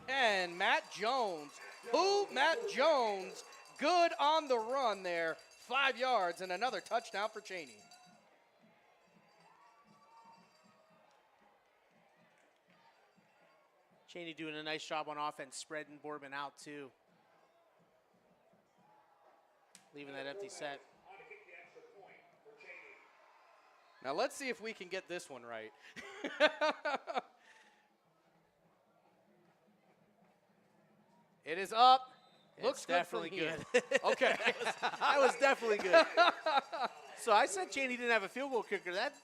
And Matt Jones, Matt Jones, good on the run there. 5 yards and another touchdown for Cheney. Cheney doing a nice job on offense, spreading Boardman out too. Leaving that empty set. Now let's see if we can get this one right. It is up. Looks definitely good. good. Okay. That was definitely good. So I said Cheney didn't have a field goal kicker. That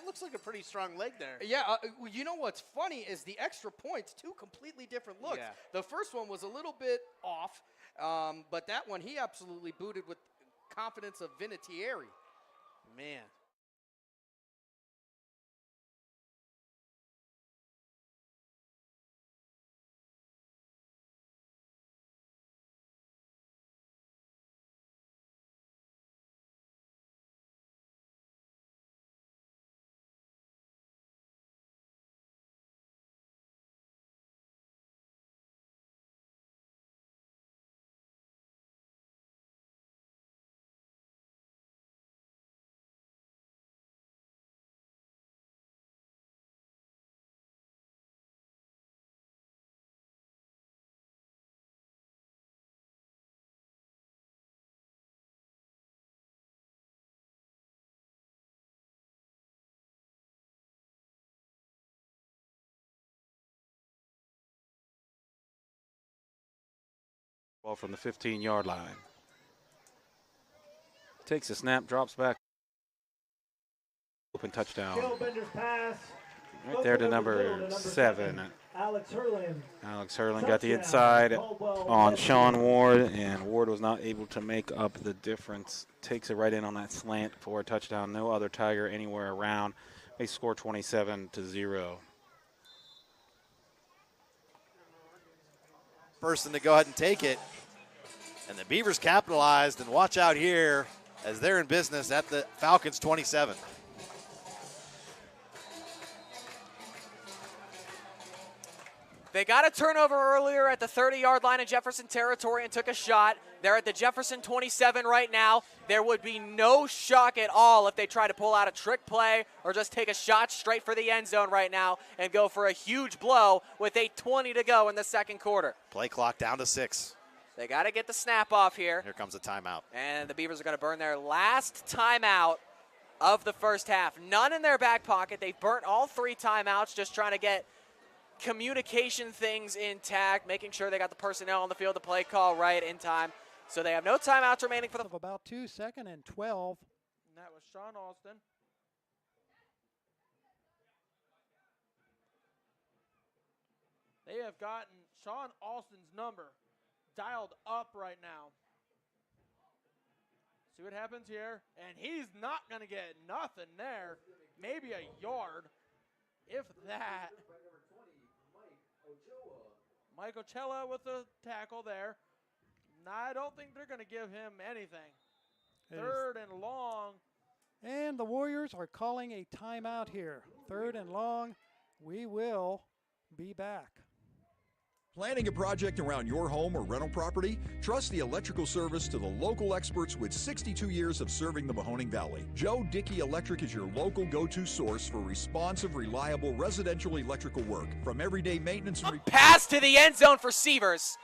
looks like a pretty strong leg there. Yeah, you know what's funny is the extra points, two completely different looks. Yeah. The first one was a little bit off, but that one he absolutely booted with confidence of Vinatieri. Man. Ball from the 15-yard line. Takes a snap, drops back. Open touchdown. Right there to number 7. Alex Hurlin. Alex Hurlin got the inside on Sean Ward, and Ward was not able to make up the difference. Takes it right in on that slant for a touchdown. No other Tiger anywhere around. They score 27-0. Person to go ahead and take it. And the Beavers capitalized, and watch out here as they're in business at the Falcons 27. They got a turnover earlier at the 30-yard line in Jefferson territory and took a shot. They're at the Jefferson 27 right now. There would be no shock at all if they try to pull out a trick play or just take a shot straight for the end zone right now and go for a huge blow with 8:20 to go in the second quarter. Play clock down to 6. They got to get the snap off here. Here comes a timeout. And the Beavers are going to burn their last timeout of the first half. None in their back pocket. They've burnt all 3 timeouts just trying to get communication things intact, making sure they got the personnel on the field to play call right in time. So they have no timeouts remaining for the About 2 seconds and 12. And that was Sean Alston. They have gotten Sean Alston's number dialed up right now. See what happens here. And he's not going to get nothing there. Maybe a yard, if that. Mike Ocella with the tackle there. No, I don't think they're going to give him anything. Third and long. And the Warriors are calling a timeout here. 3rd and long. We will be back. Planning a project around your home or rental property? Trust the electrical service to the local experts with 62 years of serving the Mahoning Valley. Joe Dickey Electric is your local go-to source for responsive, reliable residential electrical work. From everyday maintenance and pass to the end zone for Sievers.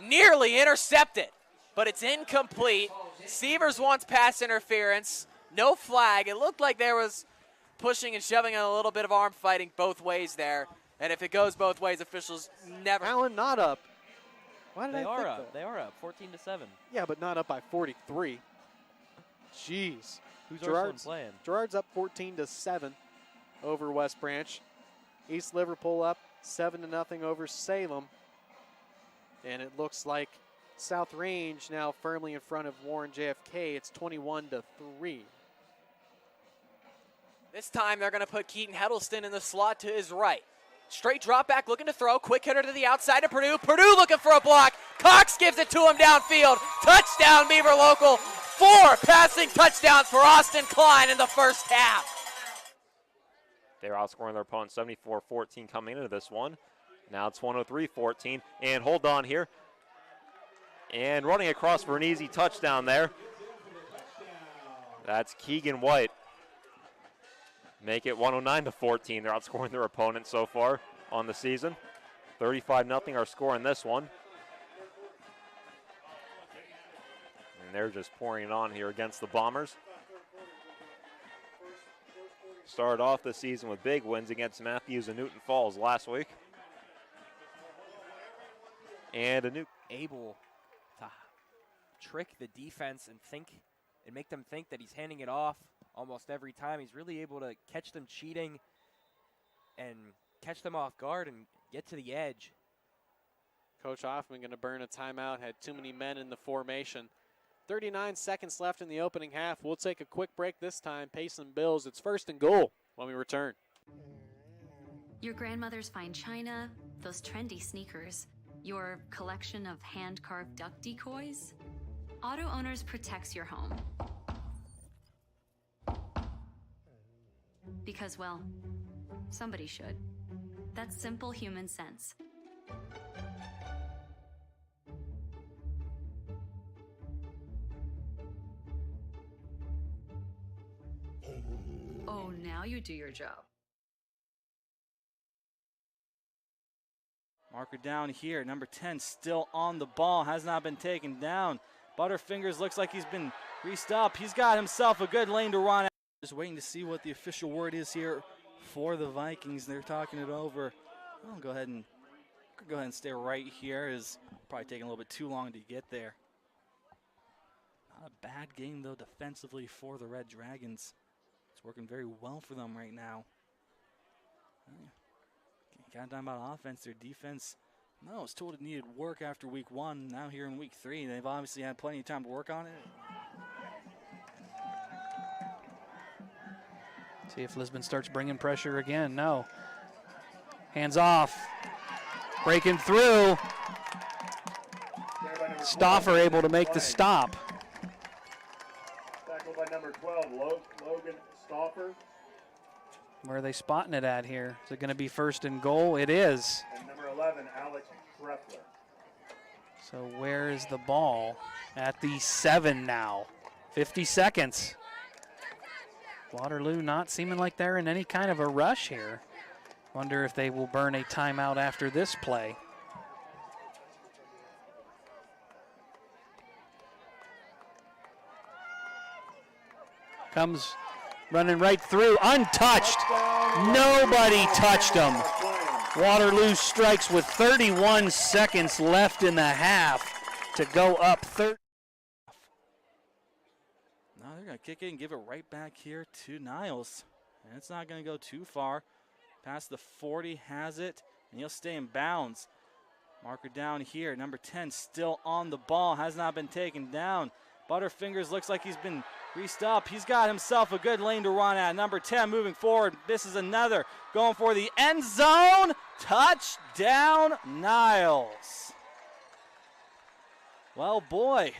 Nearly intercepted, but it's incomplete. Sievers wants pass interference. No flag. It looked like there was pushing and shoving and a little bit of arm fighting both ways there. And if it goes both ways, officials never. Allen not up. Why did They I are think up. that? They are up 14-7. Yeah, but not up by 43. Jeez. Who's Gerard's playing? Gerard's up 14-7 over West Branch. East Liverpool up 7-0 over Salem. And it looks like South Range now firmly in front of Warren JFK. It's 21-3. This time they're going to put Keaton Heddleston in the slot to his right. Straight drop back, looking to throw. Quick hitter to the outside to Purdue. Purdue looking for a block. Cox gives it to him downfield. Touchdown, Beaver Local. 4 passing touchdowns for Austin Klein in the first half. They're outscoring their opponent 74-14 coming into this one. Now it's 103-14. And hold on here. And running across for an easy touchdown there. That's Keegan White. Make it 109-14. They're outscoring their opponent so far on the season. 35-0 our score in this one. And they're just pouring it on here against the Bombers. Started off the season with big wins against Matthews and Newton Falls last week. And a new able to trick the defense and make them think that he's handing it off almost every time. He's really able to catch them cheating and catch them off guard and get to the edge. Coach Hoffman going to burn a timeout, had too many men in the formation. 39 seconds left in the opening half. We'll take a quick break this time. Payson Bills, it's 1st and goal when we return. Your grandmother's fine china, those trendy sneakers, your collection of hand-carved duck decoys. Auto Owners protects your home. Because, well, somebody should. That's simple human sense. Oh, now you do your job. Marker down here, number 10 still on the ball, has not been taken down. Butterfingers looks like he's been greased up. He's got himself a good lane to run. Just waiting to see what the official word is here for the Vikings. They're talking it over. I'll go ahead and stay right here. Is probably taking a little bit too long to get there. Not a bad game though defensively for the Red Dragons. It's working very well for them right now. Can't talk about offense. Their defense, no, I was told it needed work after week 1. Now here in week 3, they've obviously had plenty of time to work on it. See if Lisbon starts bringing pressure again. No. Hands off. Breaking through. Stauffer able to make the stop. Tackled by number 12, Logan Stauffer. Where are they spotting it at here? Is it going to be 1st and goal? It is. And number 11, Alex Treffler. So where is the ball? At the 7 now. 50 seconds. Waterloo not seeming like they're in any kind of a rush here. Wonder if they will burn a timeout after this play. Comes running right through, untouched. Nobody touched him. Waterloo strikes with 31 seconds left in the half to go up 30. Now they're going to kick it and give it right back here to Niles. And it's not going to go too far. Past the 40, has it, and he'll stay in bounds. Marker down here, number 10 still on the ball, has not been taken down. Butterfingers looks like he's been greased up. He's got himself a good lane to run at. Number 10 moving forward. This is another going for the end zone. Touchdown, Niles. Well, boy,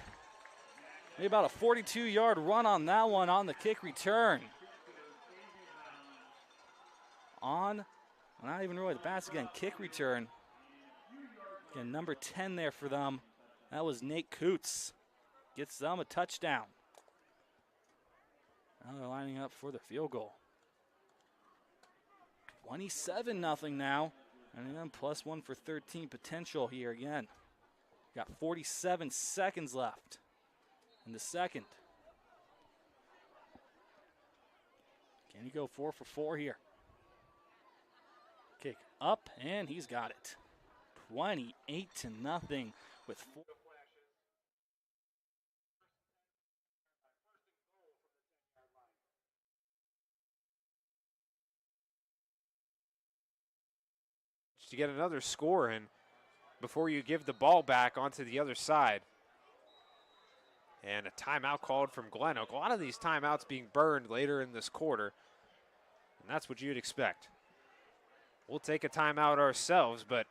maybe about a 42-yard run on that one on the kick return. Not even really the pass again, kick return. Again, number 10 there for them. That was Nate Coots. Gets them a touchdown. Now they're lining up for the field goal. 27-0 now. And then +1 for 13 potential here again. Got 47 seconds left in the second. Can he go 4 for 4 here? Kick up, and he's got it. 28-0 with 4. To get another score in before you give the ball back onto the other side. And a timeout called from Glen Oak. A lot of these timeouts being burned later in this quarter, and that's what you'd expect. We'll take a timeout ourselves, but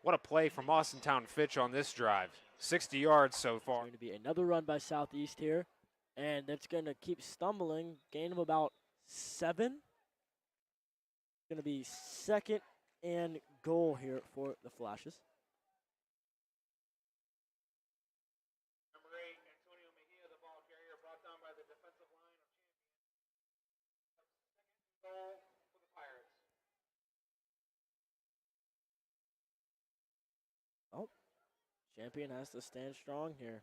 what a play from Austintown Fitch on this drive. 60 yards so far. It's going to be another run by Southeast here, and it's going to keep stumbling, gain of about 7. Going to be 2nd and goal here for the Flashes. Oh, Champion has to stand strong here.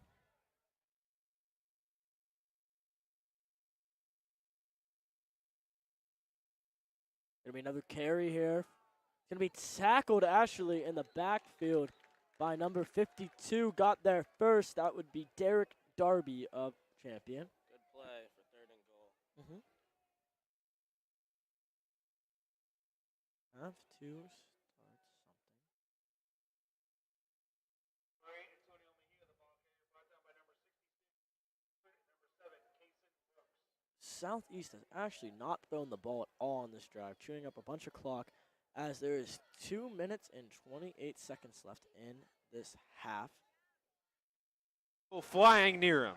Gonna be another carry here. Gonna be tackled actually in the backfield by number 52. Got there first. That would be Derek Darby of Champion. Good play for 3rd and goal. Have to start something. Southeast has actually not thrown the ball at all on this drive, chewing up a bunch of clock as there is 2 minutes and 28 seconds left in this half. Flying near him.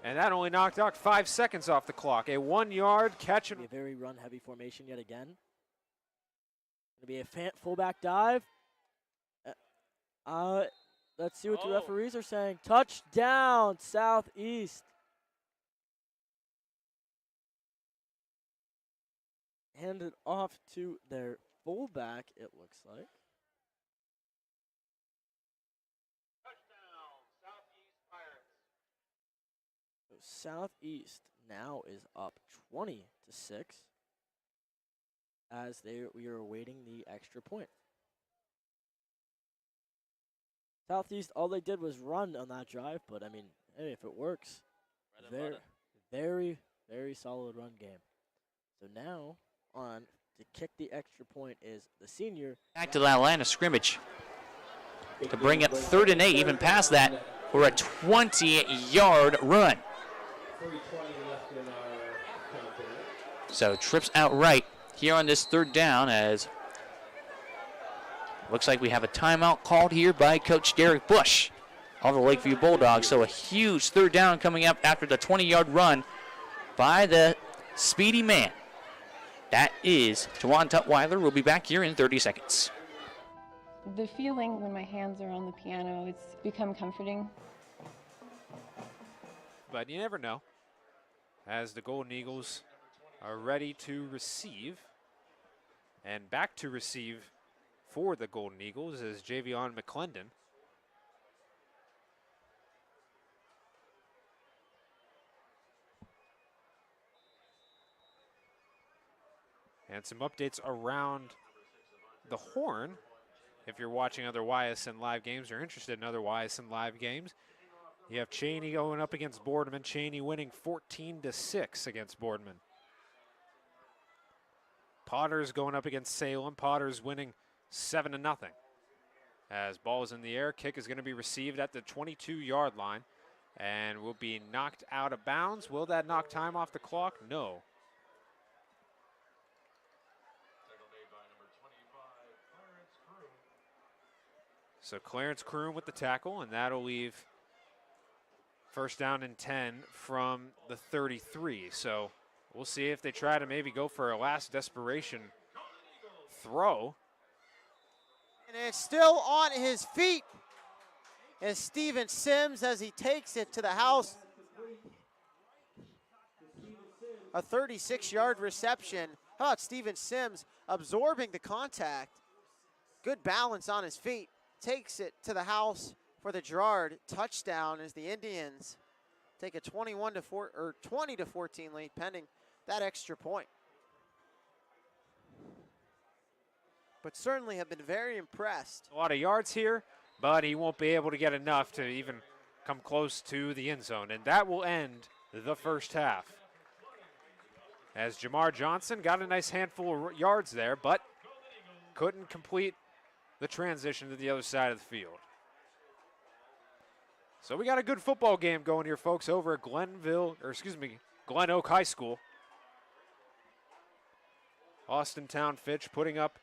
And that only knocked out 5 seconds off the clock. A 1-yard catch. A very run-heavy formation yet again. Going to be a fullback dive. Let's see what the referees are saying. Touchdown, Southeast. Handed off to their fullback, it looks like. So Southeast now is up 20-6 as we are awaiting the extra point. Southeast, all they did was run on that drive, but I mean, hey, if it works, very, very solid run game. So now on to kick the extra point is the senior. Back to that line of scrimmage to bring up 3rd and 8, even past that, for a 20-yard run. So trips out right here on this 3rd down as looks like we have a timeout called here by Coach Derek Bush of the Lakeview Bulldogs. So a huge 3rd down coming up after the 20-yard run by the speedy man. That is Jawan Tutwiler. We'll be back here in 30 seconds. The feeling when my hands are on the piano, it's become comforting. But you never know. As the Golden Eagles are ready to receive. And back to receive for the Golden Eagles is Javion McClendon. And some updates around the Horn. If you're watching other YSN live games or interested in other YSN live games, you have Cheney going up against Boardman. Cheney winning 14-6 against Boardman. Potter's going up against Salem. Potter's winning 7-0. As ball is in the air, kick is going to be received at the 22-yard line and will be knocked out of bounds. Will that knock time off the clock? No. So Clarence Kroom with the tackle, and that'll leave 1st down and 10 from the 33. So we'll see if they try to maybe go for a last desperation throw. And it's still on his feet as Steven Sims as he takes it to the house. A 36-yard reception. How about Steven Sims absorbing the contact? Good balance on his feet. Takes it to the house for the Girard touchdown as the Indians take a 20-14 lead pending that extra point. But certainly have been very impressed. A lot of yards here, but he won't be able to get enough to even come close to the end zone. And that will end the first half. As Jamar Johnson got a nice handful of yards there, but couldn't complete the transition to the other side of the field. So we got a good football game going here, folks, over at Glen Oak High School. Austintown Fitch putting up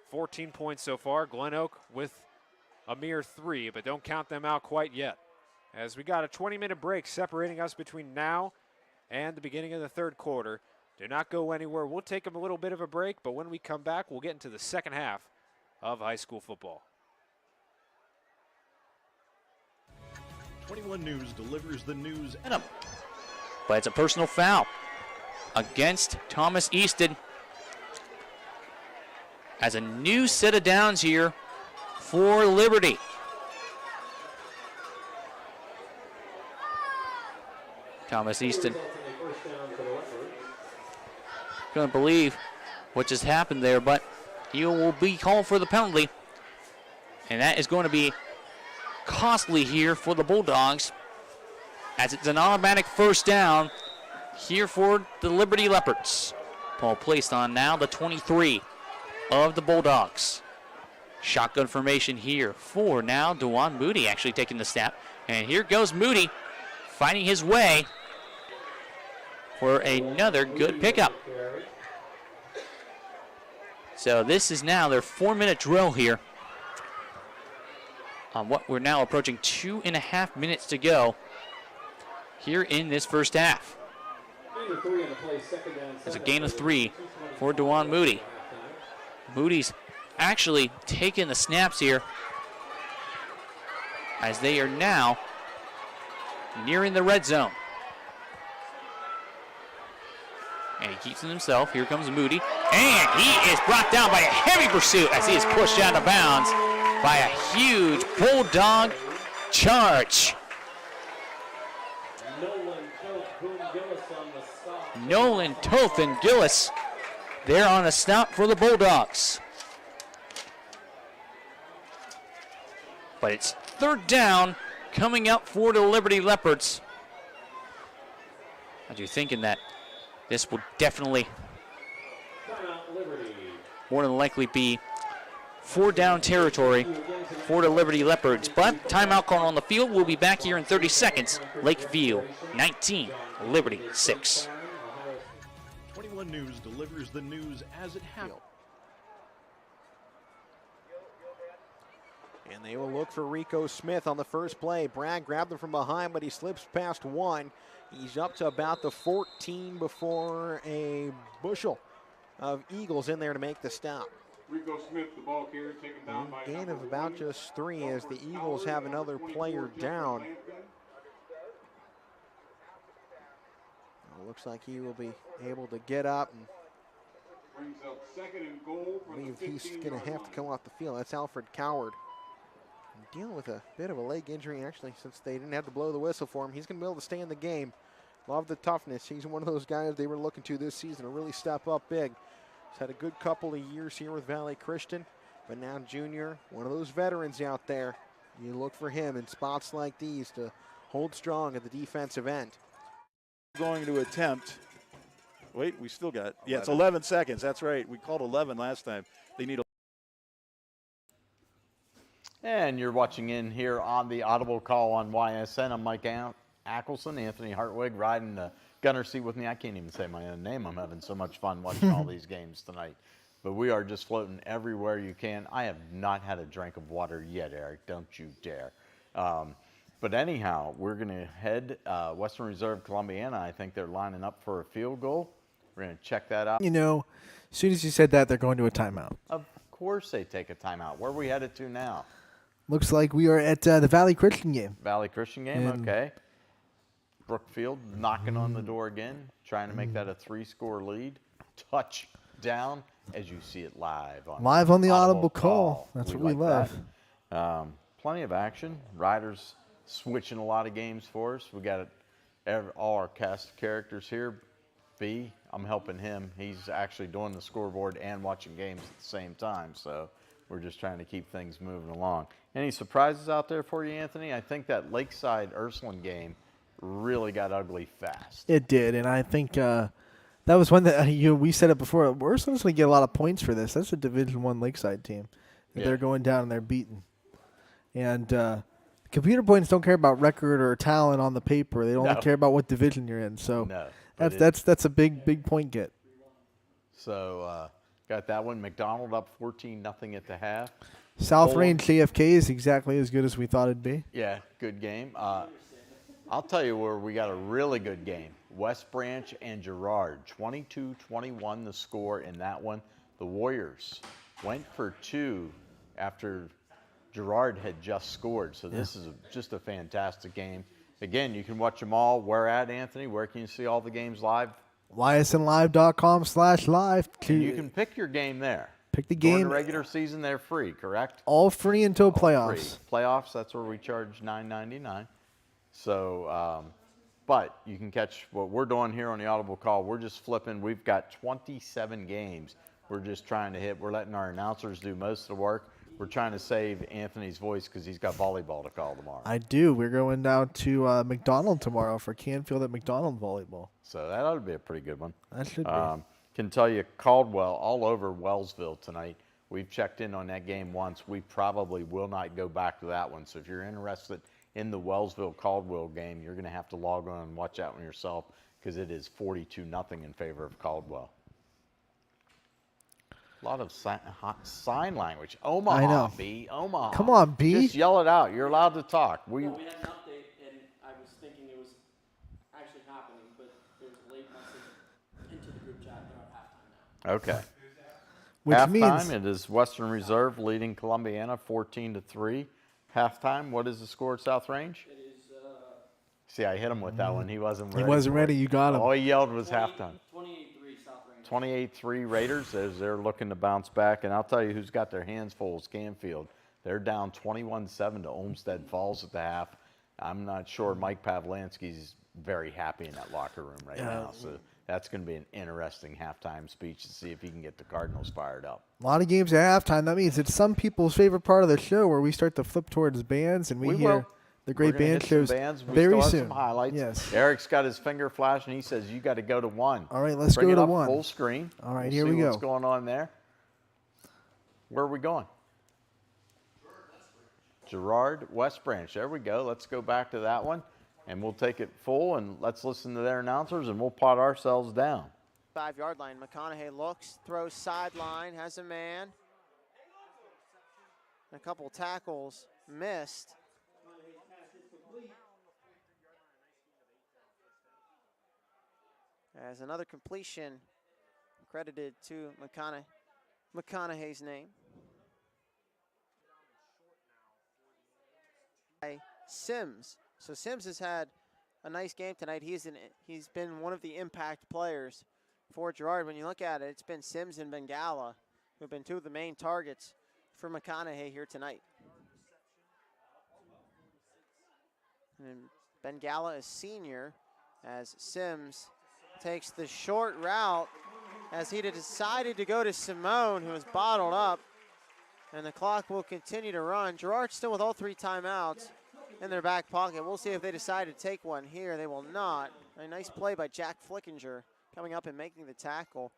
14 points so far. Glen Oak with a mere 3, but don't count them out quite yet. As we got a 20-minute break separating us between now and the beginning of the 3rd quarter. Do not go anywhere. We'll take a little bit of a break, but when we come back, we'll get into the second half of high school football. 21 News delivers the news. But it's a personal foul against Thomas Easton. As a new set of downs here for Liberty. Thomas Easton. Couldn't believe what just happened there, but he will be called for the penalty. And that is going to be costly here for the Bulldogs, as it's an automatic first down here for the Liberty Leopards. Ball placed on now the 23 of the Bulldogs. Shotgun formation here for now Dewan Moody actually taking the snap. And here goes Moody finding his way for another good pickup. So this is now their 4-minute drill here on what we're now approaching 2.5 minutes to go here in this first half. It's a gain of 3 for Dewan Moody. Moody's actually taking the snaps here as they are now nearing the red zone. And he keeps it himself. Here comes Moody. And he is brought down by a heavy pursuit as he is pushed out of bounds by a huge Bulldog charge. Nolan Tothen Gillis there on a stop for the Bulldogs. But it's third down coming up for the Liberty Leopards. As you're thinking that this will definitely more than likely be 4-down territory for the Liberty Leopards. But timeout call on the field. We'll be back here in 30 seconds. Lakeview 19, Liberty 6. 21 News delivers the news as it happens. And they will look for Rico Smith on the first play. Bragg grabbed him from behind, but he slips past one. He's up to about the 14 before a bushel of Eagles in there to make the stop. Rico Smith, the ball carrier, taken down by gain of about just 3 as the Eagles have another player down. Looks like he will be able to get up and brings up second and goal for believe the he's going to have to come off the field. That's Alfred Coward. Dealing with a bit of a leg injury, actually, since they didn't have to blow the whistle for him. He's going to be able to stay in the game. Love the toughness. He's one of those guys they were looking to this season to really step up big. He's had a good couple of years here with Valley Christian, but now junior, one of those veterans out there. You look for him in spots like these to hold strong at the defensive end. Going to attempt. Wait, we still got, yeah, it's 11 seconds. That's right. We called 11 last time. They need a. And you're watching in here on the Audible Call on YSN. I'm Mike Ackelson, Anthony Hartwig riding the gunner seat with me. I can't even say my own name. I'm having so much fun watching all these games tonight. But we are just floating everywhere you can. I have not had a drink of water yet, Eric. Don't you dare. But anyhow, we're going to head Western Reserve Columbiana. I think they're lining up for a field goal. We're going to check that out. You know, as soon as you said that, they're going to a timeout. Of course they take a timeout. Where are we headed to now? Looks like we are at the Valley Christian game. Valley Christian game, okay. Brookfield knocking on the door again, trying to make that a 3-score lead. Touchdown, as you see it live on the Audible Call. That's what we love. Plenty of action. Riders switching a lot of games for us. We got all our cast of characters here. B, I'm helping him. He's actually doing the scoreboard and watching games at the same time, so we're just trying to keep things moving along. Any surprises out there for you, Anthony? I think that Lakeside Ursuline game really got ugly fast. It did, and I think that was one that we said it before. Ursuline's going to get a lot of points for this. That's a Division I Lakeside team. Yeah. They're going down and they're beaten. And computer points don't care about record or talent on the paper. They only care about what division you're in. So that's a big point get. So got that one. McDonald up 14-0 at the half. South Range JFK is exactly as good as we thought it'd be. Yeah, good game. I'll tell you where we got a really good game. West Branch and Girard. 22-21 the score in that one. The Warriors went for two after Girard had just scored. So this is just a fantastic game. Again, you can watch them all. Where at, Anthony? Where can you see all the games live? ysnlive.com/live. And you can pick your game there. Pick the During game. the regular season, they're free, correct? All free until All playoffs. free. Playoffs, that's where we charge $9.99. So, but you can catch what we're doing here on the Audible Call. We're just flipping. We've got 27 games. We're just trying to hit. We're letting our announcers do most of the work. We're trying to save Anthony's voice because he's got volleyball to call tomorrow. I do. We're going down to McDonald tomorrow for Canfield at McDonald volleyball. So that ought to be a pretty good one. That should be. Can tell you, Caldwell all over Wellsville tonight. We've checked in on that game once. We probably will not go back to that one. So if you're interested in the Wellsville-Caldwell game, you're going to have to log on and watch that one yourself because it is 42-0 in favor of Caldwell. A lot of sign language. Omaha, I know. B. Omaha. Come on, B. Just yell it out. You're allowed to talk. We had an update, and I was thinking it was actually happening, but there was a late message into the group chat. They're at halftime now. Okay. Which halftime, means it is Western Reserve leading Columbiana 14-3. Halftime, what is the score at South Range? It is. See, I hit him with that one. He wasn't ready. He wasn't ready. You got him. All he yelled was halftime. 28-3 South Range. 28-3 Raiders as they're looking to bounce back. And I'll tell you who's got their hands full is Canfield. They're down 21-7 to Olmsted Falls at the half. I'm not sure Mike Pavlansky's very happy in that locker room right now. So that's going to be an interesting halftime speech to see if he can get the Cardinals fired up. a lot of games at halftime. That means it's some people's favorite part of the show where we start to flip towards bands and we hear will. the great We're gonna band hit some shows bands. We very still have soon. some highlights. Yes. Eric's got his finger flashing. He says you got to go to one. All right, let's Bring go it to up one. Full screen. All right, We'll here see we go. What's going on there? Where are we going? Girard, West Branch. There we go. Let's go back to that one, and we'll take it full, and let's listen to their announcers, and we'll pot ourselves down. 5-yard line. McConaughey looks, throws sideline, has a man. A couple tackles missed. As another completion credited to McConaughey's name. Sims. So Sims has had a nice game tonight. He's been one of the impact players for Girard. When you look at it, it's been Sims and Bengala who have been two of the main targets for McConaughey here tonight. And Bengala is senior as Sims takes the short route as he decided to go to Simone, who is bottled up. And the clock will continue to run. Girard still with all three timeouts in their back pocket. We'll see if they decide to take one here. They will not. A nice play by Jack Flickinger coming up and making the tackle.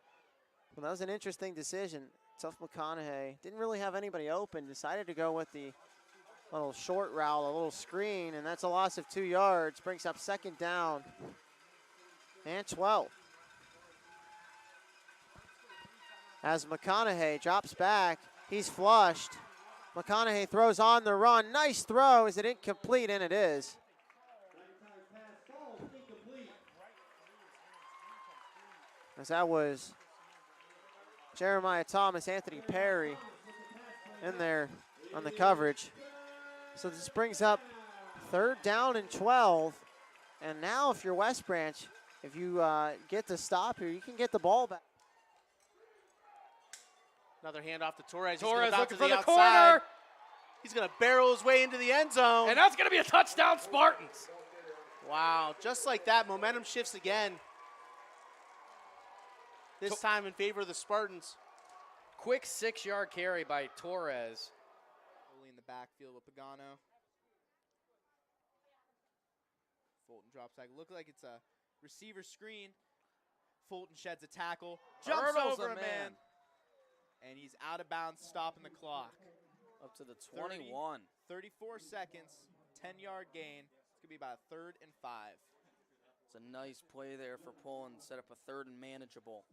Well, that was an interesting decision. Tough McConaughey. Didn't really have anybody open. Decided to go with the little short route, a little screen, and that's a loss of 2 yards. Brings up second down and 12. As McConaughey drops back, he's flushed. McConaughey throws on the run. Nice throw. Is it incomplete? And it is. As that was Jeremiah Thomas, Anthony Perry in there on the coverage. So this brings up 3rd down and 12. And now if you're West Branch, if you get the stop here, you can get the ball back. Another handoff to Torres. Torres looking for the outside. corner. He's going to barrel his way into the end zone. And that's going to be a touchdown, Spartans. Wow, just like that, momentum shifts again. This time in favor of the Spartans. Quick 6-yard carry by Torres. Early in the backfield with Pagano. Fulton drops back. Look like it's a receiver screen. Fulton sheds a tackle. Jumps Hurdles over a a man. And he's out of bounds, stopping the clock. Up to the 21. 34 seconds, 10-yard gain. It's going to be about 3rd and 5. It's a nice play there for Poland. Set up a 3rd and manageable.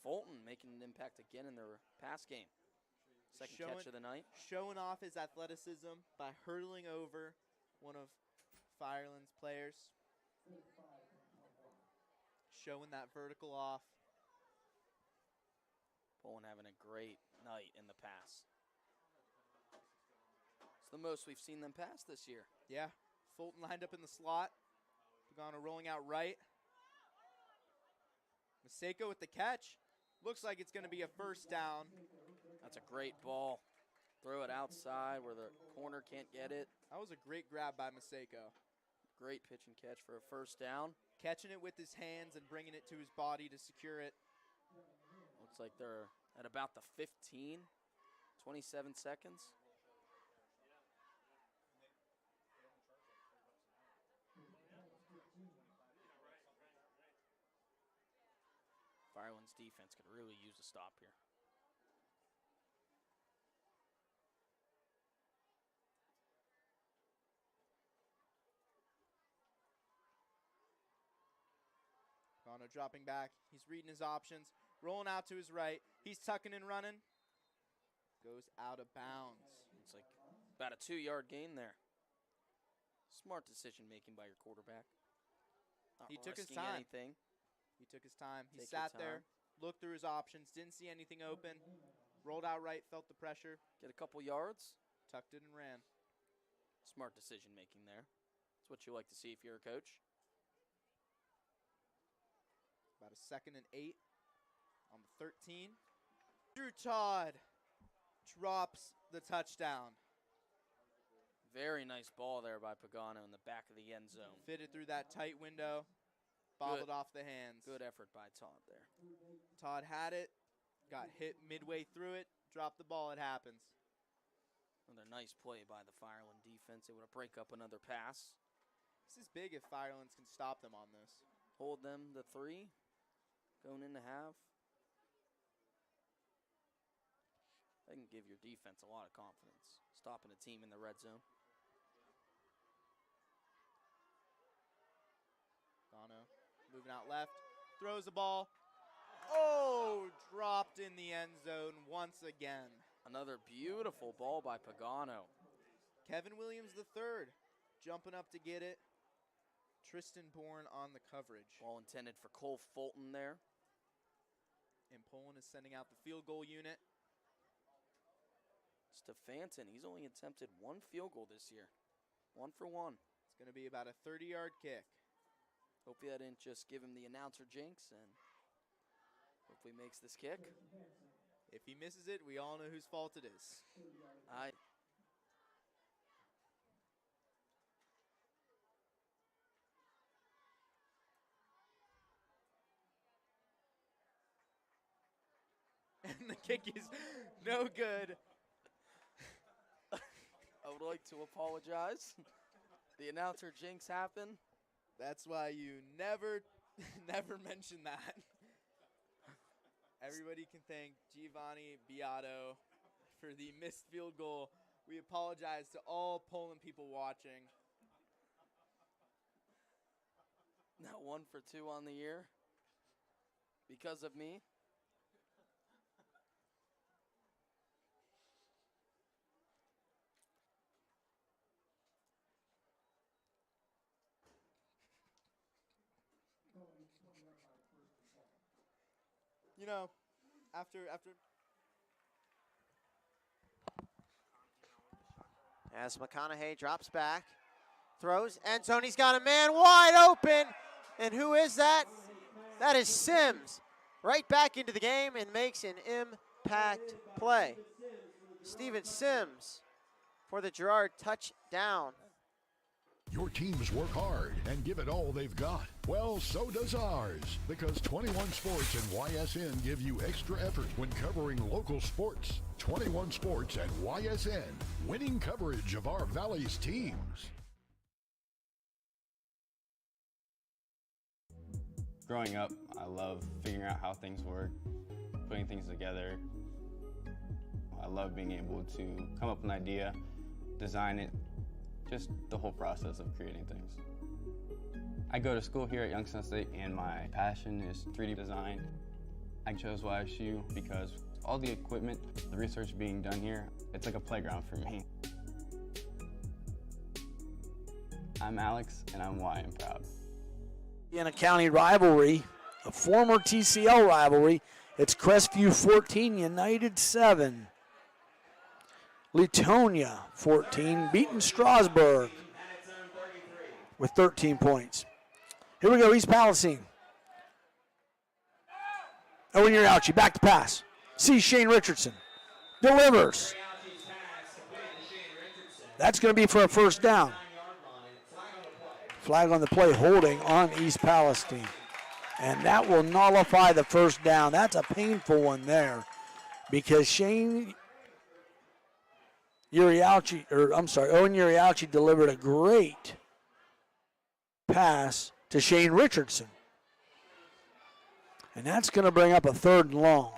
Fulton making an impact again in their pass game. Second catch of the night. Showing off his athleticism by hurdling over one of Fireland's players. showing that vertical off. Poland having a great night in the pass. It's the most we've seen them pass this year. Yeah, Fulton lined up in the slot. Pagano rolling out right. Maseko with the catch. Looks like it's going to be a first down. That's a great ball. Throw it outside where the corner can't get it. That was a great grab by Maseko. Great pitch and catch for a first down. Catching it with his hands and bringing it to his body to secure it. Looks like they're at about the 15, 27 seconds. Fireland's defense could really use a stop here. Pagano dropping back. He's reading his options. Rolling out to his right. He's tucking and running. Goes out of bounds. It's like about a 2-yard gain there. Smart decision making by your quarterback. Not He took his risking time. anything. He took his time. He Take your sat time. there, looked through his options, didn't see anything open. Rolled out right, felt the pressure. Get a couple yards. Tucked it and ran. Smart decision making there. That's what you like to see if you're a coach. About a 2nd and 8 on the 13. Drew Todd drops the touchdown. Very nice ball there by Pagano in the back of the end zone. Fitted through that tight window. Bobbled off the hands. Good effort by Todd there. Todd had it. Got hit midway through it. Dropped the ball. It happens. Another nice play by the Fireland defense. Able to break up another pass. This is big if Firelands can stop them on this. Hold them to 3. Going into half. That can give your defense a lot of confidence. Stopping a team in the red zone. Pagano moving out left. Throws the ball. Oh, dropped in the end zone once again. Another beautiful ball by Pagano. Kevin Williams III jumping up to get it. Tristan Bourne on the coverage. Ball intended for Cole Fulton there. And Poland is sending out the field goal unit. Stefanton, he's only attempted 1 field goal this year. 1 for 1. It's going to be about a 30-yard kick. Hopefully I didn't just give him the announcer jinx and hopefully makes this kick. If he misses it, we all know whose fault it is. And the kick is no good. I would like to apologize. The announcer jinx happened. That's why you never mention that. Everybody can thank Giovanni Beato for the missed field goal. We apologize to all Poland people watching. Now 1 for 2 on the year because of me. You know, after As McConaughey drops back, throws, end zone, he's got a man wide open. And who is that? That is Sims. Right back into the game and makes an impact play. Steven Sims for the Girard touchdown. Your teams work hard and give it all they've got. Well, so does ours, because 21 Sports and YSN give you extra effort when covering local sports. 21 Sports and YSN, winning coverage of our Valley's teams. Growing up, I love figuring out how things work, putting things together. I love being able to come up with an idea, design it, just the whole process of creating things. I go to school here at Youngstown State and my passion is 3D design. I chose YSU because all the equipment, the research being done here, it's like a playground for me. I'm Alex and I'm Y and proud. In a county rivalry a former TCL rivalry. It's Crestview 14, United 7. Letonia 14, beating Strasburg with 13 points. Here we go, East Palestine. Owen Urialchi, back to pass. Sees Shane Richardson. Delivers. That's going to be for a first down. Flag on the play, holding on East Palestine. And that will nullify the first down. That's a painful one there because Owen Urialchi delivered a great pass to Shane Richardson. And that's going to bring up a 3rd and long.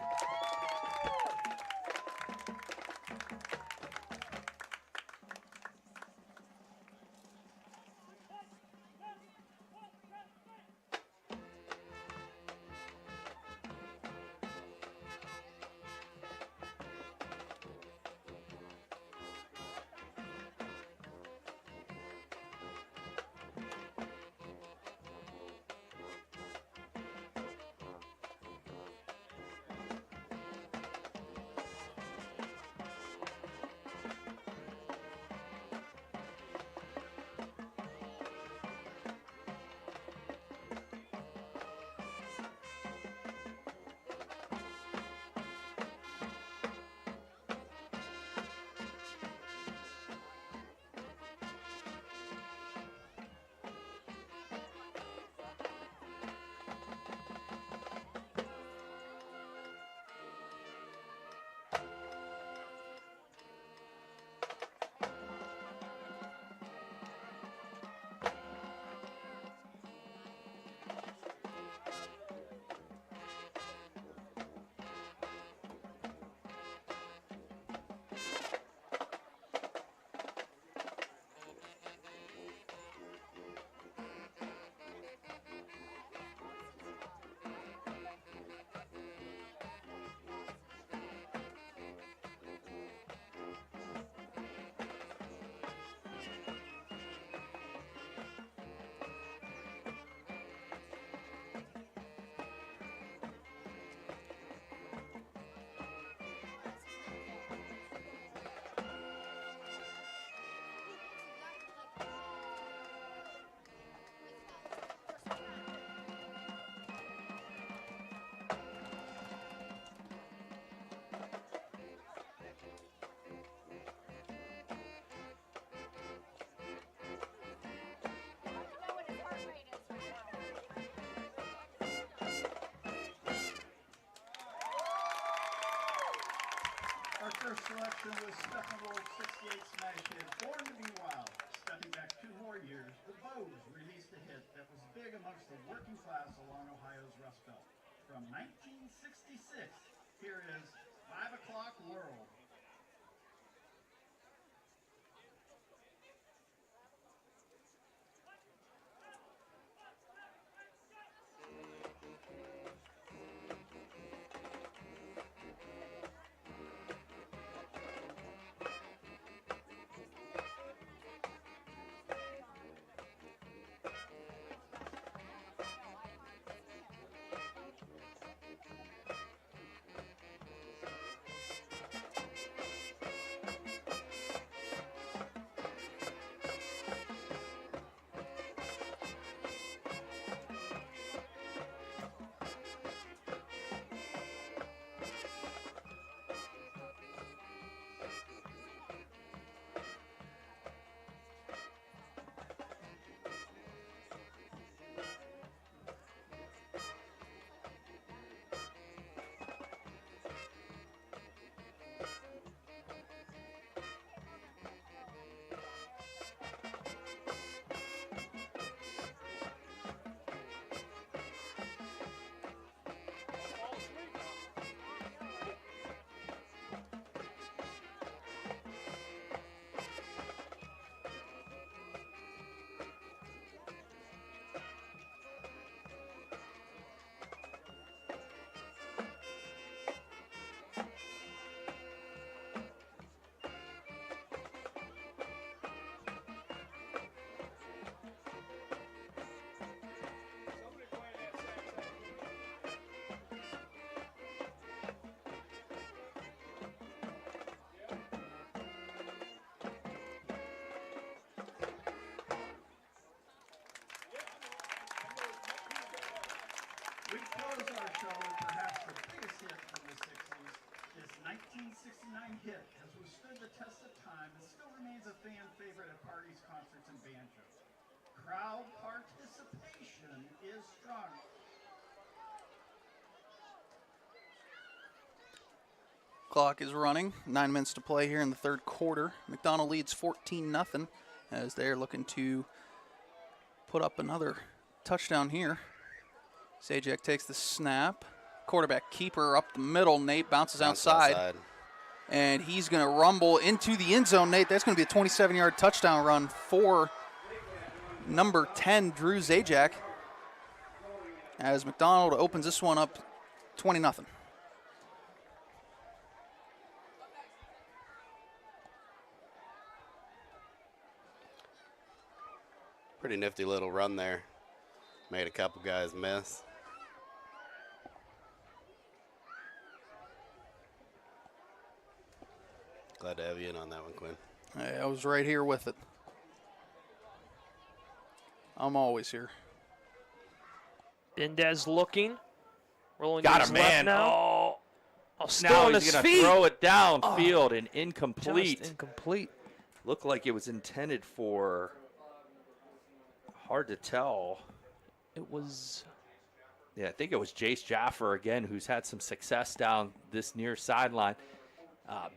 Our first selection was Steppenwolf 68 smash hit, Born to Be Wild. Stepping back 2 more years, the Bows released a hit that was big amongst the working class along Ohio's Rust Belt. From 1966, here is 5 O'Clock World. crowd participation is strong. Clock is running. 9 minutes to play here in the third quarter. McDonald leads 14-0 as they're looking to put up another touchdown here. Zajac takes the snap. Quarterback keeper up the middle. Nate bounces outside. And he's going to rumble into the end zone, Nate. That's going to be a 27-yard touchdown run for number 10, Drew Zajac, as McDonald opens this one up 20-0. Pretty nifty little run there. Made a couple guys miss. Glad to have you in on that one, Quinn. Hey, I was right here with it. I'm always here. Bendez looking. Rolling Got to his him, left man. now. Still now on he's his going to feet. throw it downfield Oh, and incomplete. just incomplete. Looked like it was intended for, hard to tell. It was, yeah, I think it was Jace Jaffer again, who's had some success down this near sideline.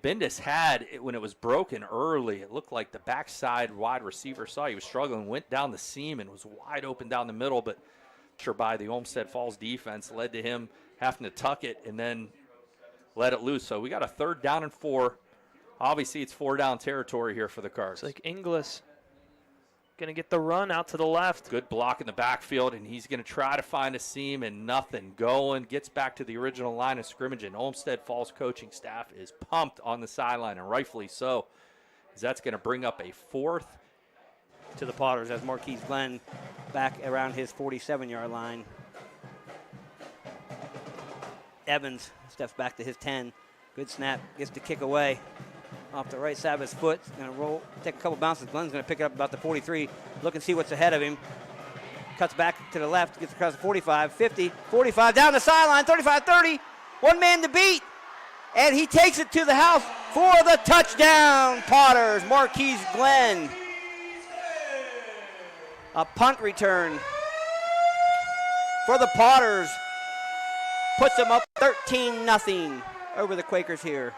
Bendis had, when it was broken early, it looked like the backside wide receiver saw he was struggling, went down the seam and was wide open down the middle, but sure by the Olmsted Falls defense led to him having to tuck it and then let it loose. So we got a 3rd down and 4. Obviously, it's 4-down territory here for the Cards. it's like Inglis going to get the run out to the left. Good block in the backfield, and he's going to try to find a seam and nothing going. Gets back to the original line of scrimmage, and Olmsted Falls coaching staff is pumped on the sideline, and rightfully so, as that's going to bring up a 4th. To the Potters as Marquise Glenn back around his 47-yard line. Evans steps back to his 10. Good snap, gets the kick away. Off the right side of his foot, going to roll, take a couple bounces. Glenn's going to pick it up about the 43. Look and see what's ahead of him. Cuts back to the left, gets across the 45, 50, 45, down the sideline, 35, 30. One man to beat. And he takes it to the house for the touchdown, Potters. Marquise Glenn. A punt return for the Potters. Puts them up 13-0 over the Quakers here.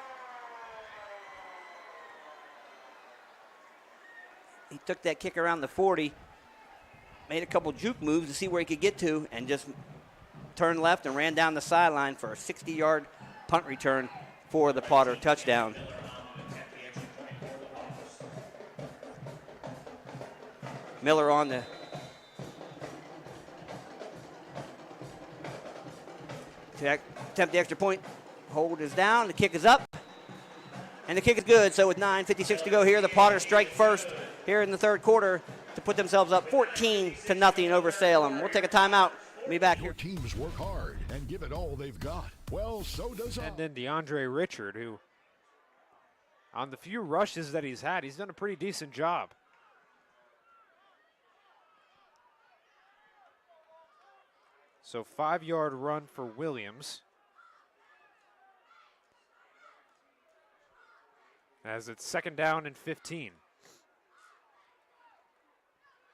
He took that kick around the 40, made a couple juke moves to see where he could get to, and just turned left and ran down the sideline for a 60-yard punt return for the Potter touchdown. Miller on the to attempt the extra point. Hold is down, the kick is up, and the kick is good. So with 9:56 to go here, the Potters strike first here in the third quarter to put themselves up 14-0 over Salem. We'll take a timeout. Be back here. Your teams work hard and give it all they've got. Well, so does And then DeAndre Richard, who on the few rushes that he's had, he's done a pretty decent job. So 5-yard run for Williams. As it's 2nd down and 15.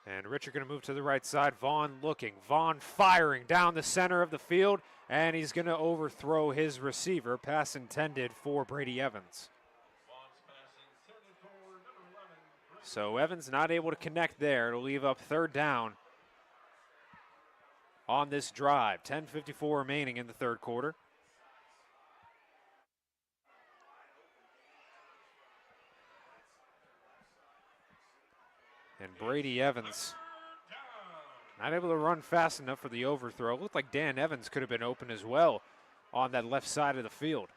And Richard going to move to the right side. Vaughn looking. Vaughn firing down the center of the field. And he's going to overthrow his receiver. Pass intended for Brady Evans. So Evans not able to connect there to leave up 3rd down on this drive. 10:54 remaining in the third quarter. And Brady Evans not able to run fast enough for the overthrow. Looked like Dan Evans could have been open as well on that left side of the field.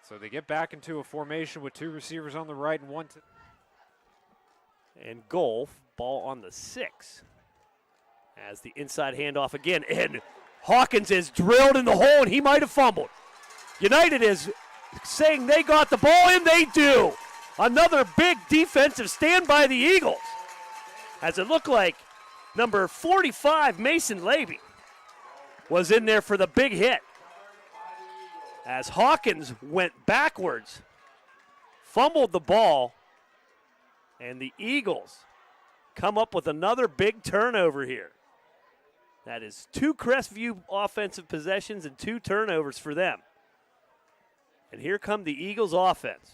So they get back into a formation with 2 receivers on the right and 1 to. And goal, ball on the 6. As the inside handoff again, and Hawkins is drilled in the hole, and he might have fumbled. United is saying they got the ball, and they do. Another big defensive stand by the Eagles. As it looked like number 45, Mason Levy, was in there for the big hit. As Hawkins went backwards, fumbled the ball, And the Eagles come up with another big turnover here. That is 2 Crestview offensive possessions and 2 turnovers for them. And here come the Eagles offense.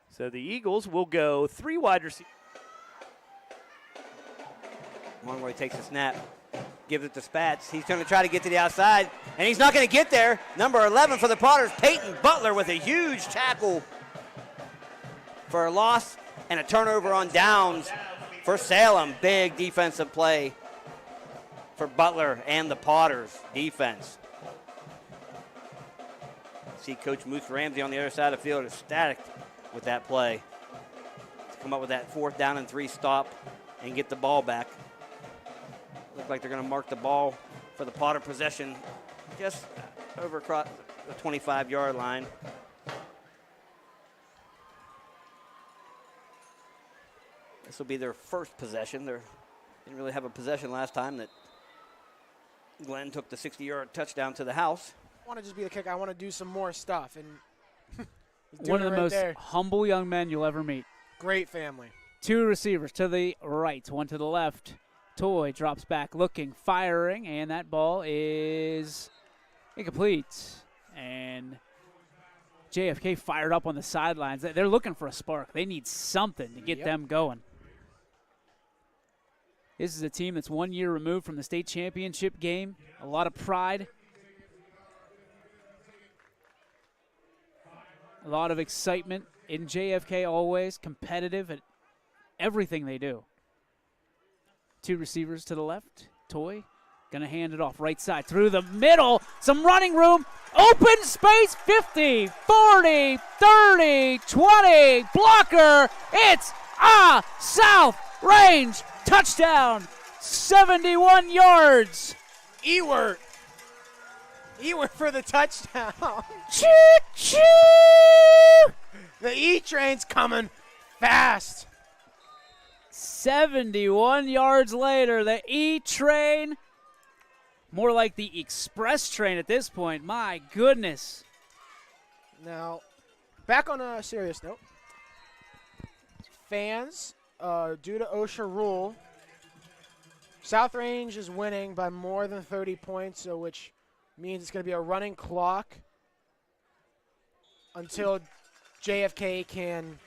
So the Eagles will go 3 wide receivers. One where he takes a snap, gives it to Spats. He's going to try to get to the outside, and he's not going to get there. Number 11 for the Potters, Peyton Butler, with a huge tackle for a loss and a turnover on downs for Salem. Big defensive play for Butler and the Potters defense. See Coach Moose Ramsey on the other side of the field ecstatic with that play to come up with that 4th down and 3 stop and get the ball back. Look like they're going to mark the ball for the Potter possession just over across the 25-yard line. This will be their first possession. They didn't really have a possession last time that Glenn took the 60-yard touchdown to the house. I want to just be the kicker. I want to do some more stuff. And one of the right most there. humble young men you'll ever meet. Great family. 2 receivers to the right, 1 to the left. Toy drops back, looking, firing, and that ball is incomplete. And JFK fired up on the sidelines. They're looking for a spark. They need something to get them going. This is a team that's 1 year removed from the state championship game. A lot of pride. A lot of excitement in JFK, always competitive at everything they do. 2 receivers to the left. Toy going to hand it off right side through the middle. Some running room. Open space. 50, 40, 30, 20. Blocker. It's a South Range touchdown. 71 yards. Ewert for the touchdown. Choo-choo! The E-train's coming fast. 71 yards later, the E-train, more like the express train at this point. My goodness. Now, back on a serious note, fans, due to OSHA rule, South Range is winning by more than 30 points, so which means it's going to be a running clock until JFK can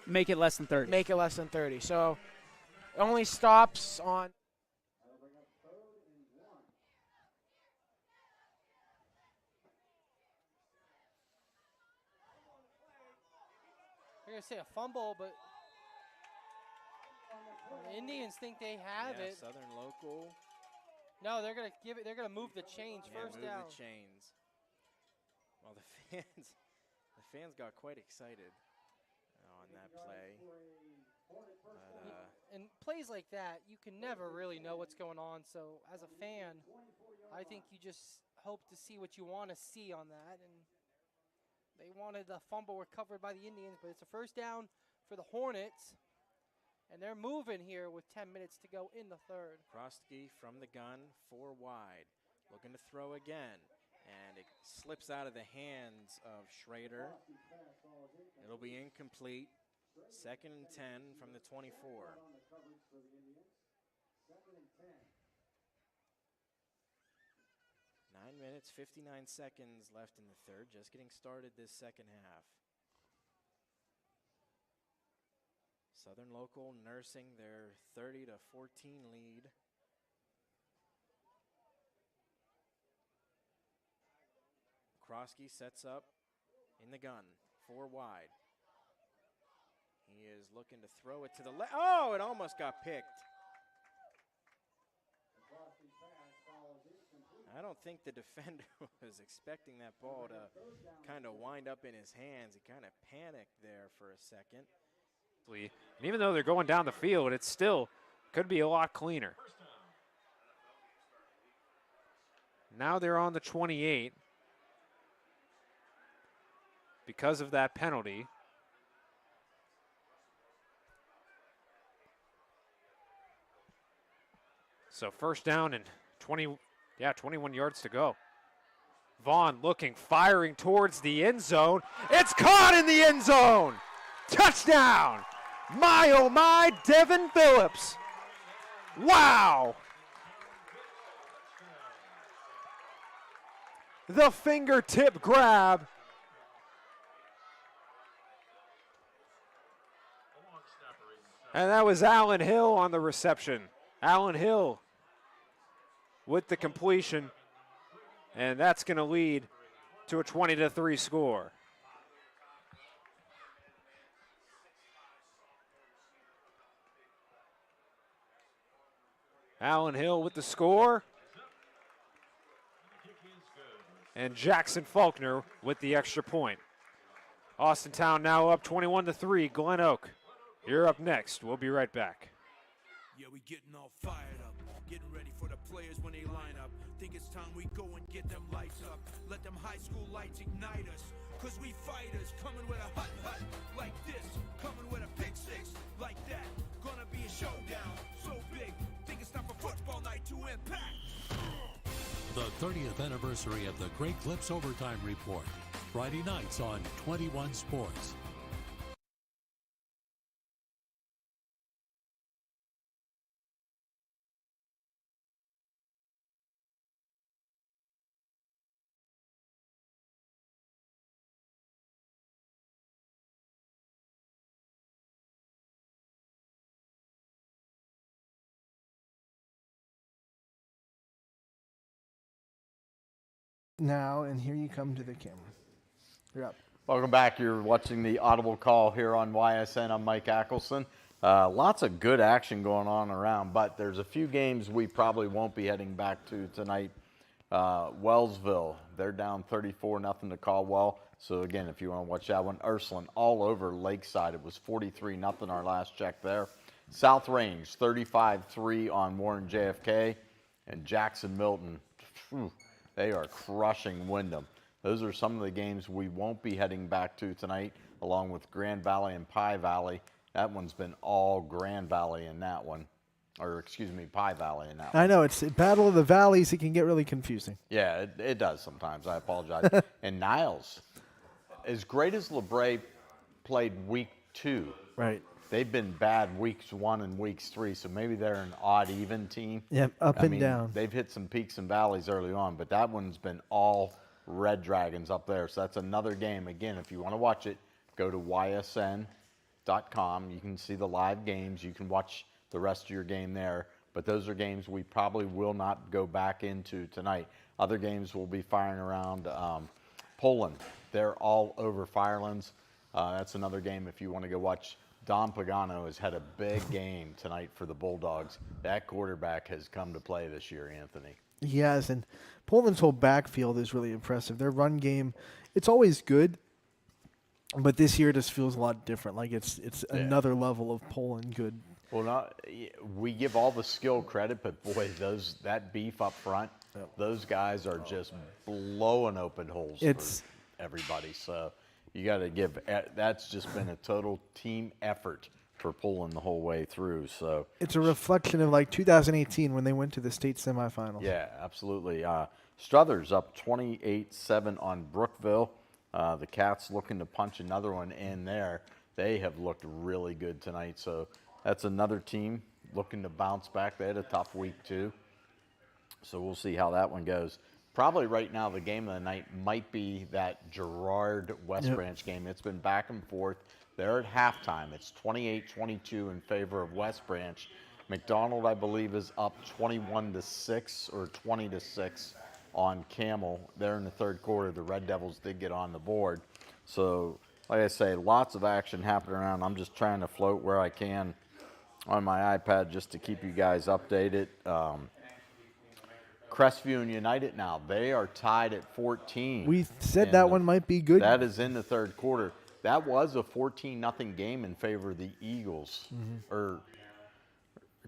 make it less than 30. Make it less than 30. So it only stops on. They're going to say a fumble, but the Indians think they have it. Southern local. No, they're gonna give it. They're gonna move the chains first move down. The chains. Well, the fans got quite excited on that play. But, and plays like that, you can never really know what's going on. So as a fan, I think you just hope to see what you want to see on that. And they wanted the fumble recovered by the Indians, but it's a first down for the Hornets. And they're moving here with 10 minutes to go in the third. Krosky from the gun, 4 wide. Looking to throw again. And it slips out of the hands of Schrader. It'll be incomplete. 2nd and 10 from the 24. 9 minutes, 59 seconds left in the third. Just getting started this second half. Southern local nursing their 30-14 lead. Krosky sets up in the gun, 4 wide. He is looking to throw it to the left. Oh, it almost got picked. I don't think the defender was expecting that ball to kind of wind up in his hands. He kind of panicked there for a second. And even though they're going down the field, it still could be a lot cleaner. Now they're on the 28 because of that penalty. So first down and 21 yards to go. Vaughn looking, firing towards the end zone. It's caught in the end zone. Touchdown. My, oh my, Devin Phillips. Wow. The fingertip grab. And that was Allen Hill on the reception. Allen Hill with the completion. And that's going to lead to a 20-3 score. Allen Hill with the score. And Jackson Faulkner with the extra point. Austintown now up 21-3. Glen Oak, you're up next. We'll be right back. Yeah, we getting all fired up, getting ready for the players when they line up. Think it's time we go and get them lights up. Let them high school lights ignite us. Cause we fighters coming with a hut like this. Coming with a pick six like that. Gonna be a showdown so big. Think it's time for football night to impact. The 30th anniversary of the Great Clips Overtime Report. Friday nights on 21 Sports. Now, and here you come to the camera. You're up. Welcome back. You're watching the Audible Call here on YSN. I'm Mike Ackelson. Lots of good action going on around, but there's a few games we probably won't be heading back to tonight. Wellsville, they're down 34-0 to Caldwell. So, again, if you want to watch that one, Ursuline all over Lakeside. It was 43-0 our last check there. South Range, 35-3 on Warren JFK. And Jackson Milton, they are crushing Wyndham. Those are some of the games we won't be heading back to tonight, along with Grand Valley and Pie Valley. That one's been all Grand Valley in that one. Or, excuse me, Pie Valley in that one. I know, it's Battle of the Valleys. It can get really confusing. Yeah, it does sometimes. I apologize. And Niles, as great as LeBray played week 2, right? They've been bad weeks 1 and weeks 3, so maybe they're an odd even team. Yeah, up and down. They've hit some peaks and valleys early on, but that one's been all Red Dragons up there. So that's another game. Again, if you want to watch it, go to ysn.com. You can see the live games. You can watch the rest of your game there. But those are games we probably will not go back into tonight. Other games will be firing around. Poland, they're all over Firelands. That's another game if you want to go watch. Don Pagano has had a big game tonight for the Bulldogs. That quarterback has come to play this year, Anthony. He has, and Poland's whole backfield is really impressive. Their run game, it's always good, but this year it just feels a lot different. Like it's another level of Poland good. Well, we give all the skill credit, but boy, that beef up front, those guys are just blowing open holes for everybody. So you got to give. That's just been a total team effort for Poland the whole way through. So it's a reflection of like 2018 when they went to the state semifinals. Yeah, absolutely. Struthers up 28-7 on Brookville. The Cats looking to punch another one in there. They have looked really good tonight. So that's another team looking to bounce back. They had a tough week too. So we'll see how that one goes. Probably right now the game of the night might be that Girard-West Branch game. It's been back and forth. They're at halftime. It's 28-22 in favor of West Branch. McDonald, I believe, is up 21-6 or 20-6 on Camel. They're in the third quarter. The Red Devils did get on the board. So, like I say, lots of action happening around. I'm just trying to float where I can on my iPad just to keep you guys updated. Crestview and United now, they are tied at 14. We said that one might be good. That is in the third quarter. That was a 14-0 game in favor of the Eagles, or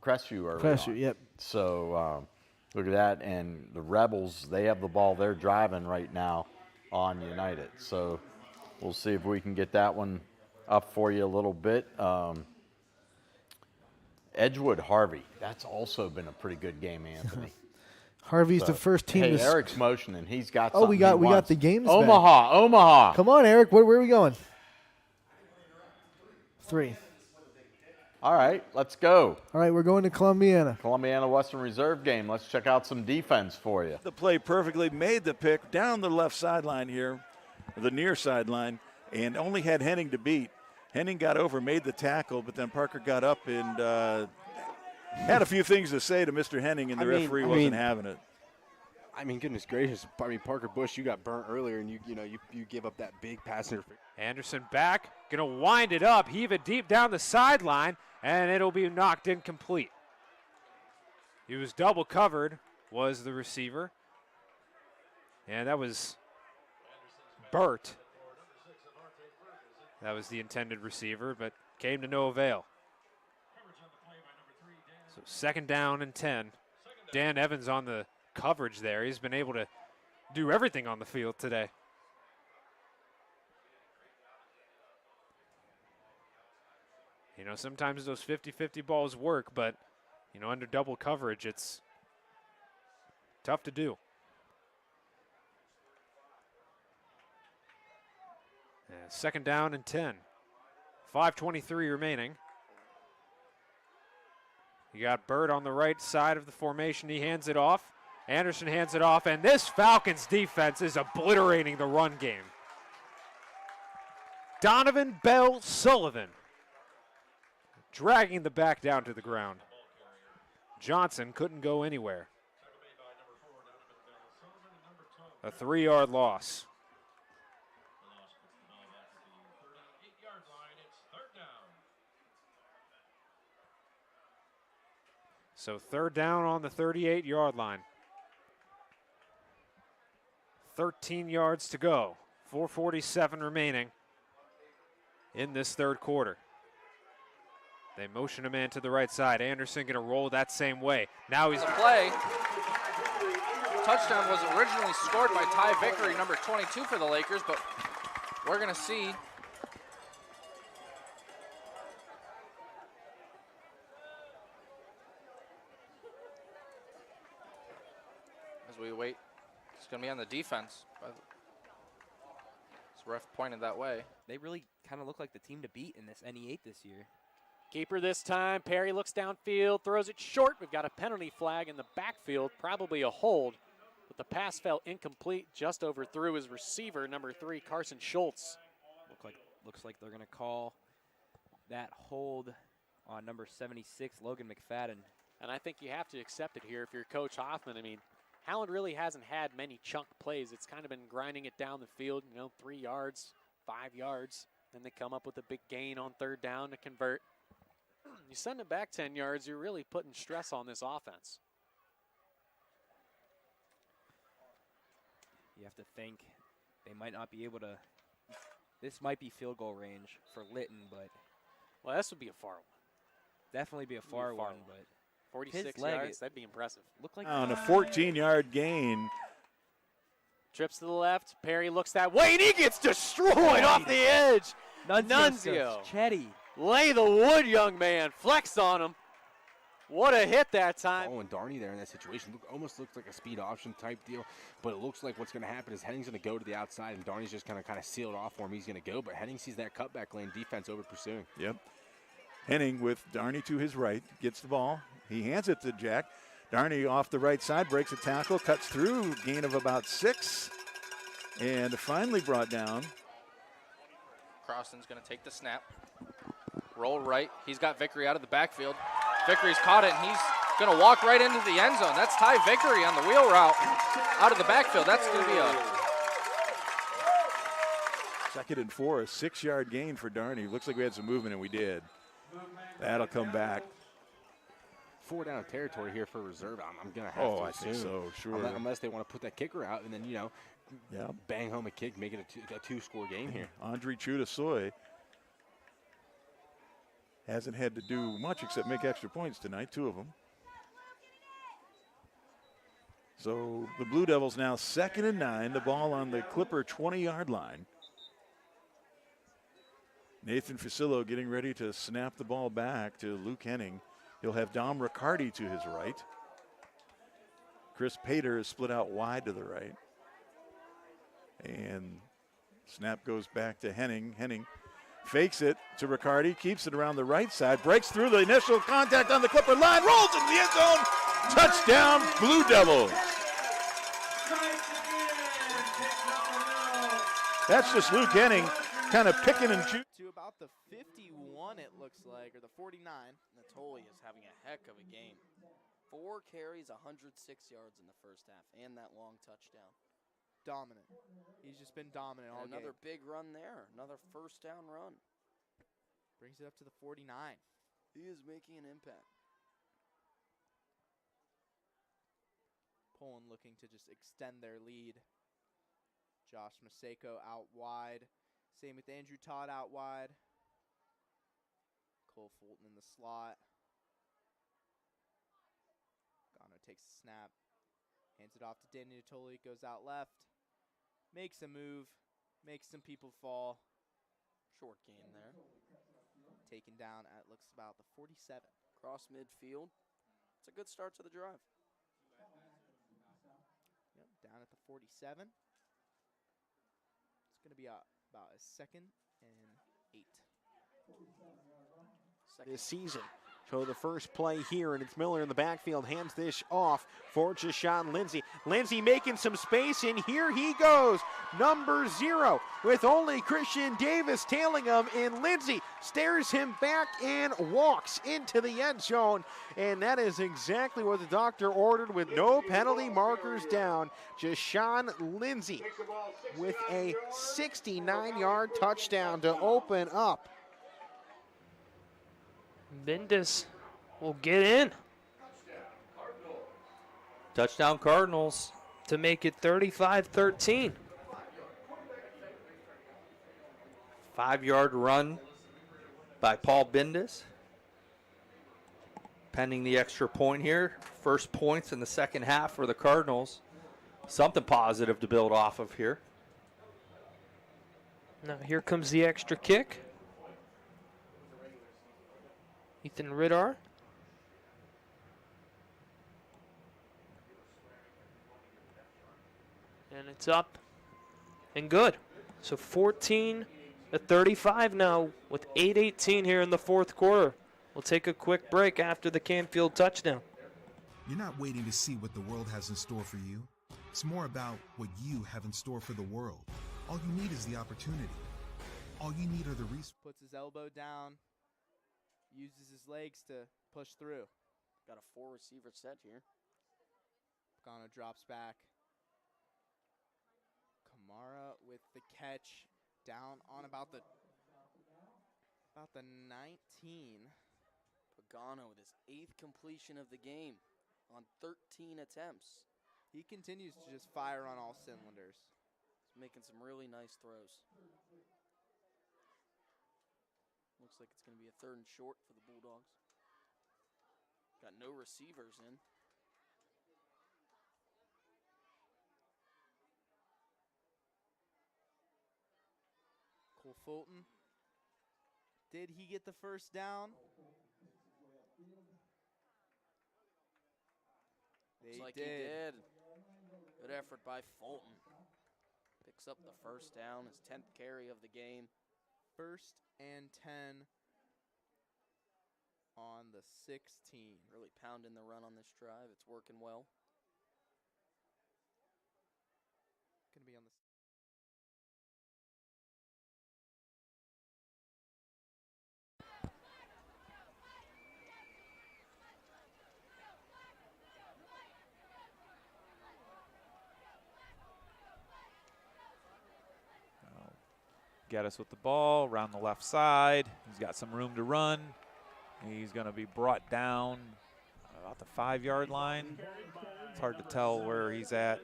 Crestview early on. Yep. So look at that, and the Rebels, they have the ball. They're driving right now on United. So we'll see if we can get that one up for you a little bit. Edgewood Harvey, that's also been a pretty good game, Anthony. Harvey's the first team Hey, to Eric's motioning. He's got. Oh, we got something he wants. the games. Omaha. Come on, Eric. Where are we going? 3. All right, let's go. All right, we're going to Columbiana. Columbiana Western Reserve game. Let's check out some defense for you. The play perfectly, made the pick down the left sideline here, the near sideline, and only had Henning to beat. Henning got over, made the tackle, but then Parker got up and had a few things to say to Mr. Henning, and the referee wasn't having it. I mean, goodness gracious. I mean, Parker Bush, you got burnt earlier, and you give up that big pass interference. Anderson back, gonna wind it up, heave it deep down the sideline, and it'll be knocked incomplete. He was double covered, was the receiver. And that was Burt. That was the intended receiver, but came to no avail. So 2nd down and 10. Dan Evans on the coverage there. He's been able to do everything on the field today. You know, sometimes those 50-50 balls work, but, you know, under double coverage, it's tough to do. And 2nd down and 10. 5:23 remaining. You got Bird on the right side of the formation. He hands it off. Anderson hands it off, and this Falcons defense is obliterating the run game. Donovan Bell Sullivan dragging the back down to the ground. Johnson couldn't go anywhere. A 3-yard loss. So 3rd down on the 38-yard line. 13 yards to go. 4:47 remaining in this 3rd quarter. They motion a man to the right side. Anderson going to roll that same way. Now he's The play. Touchdown was originally scored by Ty Vickery, number 22 for the Lakers, but we're going to see. As we wait, it's going to be on the defense. This ref pointed that way. They really kind of look like the team to beat in this NE8 this year. Keeper this time. Perry looks downfield, throws it short. We've got a penalty flag in the backfield, probably a hold. But the pass fell incomplete, just overthrew his receiver, number 3, Carson Schultz. Looks like they're going to call that hold on number 76, Logan McFadden. And I think you have to accept it here if you're Coach Hoffman. I mean, Howland really hasn't had many chunk plays. It's kind of been grinding it down the field, 3 yards, 5 yards. Then they come up with a big gain on 3rd down to convert. You send it back 10 yards, you're really putting stress on this offense. You have to think they might not be able to. This might be field goal range for Litton, but. Well, this would be a far one. Definitely be a far one, but. 46 yards, that'd be impressive. Look like On a 14-yard gain. Trips to the left. Perry looks that way, and he gets destroyed off the edge. Nunzio. Chetty. Lay the wood, young man. Flex on him. What a hit that time. Oh, and Darney there in that situation almost looks like a speed option type deal, but it looks like what's going to happen is Henning's going to go to the outside, and Darney's just kind of sealed off for him. He's going to go, but Henning sees that cutback lane defense over pursuing. Yep. Henning with Darney to his right, gets the ball. He hands it to Jack. Darney off the right side, breaks a tackle, cuts through, gain of about 6, and finally brought down. Croston's going to take the snap. Roll right. He's got Vickery out of the backfield. Vickery's caught it, and he's going to walk right into the end zone. That's Ty Vickery on the wheel route out of the backfield. That's going to be a 2nd and 4, a 6-yard gain for Darney. Looks like we had some movement, and we did. That'll come back. 4 down territory here for reserve. I'm going to have to I assume. think so, sure. Unless they want to put that kicker out and then, bang home a kick, make it a 2-score game here. Andre Chudasoy hasn't had to do much except make extra points tonight, 2 of them. So the Blue Devils now 2nd and 9, the ball on the Clipper 20-yard line. Nathan Fusillo getting ready to snap the ball back to Luke Henning. He'll have Dom Riccardi to his right. Chris Pater is split out wide to the right. And snap goes back to Henning. Henning fakes it to Riccardi, keeps it around the right side, breaks through the initial contact on the Clipper line, rolls into the end zone. Touchdown, Blue Devils. That's just Luke Henning kind of picking and choosing. To about the 51, it looks like, or the 49. Natoli is having a heck of a game. 4 carries, 106 yards in the first half, and that long touchdown. Dominant. He's just been dominant all another game. big run there, another first down run. Brings it up to the 49. He is making an impact. Poland looking to just extend their lead. Josh Maseko out wide. Same with Andrew Todd out wide. Cole Fulton in the slot. Gano takes the snap. Hands it off to Danny Natoli. Goes out left. Makes a move. Makes some people fall. Short gain there. Taken down at looks about the 47. Cross midfield. It's a good start to the drive. Yep, down at the 47. It's going to be about a 2nd and 8. This season. So the first play here, and it's Miller in the backfield, hands this off for Jashawn Lindsay. Lindsay making some space, and here he goes. Number 0, with only Christian Davis tailing him, and Lindsay stares him back and walks into the end zone. And that is exactly what the doctor ordered with no penalty markers down. Jashawn Lindsay with a 69-yard touchdown to open up. Bendis will get in. Touchdown Cardinals. To make it 35-13. 5-yard run by Paul Bendis. Pending the extra point here. First points in the second half for the Cardinals. Something positive to build off of here. Now here comes the extra kick. Ethan Riddar. And it's up and good. So 14-35 now with 8:18 here in the fourth quarter. We'll take a quick break after the Canfield touchdown. You're not waiting to see what the world has in store for you. It's more about what you have in store for the world. All you need is the opportunity. All you need are the resources. Puts his elbow down. Uses his legs to push through. Got a 4-receiver set here. Pagano drops back. Kamara with the catch down on about the 19. Pagano with his 8th completion of the game on 13 attempts. He continues to just fire on all cylinders. He's making some really nice throws. Looks like it's going to be a 3rd and short for the Bulldogs. Got no receivers in. Cole Fulton. Did he get the first down? Looks like he did. Good effort by Fulton. Picks up the first down, his 10th carry of the game. 1st and 10 on the 16. Really pounding the run on this drive. It's working well. Going to be on the Geddes with the ball around the left side. He's got some room to run. He's going to be brought down about the 5-yard line. It's hard to tell where he's at.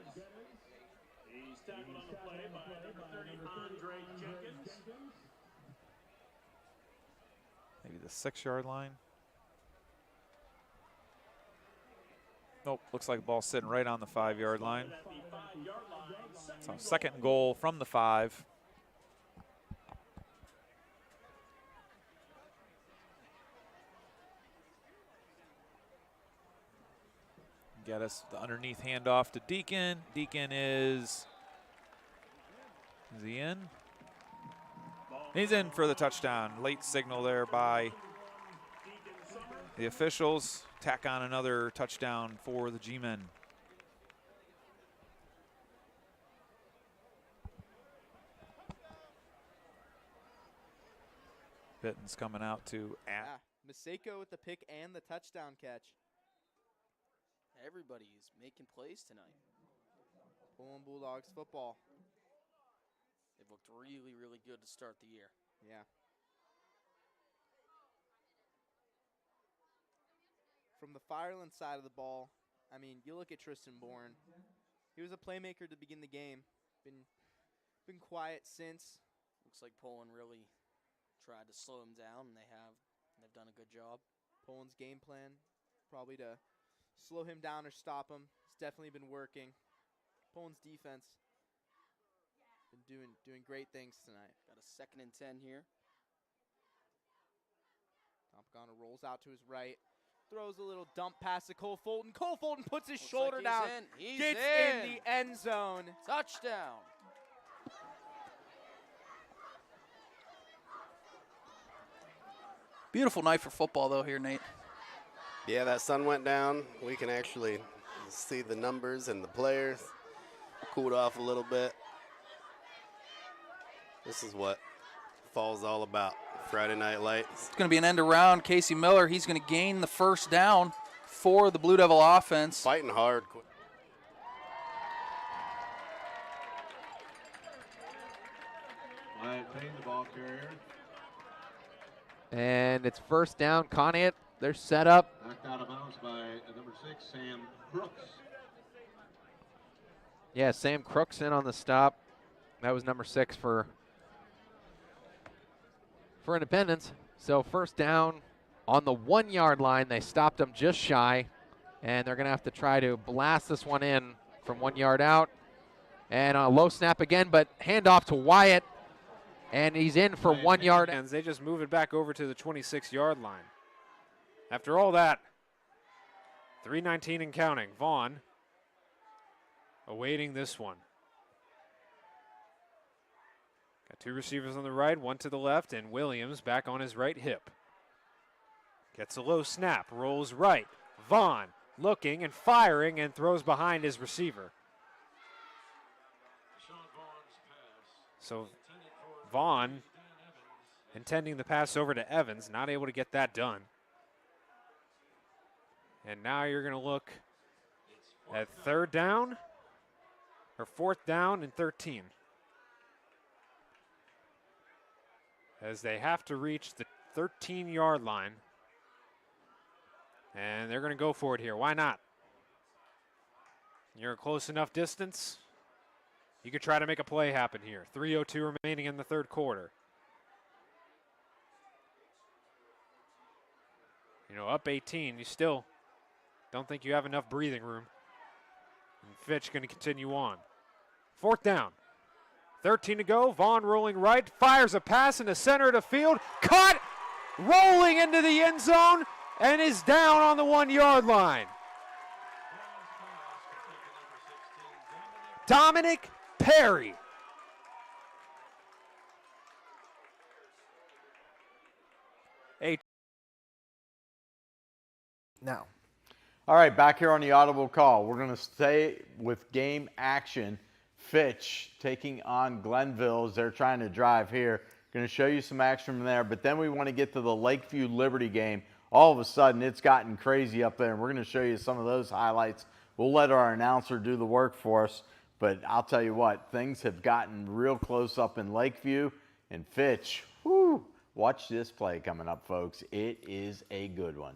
Maybe the 6-yard line. Nope, looks like the ball's sitting right on the 5-yard line. So 2nd and goal from the 5. Geddes, the underneath handoff to Deacon. Deacon is he in? He's in for the touchdown. Late signal there by the officials. Tack on another touchdown for the G-men. Bitten's coming out to Yeah, Maseko with the pick and the touchdown catch. Everybody's making plays tonight. Pulling Bulldogs football. They've looked really, really good to start the year. Yeah. From the Fireland side of the ball, I mean, you look at Tristan Bourne. He was a playmaker to begin the game. Been quiet since. Looks like Poland really tried to slow him down, and they've done a good job. Poland's game plan, probably to slow him down or stop him. It's definitely been working. Poland's defense been doing great things tonight. Got a 2nd and 10 here. Tompkins rolls out to his right. Throws a little dump pass to Cole Fulton. Cole Fulton puts his Looks shoulder like down. He's gets in the end zone. Touchdown. Beautiful night for football, though, here, Nate. Yeah, that sun went down. We can actually see the numbers and the players. Cooled off a little bit. This is what fall's all about. Friday Night Lights. It's going to be an end around. Casey Miller, he's going to gain the first down for the Blue Devil offense. Fighting hard. Wyatt Payne, the ball carrier. And it's first down. Conant, they're set up. Knocked out of bounds by number 6, Sam Crooks. Yeah, Sam Crooks in on the stop. That was number 6 for Independence. So first down on the 1-yard line. They stopped him just shy, and they're going to have to try to blast this one in from 1 yard out. And a low snap again, but handoff to Wyatt, and he's in for 1 yard. And they just move it back over to the 26-yard line. After all that, 3:19 and counting. Vaughn awaiting this one. Got 2 receivers on the right, 1 to the left, and Williams back on his right hip. Gets a low snap, rolls right. Vaughn looking and firing and throws behind his receiver. So Vaughn intending the pass over to Evans, not able to get that done. And now you're going to look at 3rd down or 4th down and 13. As they have to reach the 13-yard line. And they're going to go for it here. Why not? You're a close enough distance. You could try to make a play happen here. 3:02 remaining in the 3rd quarter. You know, up 18, you still don't think you have enough breathing room. And Fitch going to continue on. 4th down. 13 to go. Vaughn rolling right. Fires a pass in the center of the field. Caught! Rolling into the end zone and is down on the 1-yard line. Dominic Perry. Now. All right, back here on the Audible Call. We're going to stay with game action. Fitch taking on Glenville as they're trying to drive here. Going to show you some action from there, but then we want to get to the Lakeview Liberty game. All of a sudden, it's gotten crazy up there, and we're going to show you some of those highlights. We'll let our announcer do the work for us, but I'll tell you what, things have gotten real close up in Lakeview, and Fitch, whoo, watch this play coming up, folks. It is a good one.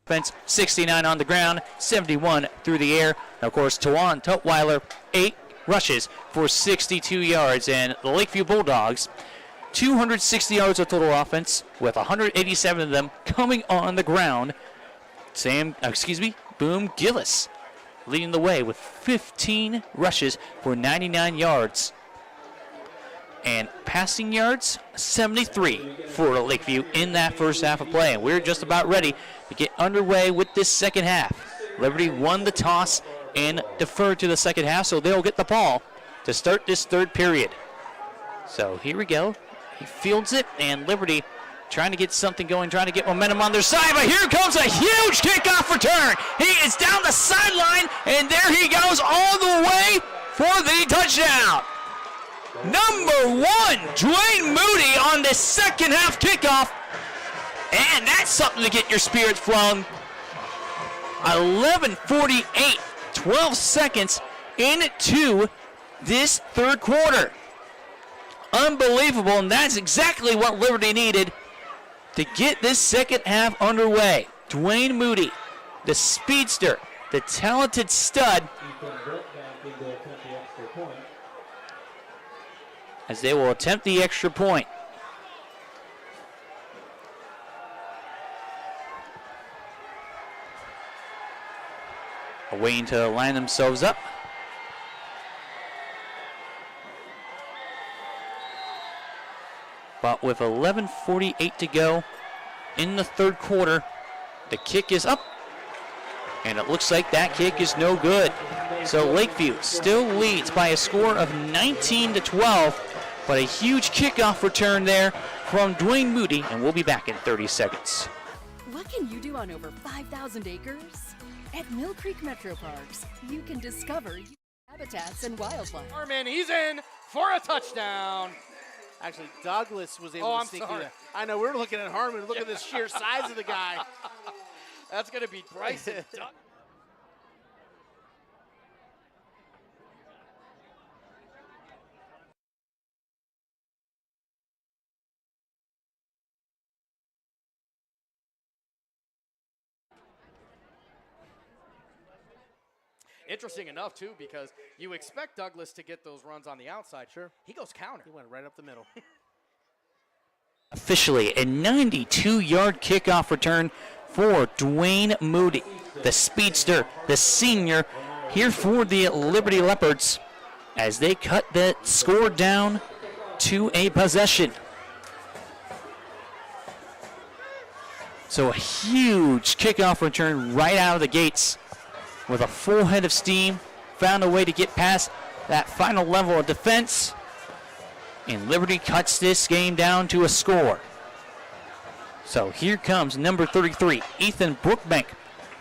Offense, 69 on the ground, 71 through the air. And of course, Tawan Tutwiler, 8 rushes for 62 yards. And the Lakeview Bulldogs, 260 yards of total offense, with 187 of them coming on the ground. Boom Gillis leading the way with 15 rushes for 99 yards. And passing yards, 73 for Lakeview in that first half of play. And we're just about ready to get underway with this second half. Liberty won the toss and deferred to the second half, so they'll get the ball to start this third period. So here we go. He fields it, and Liberty trying to get something going, trying to get momentum on their side, but here comes a huge kickoff return. He is down the sideline, and there he goes all the way for the touchdown. Number 1, Dwayne Moody on the second half kickoff, and that's something to get your spirits flowing. 11:48, 12 seconds into this third quarter. Unbelievable, and that's exactly what Liberty needed to get this second half underway. Dwayne Moody, the speedster, the talented stud, as they will attempt the extra point. Waiting to line themselves up. But with 11:48 to go in the third quarter, the kick is up, and it looks like that kick is no good. So Lakeview still leads by a score of 19-12, but a huge kickoff return there from Dwayne Moody, and we'll be back in 30 seconds. What can you do on over 5,000 acres? At Mill Creek Metro Parks, you can discover habitats and wildlife. Harmon, he's in for a touchdown. Actually, Douglas was able to sneak through that. I know, we're looking at Harmon. Look at the sheer size of the guy. That's going to be Bryson. Interesting enough, too, because you expect Douglas to get those runs on the outside. Sure. He goes counter. He went right up the middle. Officially, a 92-yard kickoff return for Dwayne Moody, the speedster, the senior, here for the Liberty Leopards as they cut that score down to a possession. So a huge kickoff return right out of the gates with a full head of steam, found a way to get past that final level of defense, and Liberty cuts this game down to a score. So here comes number 33, Ethan Brookbank,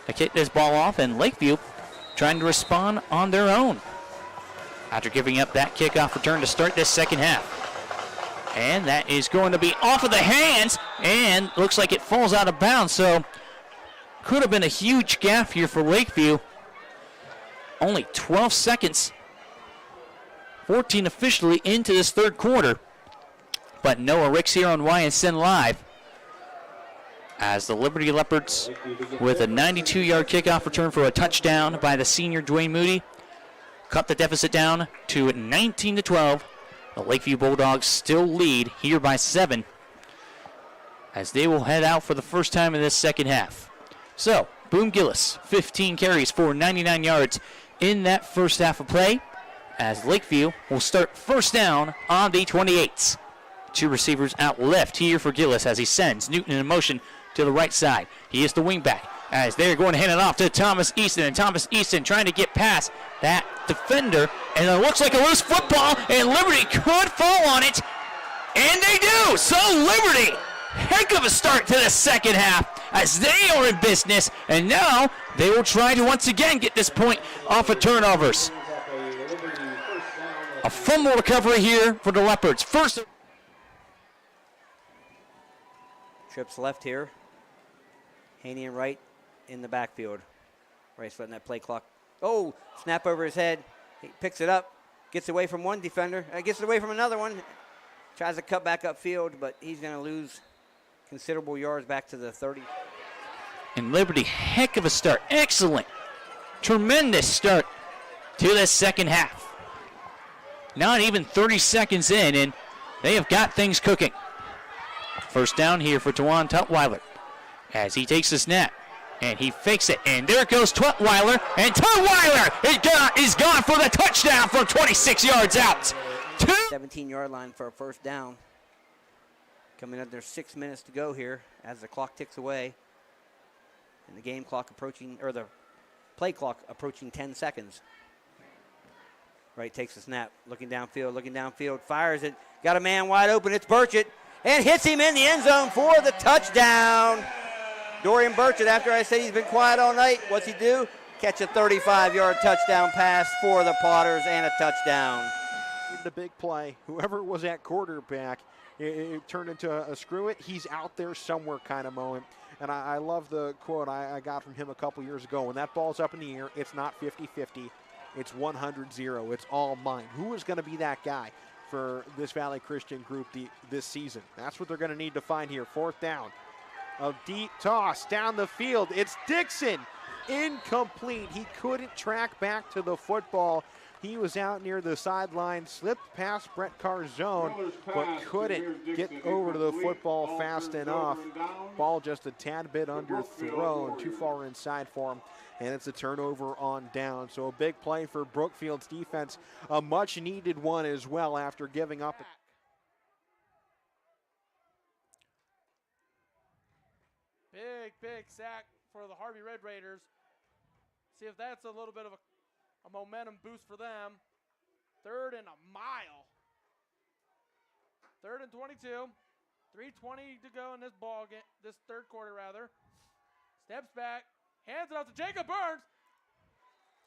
to kick this ball off, and Lakeview trying to respond on their own after giving up that kickoff return to start this second half. And that is going to be off of the hands, and looks like it falls out of bounds, so could have been a huge gaffe here for Lakeview. Only 12 seconds, 14 officially into this third quarter. But Noah Ricks here on YSN Live as the Liberty Leopards with a 92-yard kickoff return for a touchdown by the senior Dwayne Moody cut the deficit down to 19-12. The Lakeview Bulldogs still lead here by 7 as they will head out for the first time in this second half. So, Boone Gillis, 15 carries for 99 yards in that first half of play, as Lakeview will start first down on the 28s. Two receivers out left here for Gillis as he sends Newton in motion to the right side. He is the wingback as they're going to hand it off to Thomas Easton, and Thomas Easton trying to get past that defender, and it looks like a loose football, and Liberty could fall on it, and they do. So Liberty, heck of a start to the second half as they are in business, and now they will try to once again get this point off of turnovers. A fumble recovery here for the Leopards. First. Trips left here. Haney and right in the backfield. Rice letting that play clock. Oh, snap over his head. He picks it up, gets away from one defender, gets away from another one. Tries to cut back upfield, but he's going to lose considerable yards back to the 30. And Liberty, heck of a start. Excellent. Tremendous start to the second half. Not even 30 seconds in, and they have got things cooking. First down here for Tawan Tutwiler as he takes the snap, and he fakes it, and there goes Tutwiler, and Tutwiler is gone for the touchdown from 26 yards out. 17-yard line for a first down. Coming up, there's 6 minutes to go here as the clock ticks away. And the game clock approaching, or the play clock approaching 10 seconds. Wright takes the snap, looking downfield, fires it. Got a man wide open. It's Burchett, and hits him in the end zone for the touchdown. Dorian Burchett, after I said he's been quiet all night, what's he do? Catch a 35-yard touchdown pass for the Potters and a touchdown. The big play. Whoever was at quarterback, it turned into a screw it, he's out there somewhere kind of moment. And I love the quote I got from him a couple years ago. When that ball's up in the air, it's not 50-50. It's 100-0. It's all mine. Who is going to be that guy for this Valley Christian group this season? That's what they're going to need to find here. 4th down. A deep toss down the field. It's Dixon. Incomplete. He couldn't track back to the football. He was out near the sideline, slipped past Brett Carr's zone, but couldn't get over to the football fast enough. Ball just a tad bit underthrown, too far inside for him, and it's a turnover on down. So a big play for Brookfield's defense, a much-needed one as well after giving up. Big sack for the Harvey Red Raiders. See if that's a little bit of a momentum boost for them. 3rd and a mile. 3rd and 22. 3:20 to go in this ball game, this 3rd quarter rather. Steps back, hands it off to Jacob Burns.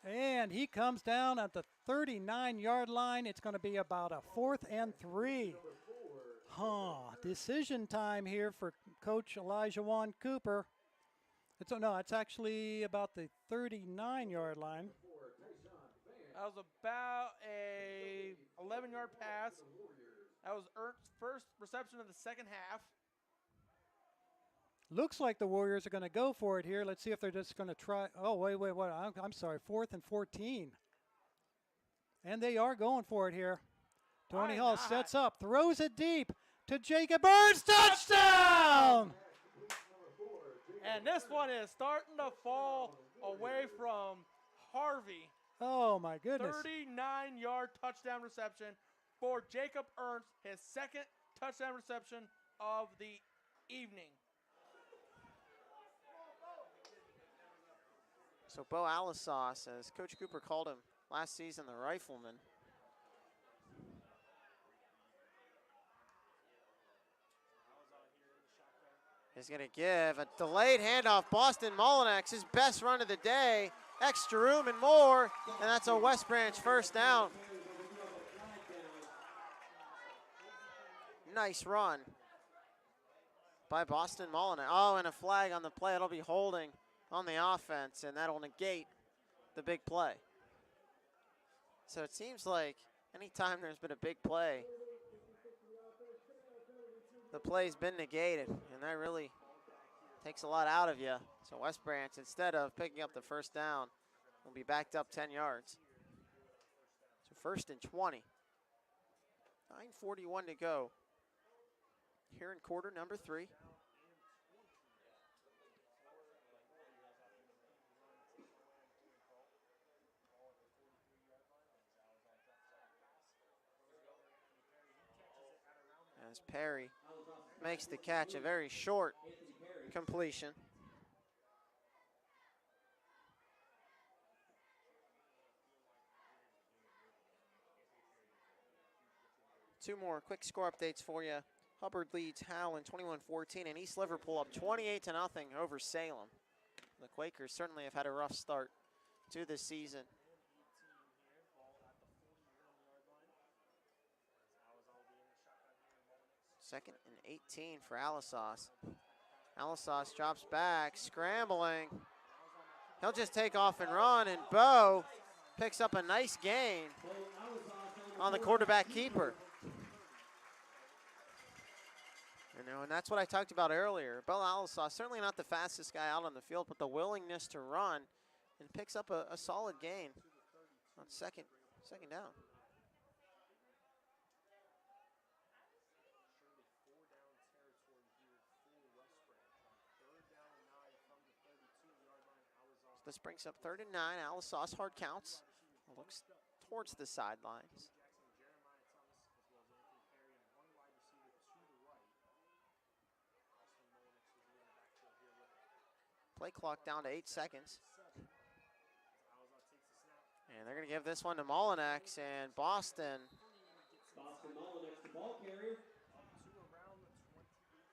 And he comes down at the 39-yard line. It's going to be about a 4th and 3. Decision time here for Coach Elijah Juan Cooper. It's actually about the 39-yard line. That was about a 11-yard pass. That was Ernst's first reception of the second half. Looks like the Warriors are going to go for it here. Let's see if they're just going to try. Oh, wait. I'm sorry. 4th and 14. And they are going for it here. Tony Hall sets up, throws it deep to Jacob Burns. Touchdown! And this one is starting to fall away from Harvey. Oh, my goodness. 39-yard touchdown reception for Jacob Ernst, his 2nd touchdown reception of the evening. So Bo Alisas, as Coach Cooper called him last season, the rifleman. He's going to give a delayed handoff. Boston Molinex, his best run of the day. Extra room and more, and that's a West Branch 1st down. Nice run by Boston Molinex. Oh, and a flag on the play. It'll be holding on the offense, and that'll negate the big play. So it seems like anytime there's been a big play, the play's been negated, and that really takes a lot out of you. So West Branch, instead of picking up the 1st down, will be backed up 10 yards. So 1st and 20. 9:41 to go here in quarter number 3. As Perry makes the catch, a very short completion. Two more quick score updates for you. Hubbard leads Howland 21-14, and East Liverpool up 28-0 over Salem. The Quakers certainly have had a rough start to this season. Second and 18 for Alisas. Alisas drops back, scrambling. He'll just take off and run, and Bo picks up a nice gain on the quarterback keeper. And that's what I talked about earlier. Bo Alisas, certainly not the fastest guy out on the field, but the willingness to run, and picks up a solid gain on second down. This brings up 3rd and 9. Alisas hard counts. Looks towards the sidelines. Play clock down to 8 seconds. And they're going to give this one to Molinex, and Boston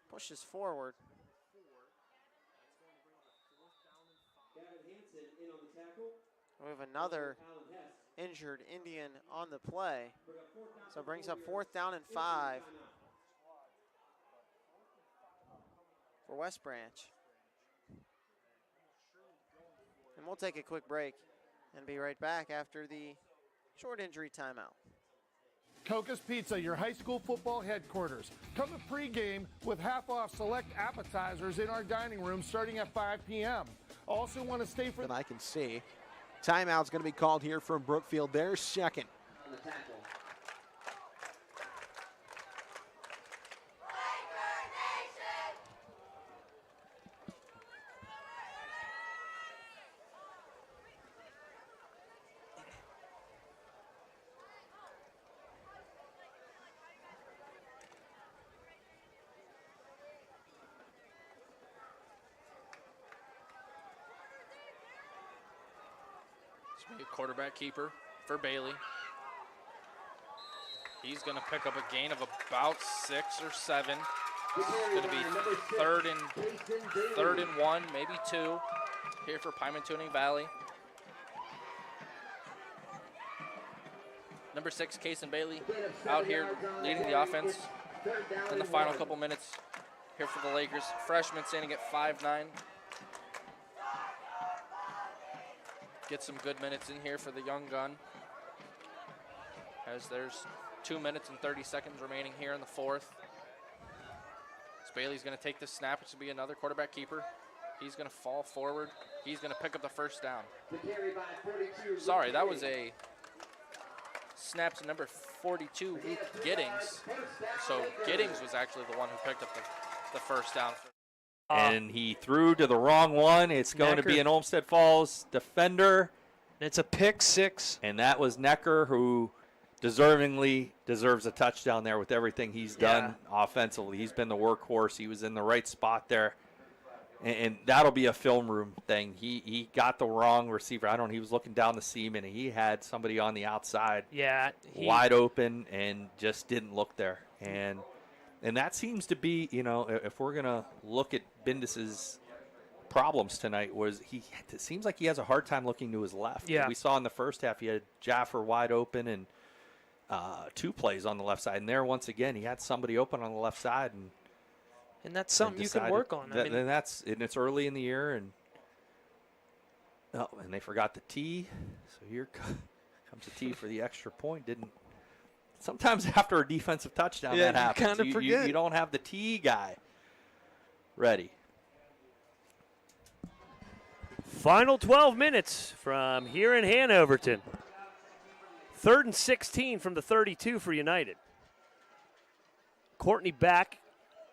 pushes forward. We have another injured Indian on the play. So it brings up 4th down and 5 for West Branch. And we'll take a quick break and be right back after the short injury timeout. Coca's Pizza, your high school football headquarters. Come to pregame with half-off select appetizers in our dining room starting at 5 p.m. Also want to stay for... That I can see. Timeout's going to be called here from Brookfield. Their second. Quarterback keeper for Bailey. He's going to pick up a gain of about 6 or 7. This is going to be third and 1, maybe 2 here for Pymantoning Valley. Number 6, Case and Bailey out here leading the offense in the final couple minutes here for the Lakers. Freshman standing at 5'9". Get some good minutes in here for the young gun, as there's 2 minutes and 30 seconds remaining here in the fourth. So Bailey's going to take this snap. It should be another quarterback keeper. He's going to fall forward. He's going to pick up the first down. Sorry, that was a snap to number 42, Giddings. So Giddings was actually the one who picked up the first down. And he threw to the wrong one. It's going to be an Olmsted Falls defender. It's a pick 6. And that was Necker, who deservingly deserves a touchdown there with everything he's done offensively. He's been the workhorse. He was in the right spot there. And that'll be a film room thing. He got the wrong receiver. He was looking down the seam, and he had somebody on the outside wide open and just didn't look there. And that seems to be, if we're going to look at Bindus's problems tonight, it seems like he has a hard time looking to his left. Yeah. We saw in the first half he had Jaffer wide open and 2 plays on the left side. And there, once again, he had somebody open on the left side. And that's something you can work on. And it's early in the year. And they forgot the tee. So here comes the tee for the extra point. Sometimes after a defensive touchdown, that happens. You kind of forget. You don't have the tee guy ready. Final 12 minutes from here in Hanoverton. 3rd and 16 from the 32 for United. Courtney back,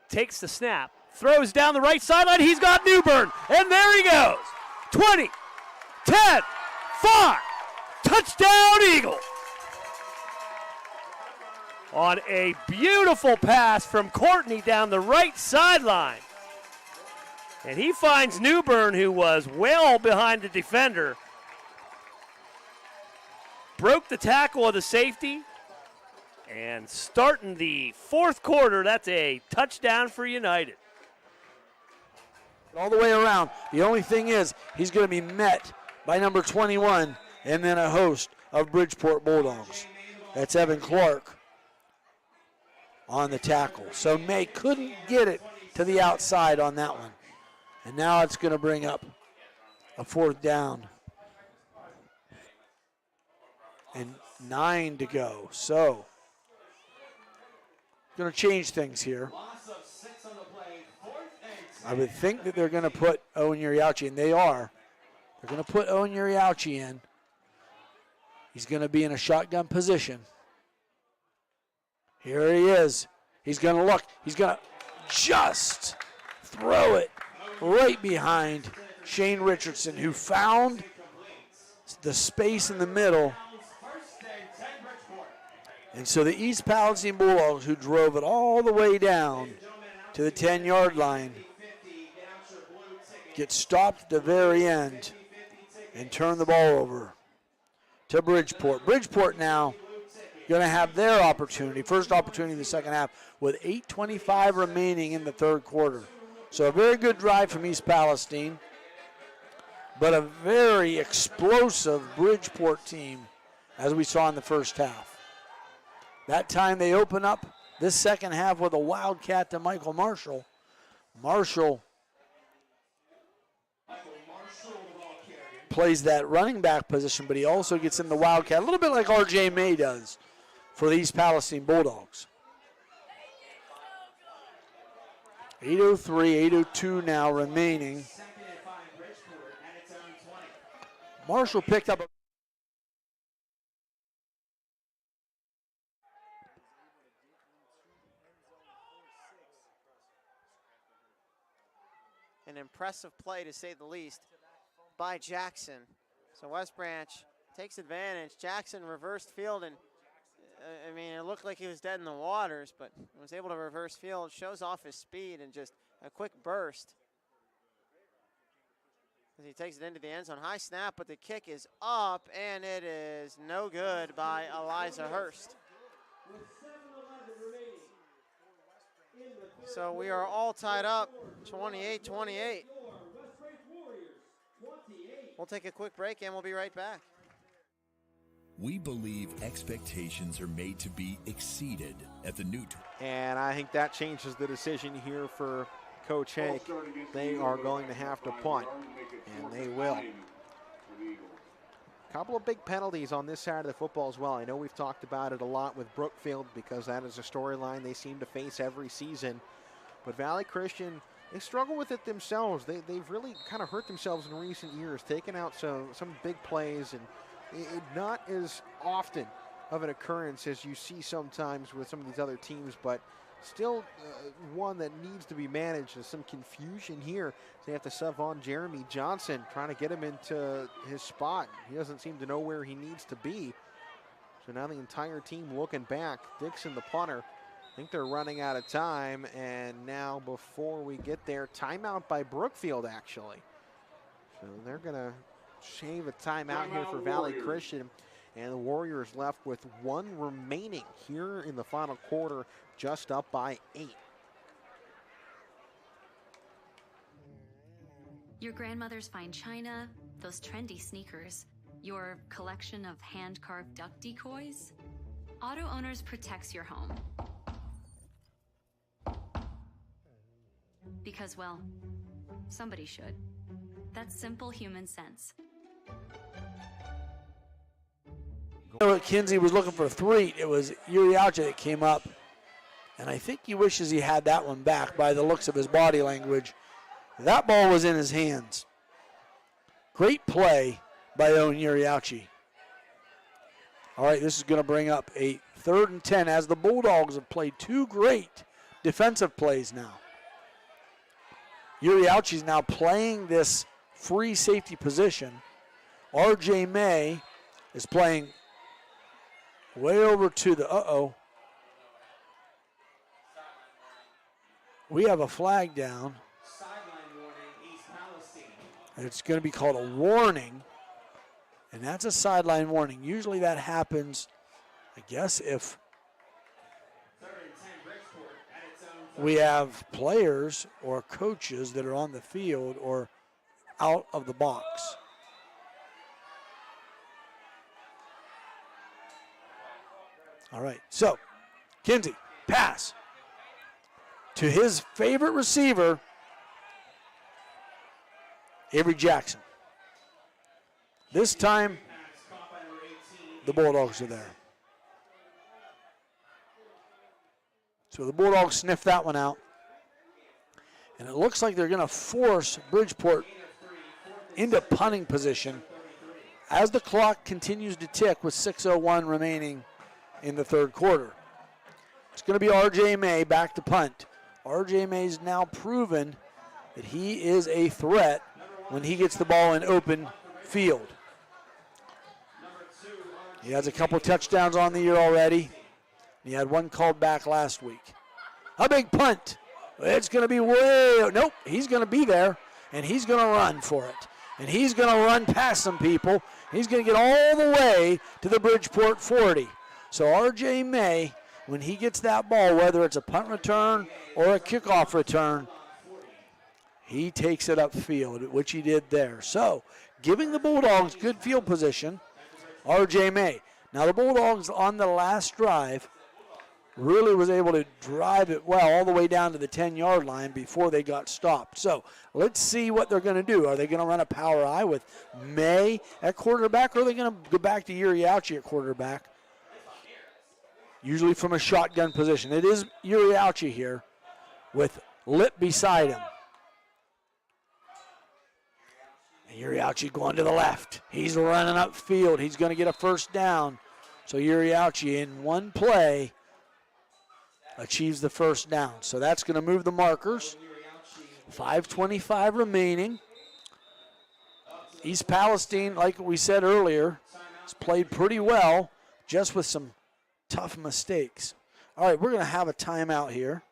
takes the snap, throws down the right sideline. He's got Newbern, and there he goes. 20, 10, 5, touchdown Eagle. On a beautiful pass from Courtney down the right sideline. And he finds Newbern, who was well behind the defender. Broke the tackle of the safety. And starting the fourth quarter, that's a touchdown for United. All the way around. The only thing is, he's going to be met by number 21 and then a host of Bridgeport Bulldogs. That's Evan Clark on the tackle. So May couldn't get it to the outside on that one. And now it's going to bring up a 4th down. And 9 to go. So, going to change things here. I would think that they're going to put Owen Uriauchi, and they are. They're going to put Owen Uriauchi in. He's going to be in a shotgun position. Here he is. He's going to look. He's going to just throw it right behind Shane Richardson, who found the space in the middle. And so the East Palestine Bulldogs, who drove it all the way down to the 10-yard line, get stopped at the very end and turn the ball over. to Bridgeport. Bridgeport now going to have their opportunity, first opportunity in the second half, with 8:25 remaining in the third quarter. So a very good drive from East Palestine, but a very explosive Bridgeport team, as we saw in the first half. That time they open up this second half with a wildcat to Michael Marshall. Marshall plays that running back position, but he also gets in the wildcat, a little bit like R.J. May does for the East Palestine Bulldogs. 8:03, 8:02 now remaining. Marshall picked up an impressive play, to say the least, by Jackson. So West Branch takes advantage. Jackson reversed field, and I mean, it looked like he was dead in the waters, but was able to reverse field, shows off his speed and just a quick burst as he takes it into the end zone. High snap, but the kick is up, and it is no good by Eliza Hurst. So we are all tied up, 28-28. We'll take a quick break, and we'll be right back. We believe expectations are made to be exceeded at the new. And I think that changes the decision here for Coach Hank. They are going to have to punt, and they will. A couple of big penalties on this side of the football as well. I know we've talked about it a lot with Brookfield because that is a storyline they seem to face every season. But Valley Christian, they struggle with it themselves. They've really kind of hurt themselves in recent years, taking out some big plays, and not as often of an occurrence as you see sometimes with some of these other teams, but still one that needs to be managed. There's some confusion here. They have to sub on Jeremy Johnson, trying to get him into his spot. He doesn't seem to know where he needs to be. So now the entire team looking back. Dixon, the punter, I think they're running out of time, and now before we get there, timeout by Brookfield, actually. So they're going to shave a timeout here for Valley Christian, and the Warriors left with one remaining here in the final quarter, just up by 8. Your grandmother's fine china, those trendy sneakers, your collection of hand-carved duck decoys. Auto Owners protects your home. Because, well, somebody should. That's simple human sense. Kinsey was looking for a 3. It was Uriacha that came up, and I think he wishes he had that one back by the looks of his body language. That ball was in his hands. Great play by Owen Uriachi. All right, this is going to bring up a 3rd and 10 as the Bulldogs have played 2 great defensive plays now. Uriachi's now playing this free safety position. R.J. May is playing way over to the, we have a flag down. It's going to be called a warning, and that's a sideline warning. Usually that happens, I guess, if we have players or coaches that are on the field or out of the box. All right, so Kinsey, pass to his favorite receiver, Avery Jackson. This time, the Bulldogs are there. So the Bulldogs sniff that one out. And it looks like they're going to force Bridgeport into punting position as the clock continues to tick with 6:01 remaining in the third quarter. It's going to be R.J. May back to punt. R.J. May's now proven that he is a threat when he gets the ball in open field. He has a couple touchdowns on the year already. He had one called back last week. A big punt. It's going to be way, nope, he's going to be there, and he's going to run for it. And he's going to run past some people. He's going to get all the way to the Bridgeport 40. So R.J. May, when he gets that ball, whether it's a punt return or a kickoff return, he takes it upfield, which he did there. So giving the Bulldogs good field position, R.J. May. Now the Bulldogs on the last drive really was able to drive it well all the way down to the 10-yard line before they got stopped. So let's see what they're going to do. Are they going to run a power I with May at quarterback, or are they going to go back to Uriauchi at quarterback? Usually from a shotgun position. It is Uriauchi here with Lip beside him. And Uriauchi going to the left. He's running upfield. He's going to get a first down. So Uriauchi in one play achieves the first down. So that's going to move the markers. 5:25 remaining. East Palestine, like we said earlier, has played pretty well, just with some tough mistakes. All right, we're going to have a timeout here.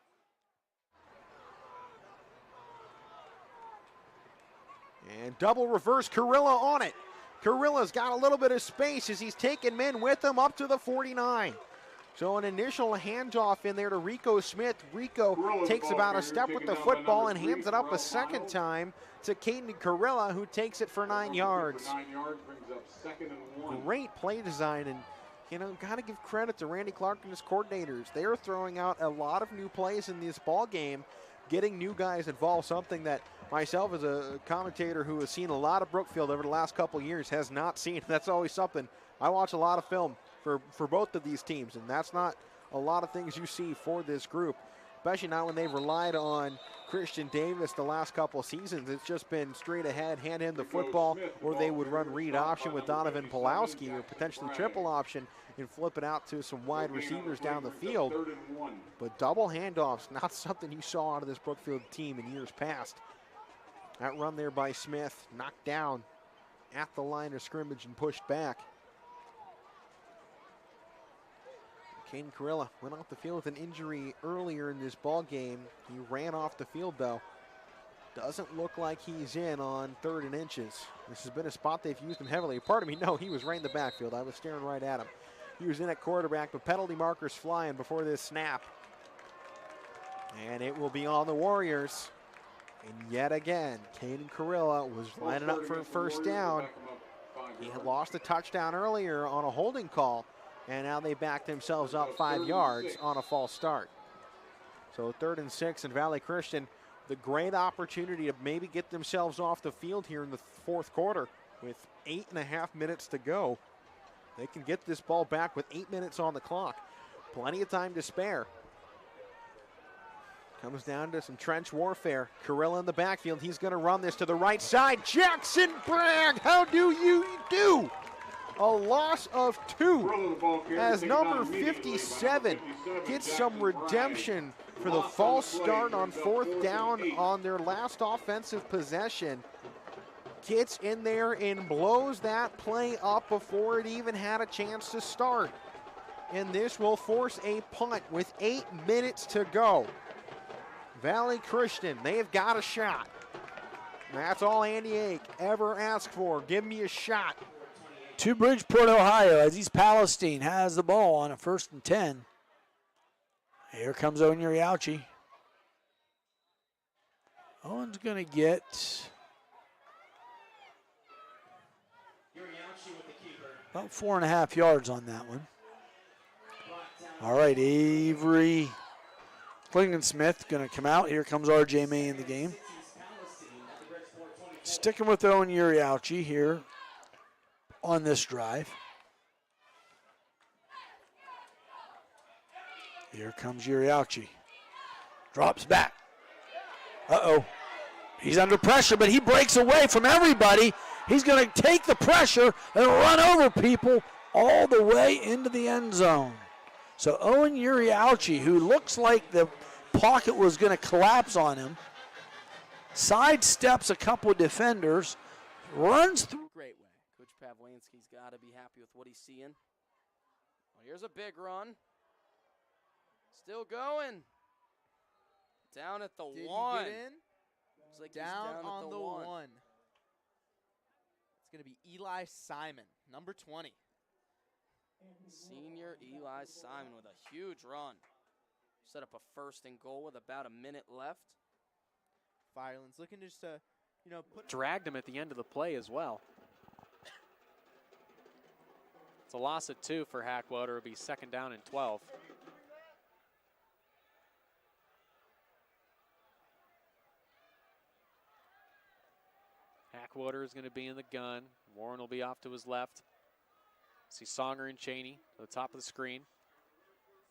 And double reverse Carilla on it. Carilla's got a little bit of space as he's taking men with him up to the 49. So an initial handoff in there to Rico Smith. Rico takes about a step with the football and hands it up a second time to Caden Carilla, who takes it for 9 yards. Great play design, and you know, got to give credit to Randy Clark and his coordinators. They are throwing out a lot of new plays in this ball game, getting new guys involved, something that myself as a commentator who has seen a lot of Brookfield over the last couple years has not seen. That's always something. I watch a lot of film for both of these teams, and that's not a lot of things you see for this group, especially not when they've relied on Christian Davis the last couple of seasons. It's just been straight ahead, hand him the football, or they would run read option with Donovan Pulowski, or potentially triple option and flip it out to some wide receivers down the field. But double handoffs, not something you saw out of this Brookfield team in years past. That run there by Smith, knocked down at the line of scrimmage and pushed back. Caden Carilla went off the field with an injury earlier in this ball game. He ran off the field, though. Doesn't look like he's in on 3rd and inches. This has been a spot they've used him heavily. Pardon me, no, he was right in the backfield. I was staring right at him. He was in at quarterback, but penalty markers flying before this snap. And it will be on the Warriors. And yet again, Caden Carilla was lining up for a first down. He had lost a touchdown earlier on a holding call, and now they backed themselves up 5 yards on a false start. So 3rd and 6, and Valley Christian, the great opportunity to maybe get themselves off the field here in the 4th quarter with 8.5 minutes to go. They can get this ball back with 8 minutes on the clock. Plenty of time to spare. Comes down to some trench warfare. Carilla in the backfield. He's going to run this to the right side. Jackson Bragg, how do you do? A loss of 2 as number 57 gets some redemption for the false start on 4th down on their last offensive possession. Gets in there and blows that play up before it even had a chance to start. And this will force a punt with 8 minutes to go. Valley Christian, they have got a shot. That's all Andy Ake ever asked for. Give me a shot. To Bridgeport, Ohio, as East Palestine has the ball on a 1st and 10. Here comes Owen Uriauchi. Owen's going to get about 4.5 yards on that one. All right, Avery Klingensmith going to come out. Here comes R.J. May in the game. Sticking with Owen Uriauchi here on this drive. Here comes Uriauchi. Drops back. Uh-oh. He's under pressure, but he breaks away from everybody. He's going to take the pressure and run over people all the way into the end zone. So Owen Uriauchi, who looks like the pocket was going to collapse on him, sidesteps a couple of defenders, runs through. Great way. Coach Pavlinski's got to be happy with what he's seeing. Well, here's a big run. Still going. Down at the Did 1. He get in? Looks like down he's down on at the 1. It's going to be Eli Simon, number 20. Senior Eli Simon with a huge run. Set up a 1st and goal with about a minute left. Fireland's looking just to, put... Dragged him at the end of the play as well. It's a loss of 2 for Hackwater. It'll be 2nd down and 12. Hackwater is going to be in the gun. Warren will be off to his left. See Songer and Cheney to the top of the screen.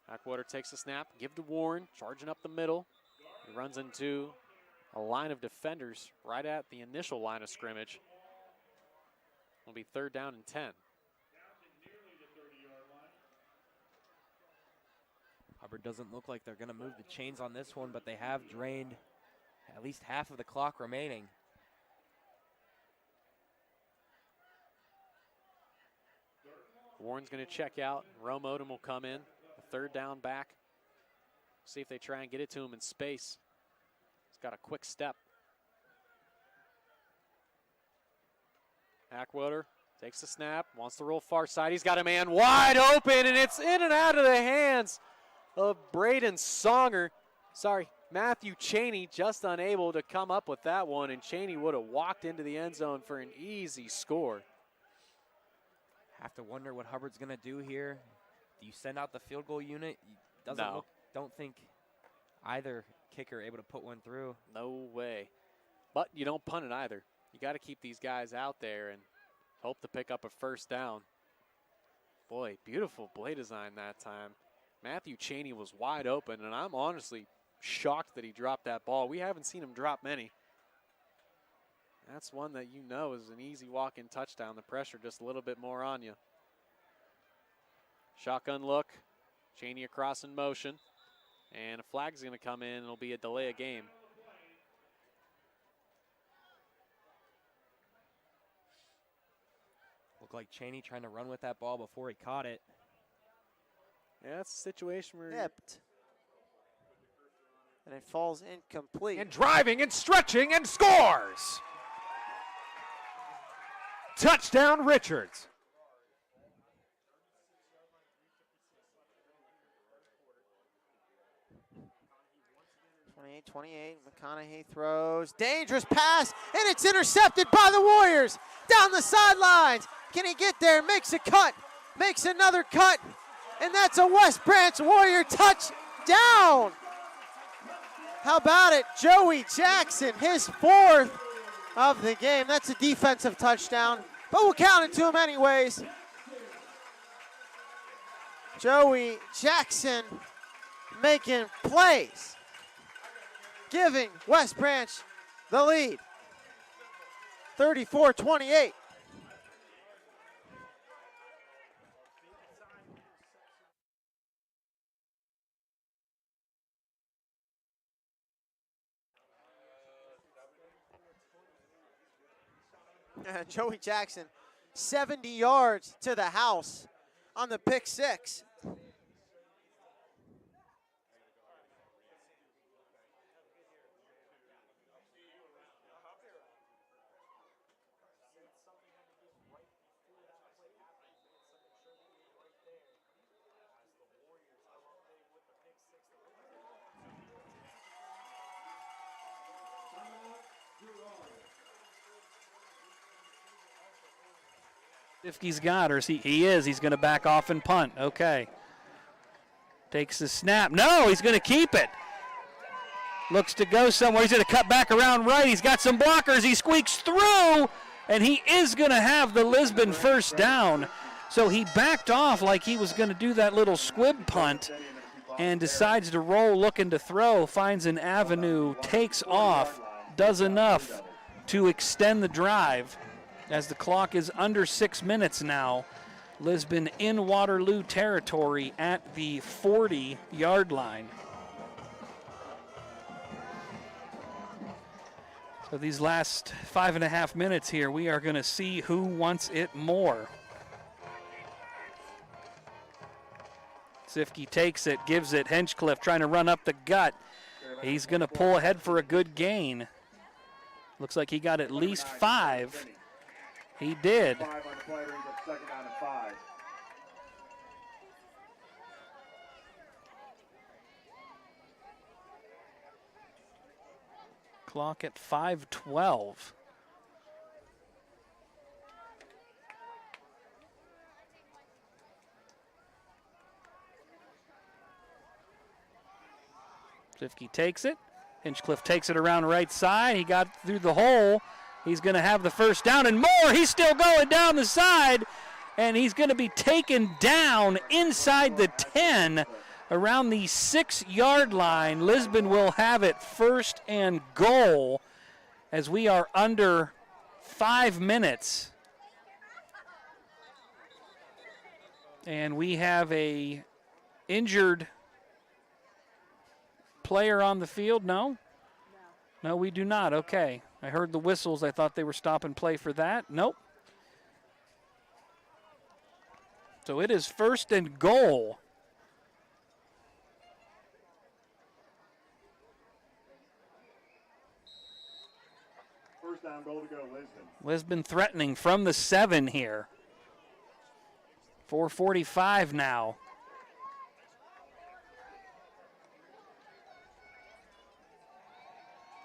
Hackwater takes the snap, give to Warren, charging up the middle. He runs into a line of defenders right at the initial line of scrimmage. It'll be 3rd down and 10. Hubbard doesn't look like they're going to move the chains on this one, but they have drained at least half of the clock remaining. Warren's going to check out. Rome Odom will come in. A 3rd down back. See if they try and get it to him in space. He's got a quick step. Hackwater takes the snap, wants to roll far side. He's got a man wide open, and it's in and out of the hands of Braden Songer. Sorry, Matthew Cheney just unable to come up with that one, and Cheney would have walked into the end zone for an easy score. Have to wonder what Hubbard's going to do here. Do you send out the field goal unit? No. Don't think either kicker able to put one through. No way. But you don't punt it either. You got to keep these guys out there and hope to pick up a 1st down. Boy, beautiful play design that time. Matthew Cheney was wide open, and I'm honestly shocked that he dropped that ball. We haven't seen him drop many. That's one that you know is an easy walk-in touchdown. The pressure just a little bit more on you. Shotgun look. Cheney across in motion. And a flag's going to come in. It'll be a delay of game. Looked like Cheney trying to run with that ball before he caught it. Yeah, that's a situation where... Tipped. And it falls incomplete. And driving and stretching and scores! Touchdown, Richards. .28, McConaughey throws, dangerous pass, and it's intercepted by the Warriors down the sidelines. Can he get there? Makes a cut, makes another cut, and that's a West Branch Warrior touchdown. How about it? Joey Jackson, his 4th of the game. That's a defensive touchdown, but we'll count it to him anyways. Joey Jackson making plays, giving West Branch the lead, 34-28. Joey Jackson, 70 yards to the house on the pick 6. If he's got her, he is. He's going to back off and punt. Okay. Takes the snap. No, he's going to keep it. Looks to go somewhere. He's going to cut back around right. He's got some blockers. He squeaks through, and he is going to have the Lisbon 1st down. So he backed off like he was going to do that little squib punt and decides to roll looking to throw, finds an avenue, takes off, does enough to extend the drive. As the clock is under 6 minutes now, Lisbon in Waterloo territory at the 40-yard line. So these last 5.5 minutes here, we are going to see who wants it more. Sifke takes it, gives it. Henchcliffe trying to run up the gut. He's going to pull ahead for a good gain. Looks like he got at least 5. He did. 5 on the play brings up second down and 5. Clock at 5:12. Sifke takes it. Hinchcliffe takes it around right side. He got through the hole. He's going to have the first down and more. He's still going down the side, and he's going to be taken down inside the 10 around the 6-yard line. Lisbon will have it first and goal as we are under 5 minutes. And we have a injured player on the field. No, we do not. Okay. I heard the whistles. I thought they were stop and play for that. Nope. So it is first and goal. First down, goal to go, Lisbon. Lisbon threatening from the 7 here. 4:45 now.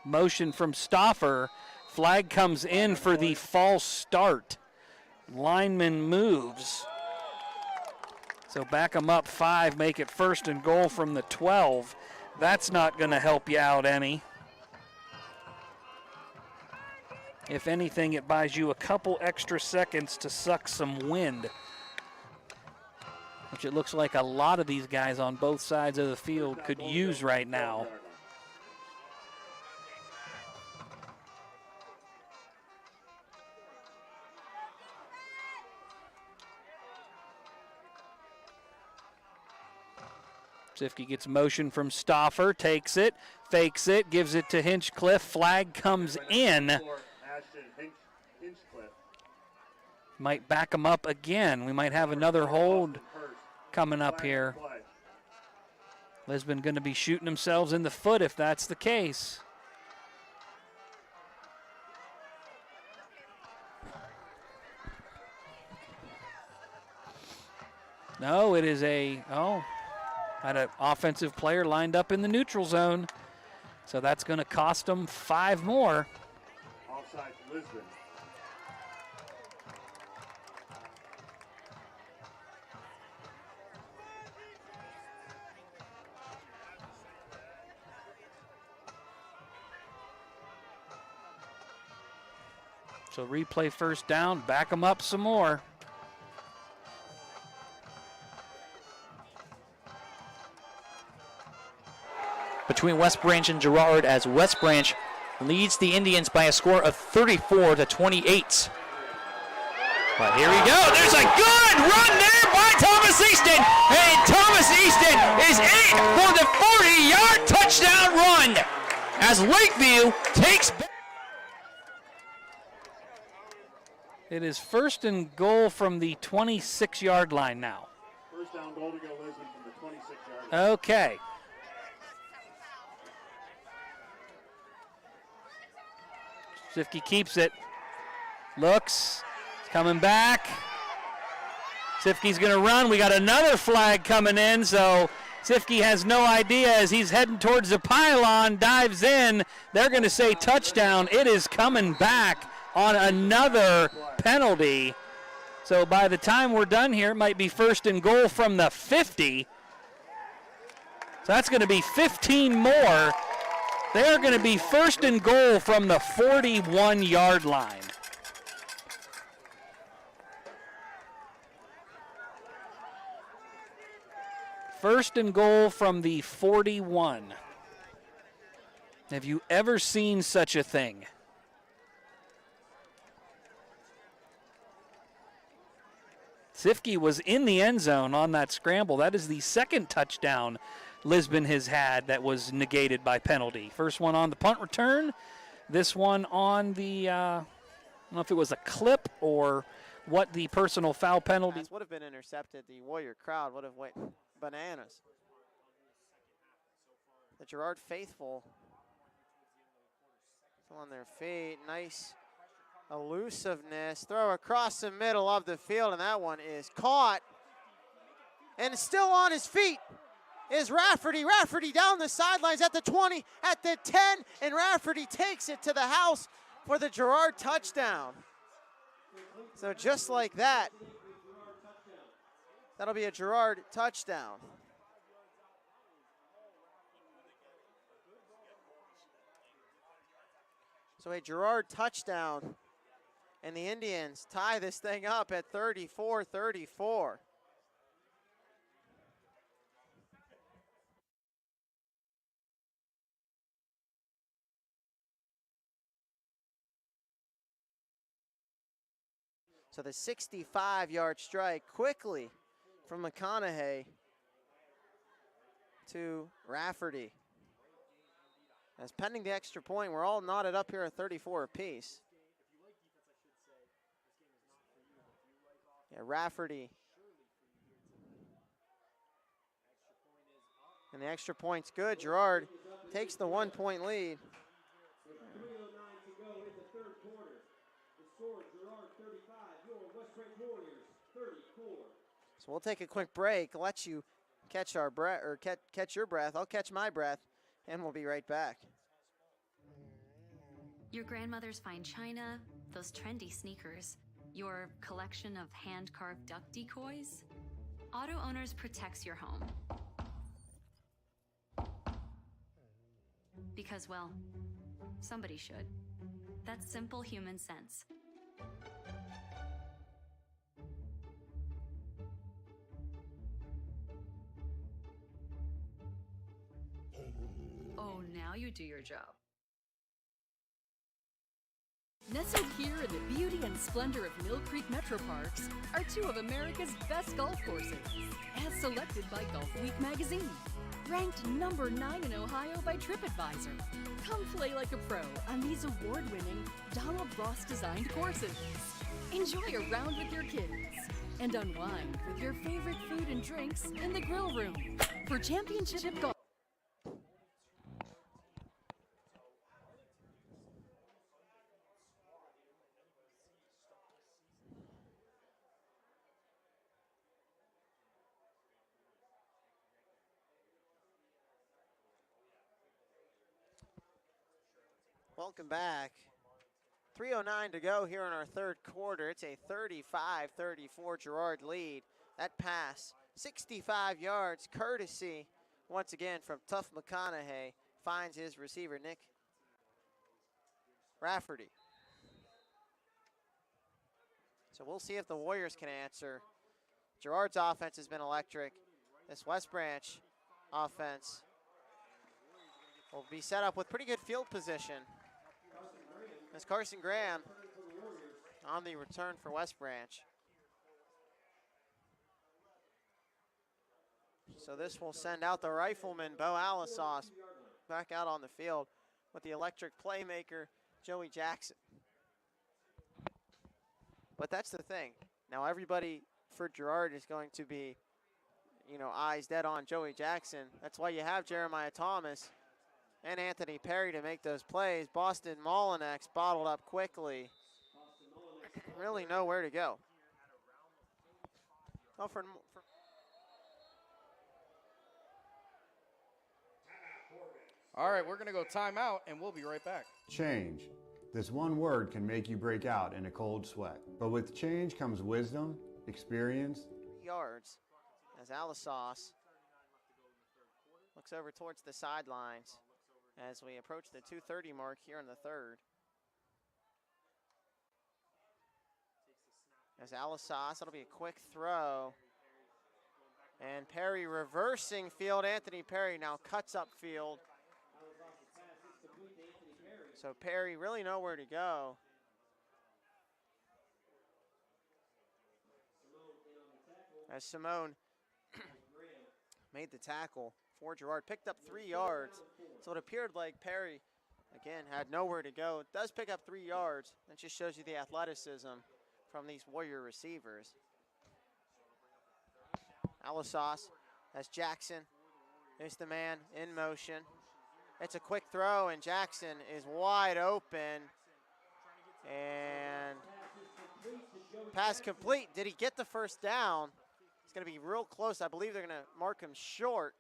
Motion from Stauffer. Flag comes in for the false start. Lineman moves. So back them up 5, make it first and goal from the 12. That's not going to help you out any. If anything, it buys you a couple extra seconds to suck some wind, which it looks like a lot of these guys on both sides of the field could use right now. Sifke gets motion from Stauffer, takes it, fakes it, gives it to Hinchcliffe. Flag comes in. Might back him up again. We might have another hold coming up here. Lisbon going to be shooting themselves in the foot if that's the case. No, it is had an offensive player lined up in the neutral zone. So that's going to cost them 5 more. Offside Lisbon. So replay first down, back them up some more. Between West Branch and Girard, as West Branch leads the Indians by a score of 34-28. But here we go. There's a good run there by Thomas Easton. And Thomas Easton is in for the 40-yard touchdown run as Lakeview takes back. It is first and goal from the 26-yard line now. First down, goal to go, Lisbon from the 26-yard line. Okay. Sifke keeps it. Looks. It's coming back. Sifke's going to run. We got another flag coming in, so Sifke has no idea as he's heading towards the pylon, dives in. They're going to say touchdown. It is coming back on another penalty. So by the time we're done here, it might be first and goal from the 50. So that's going to be 15 more. They're going to be first and goal from the 41-yard line. First and goal from the 41. Have you ever seen such a thing? Sifke was in the end zone on that scramble. That is the second touchdown Lisbon has had that was negated by penalty. First one on the punt return. This one on the, I don't know if it was a clip or what the personal foul penalty. Would have been intercepted. The Warrior crowd would have went bananas. The Girard faithful still on their feet. Nice Elusiveness. Throw across the middle of the field, and that one is caught. And still on his feet is Rafferty. Rafferty down the sidelines at the 20, at the 10, and Rafferty takes it to the house for the Girard touchdown. So just like that, that'll be a Girard touchdown. So a Girard touchdown, and the Indians tie this thing up at 34-34. So the 65-yard strike quickly from McConaughey to Rafferty. As pending the extra point, we're all knotted up here at 34 apiece. Yeah, Rafferty. And the extra point's good. Girard takes the 1-point lead. So we'll take a quick break, let you catch our breath, or catch your breath. I'll catch my breath, and we'll be right back. Your grandmother's fine china, those trendy sneakers, your collection of hand-carved duck decoys. Auto Owners protects your home. Because, well, somebody should. That's simple human sense. Oh, now you do your job. Nestled here in the beauty and splendor of Mill Creek Metro Parks are two of America's best golf courses, as selected by Golf Week magazine. Ranked number 9 in Ohio by TripAdvisor. Come play like a pro on these award-winning Donald Ross-designed courses. Enjoy a round with your kids and unwind with your favorite food and drinks in the grill room. For championship golf. Welcome back. 3:09 to go here in our third quarter. It's a 35-34 Girard lead. That pass, 65 yards, courtesy, once again, from Tough McConaughey, finds his receiver, Nick Rafferty. So we'll see if the Warriors can answer. Girard's offense has been electric. This West Branch offense will be set up with pretty good field position. As Carson Graham on the return for West Branch. So this will send out the rifleman, Bo Alisauce, back out on the field with the electric playmaker, Joey Jackson. But that's the thing. Now everybody for Girard is going to be, eyes dead on Joey Jackson. That's why you have Jeremiah Thomas and Anthony Perry to make those plays. Boston Molinex bottled up quickly. Really nowhere to go. Oh, All right, we're going to go timeout, and we'll be right back. Change. This one word can make you break out in a cold sweat. But with change comes wisdom, experience. Yards as Alisauce looks over towards the sidelines as we approach the 2:30 mark here in the third. As Alisauce, it'll be a quick throw. And Perry reversing field. Anthony Perry now cuts up field. So Perry really nowhere to go. As Simone made the tackle for Girard, picked up 3 yards. So it appeared like Perry, again, had nowhere to go. It does pick up 3 yards. That just shows you the athleticism from these Warrior receivers. Alisauce as Jackson is the man in motion. It's a quick throw, and Jackson is wide open. And Pass complete. Did he get the first down? It's going to be real close. I believe they're going to mark him short.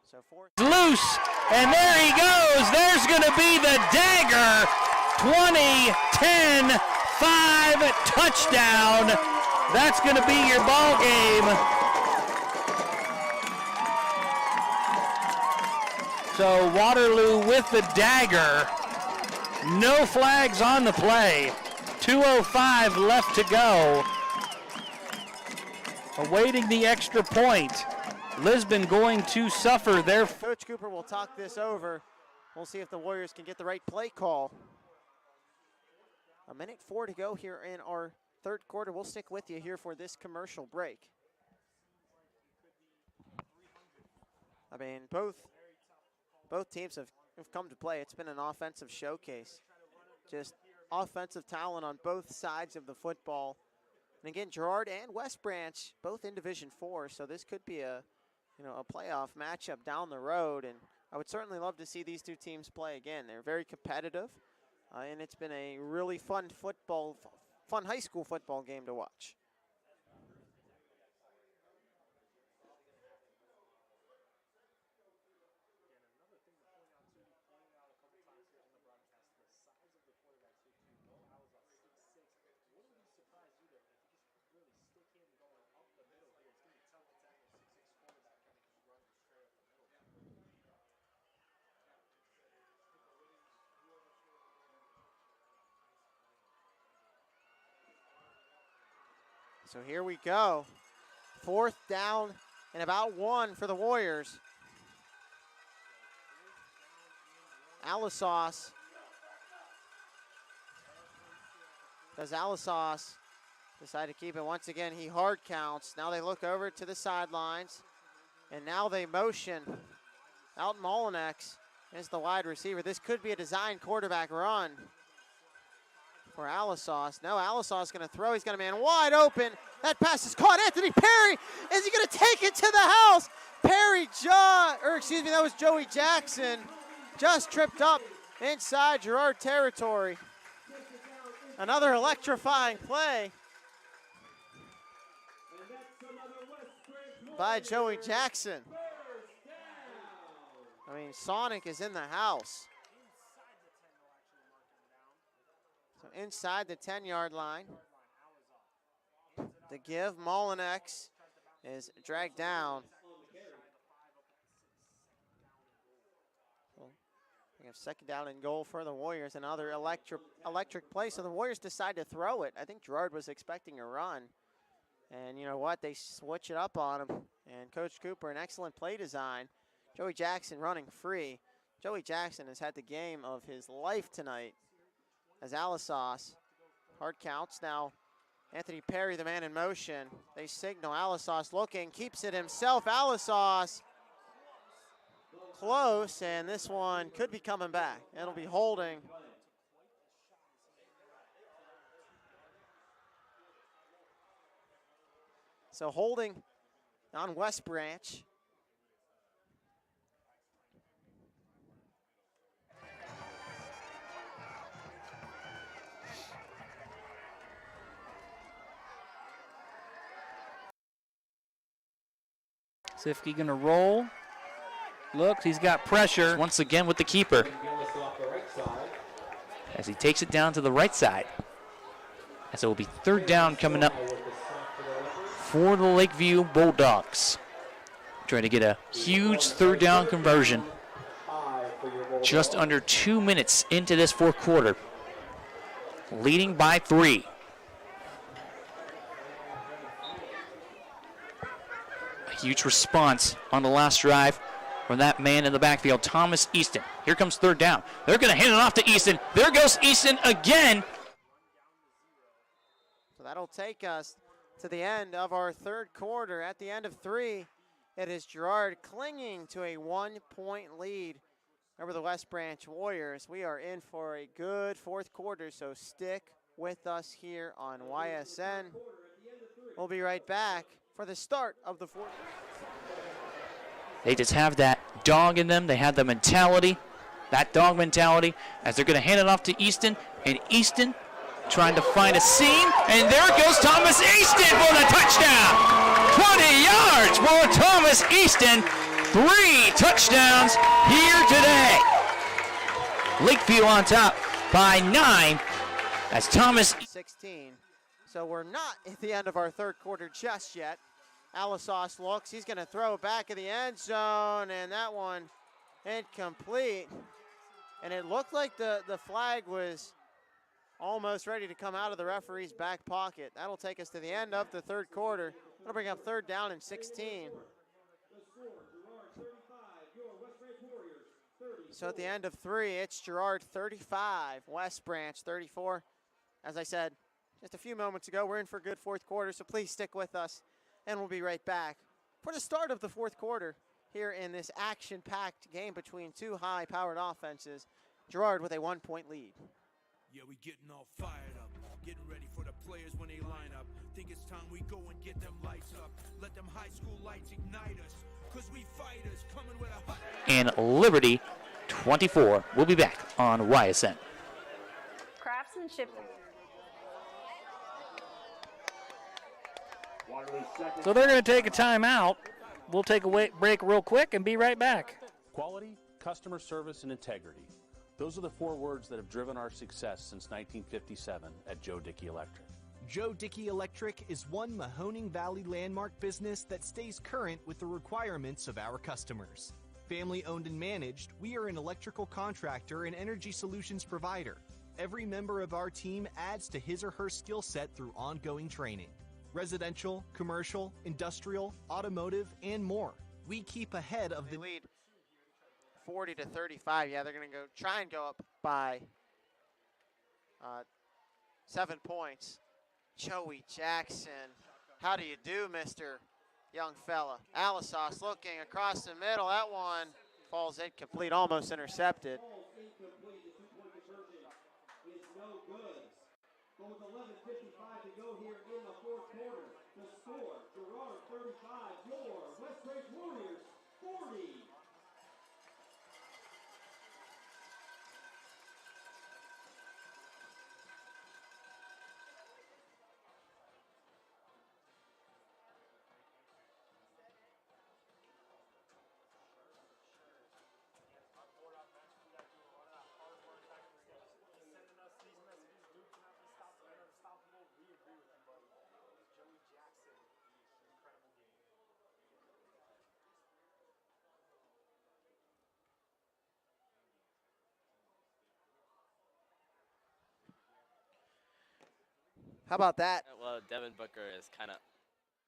So Loose, and there he goes. There's going to be the dagger. 20-10, 5 touchdown. That's going to be your ball game. So Waterloo with the dagger. No flags on the play. 2:05 left to go. Awaiting the extra point. Lisbon going to suffer their. Coach Cooper will talk this over. We'll see if the Warriors can get the right play call. 1:04 to go here in our third quarter. We'll stick with you here for this commercial break. I mean, both teams have come to play. It's been an offensive showcase. Just offensive talent on both sides of the football. And again, Girard and West Branch, both in Division 4, so this could be a playoff matchup down the road, and I would certainly love to see these two teams play again. They're very competitive, and it's been a really fun high school football game to watch. So here we go. 4th down and about 1 for the Warriors. Alisauce. Does Alisauce decide to keep it? Once again, he hard counts. Now they look over to the sidelines. And now they motion. Alton Molinex is the wide receiver. This could be a design quarterback run for Alisauce. No, Alisauce is going to throw. He's got a man wide open. That pass is caught. Anthony Perry. Is he going to take it to the house? That was Joey Jackson. Just tripped up inside Girard territory. Another electrifying play by Joey Jackson. I mean, Sonic is in the house. So inside the 10-yard line. The give, Molinex is dragged down. We have 2nd down and goal for the Warriors. Another electric play. So the Warriors decide to throw it. I think Girard was expecting a run. And you know what? They switch it up on him. And Coach Cooper, an excellent play design. Joey Jackson running free. Joey Jackson has had the game of his life tonight as Alisauce. Hard counts now. Anthony Perry, the man in motion. They signal. Alisauce looking, keeps it himself. Alisauce close, and this one could be coming back. It'll be holding. So holding on West Branch. Sifke gonna roll. Looks, he's got pressure. Once again with the keeper. As he takes it down to the right side. As it will be 3rd down coming up for the Lakeview Bulldogs. Trying to get a huge 3rd down conversion. Just under 2 minutes into this 4th quarter. Leading by 3. Huge response on the last drive from that man in the backfield, Thomas Easton. Here comes 3rd down. They're going to hand it off to Easton. There goes Easton again. So that'll take us to the end of our 3rd quarter. At the end of 3, it is Girard clinging to a 1-point lead over the West Branch Warriors. We are in for a good 4th quarter, so stick with us here on YSN. We'll be right back for the start of the 4th. They just have that dog in them. They have the mentality. that dog mentality as they're going to hand it off to Easton, and Easton trying to find a seam, and there goes Thomas Easton for the touchdown. 20 yards for Thomas Easton. 3 touchdowns here today. Lakeview on top by 9 as Thomas. 16. So we're not at the end of our third quarter just yet. Alisauce looks. He's going to throw back of the end zone, and that one incomplete. And it looked like the flag was almost ready to come out of the referee's back pocket. That'll take us to the end of the third quarter. That'll bring up third down and 16. So at the end of 3, it's Girard 35, West Branch 34. As I said just a few moments ago, we're in for a good fourth quarter, so please stick with us, and we'll be right back for the start of the fourth quarter here in this action-packed game between two high-powered offenses. Girard with a 1-point lead. Yeah, we getting all fired up, getting ready for the players when they line up. Think it's time we go and get them lights up. Let them high school lights ignite us, cause we fighters coming with a hot. And Liberty 24. We'll be back on YSN. Craftsmanship. So they're going to take a timeout. We'll take a break real quick and be right back. Quality, customer service, and integrity. Those are the 4 words that have driven our success since 1957 at Joe Dickey Electric. Joe Dickey Electric is one Mahoning Valley landmark business that stays current with the requirements of our customers. Family owned and managed, we are an electrical contractor and energy solutions provider. Every member of our team adds to his or her skill set through ongoing training. Residential, commercial, industrial, automotive, and more. We keep ahead of the lead 40-35. Yeah, they're going to try and go up by 7 points. Joey Jackson, how do you do, Mr. Young fella? Alisauce looking across the middle. That one falls incomplete, almost intercepted. With 11:55 to go here in the fourth quarter, the score, Girard 35, your West Branch Warriors 40. How about that? Well, Devin Booker is kind of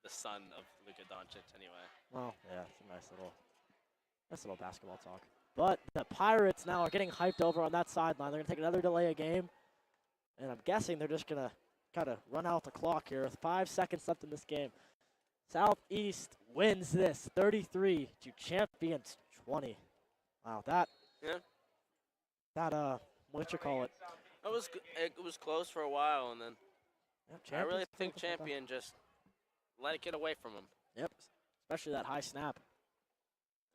the son of Luka Doncic anyway. Well, yeah, it's a nice little basketball talk. But the Pirates now are getting hyped over on that sideline. They're going to take another delay of game. And I'm guessing they're just going to kind of run out the clock here with 5 seconds left in this game. Southeast wins this 33 to Champions 20. Wow, that what you call it? It was close for a while, and then I really think Champion just let it get away from him. Yep, especially that high snap.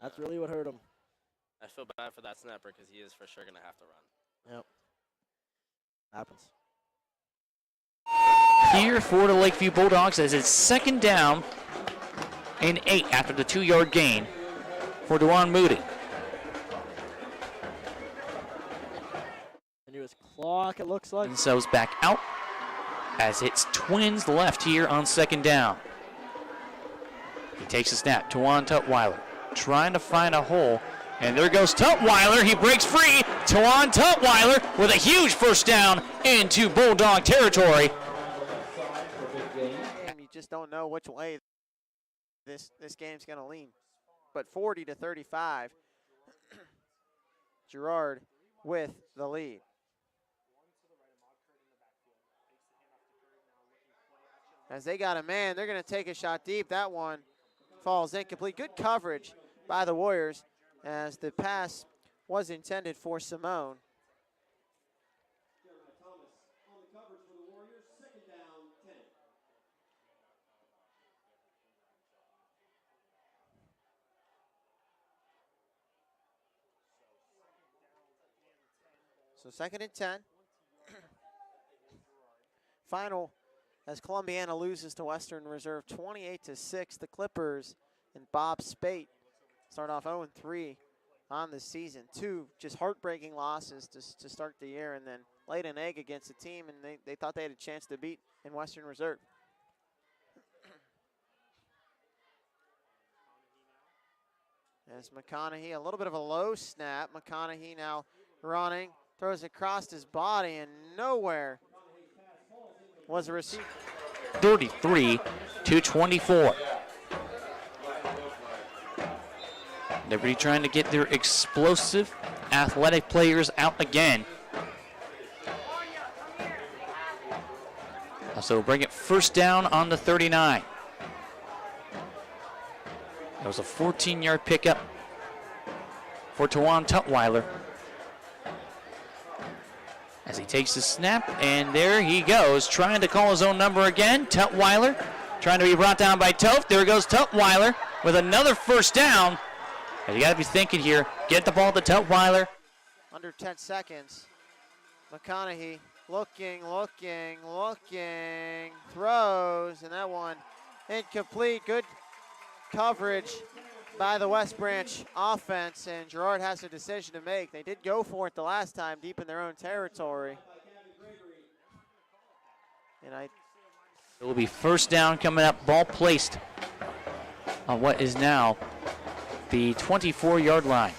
That's really what hurt him. I feel bad for that snapper because he is for sure going to have to run. Yep. Happens. Here for the Lakeview Bulldogs as it's second down and 8 after the 2-yard gain for Dewan Moody. Continuous clock, it looks like. And so's back out as it's Twins left here on second down. He takes a snap. Tawan Tutwiler trying to find a hole. And there goes Tutwiler. He breaks free. Tawan Tutwiler with a huge first down into Bulldog territory. You just don't know which way this game's going to lean. But 40-35, Girard with the lead. As they got a man, they're going to take a shot deep. That one falls incomplete. Good coverage by the Warriors as the pass was intended for Simone. So 2nd and 10. Final as Columbiana loses to Western Reserve 28-6. The Clippers and Bob Spate start off 0-3 on the season. 2 just heartbreaking losses to start the year, and then laid an egg against a team, and they thought they had a chance to beat in Western Reserve. As McConaughey, a little bit of a low snap. McConaughey now running, throws across his body, and nowhere was a receiver. 33-24. Liberty trying to get their explosive, athletic players out again. So bring it first down on the 39. That was a 14-yard pickup for Tawan Tutwiler. As he takes the snap, and there he goes, trying to call his own number again. Tutwiler trying to be brought down by Toth. There goes Tutwiler with another first down. And you got to be thinking here, get the ball to Tutwiler. Under 10 seconds. McConaughey looking, throws, and that one incomplete. Good coverage by the West Branch offense, and Girard has a decision to make. They did go for it the last time, deep in their own territory. And it will be first down coming up, ball placed on what is now the 24-yard line.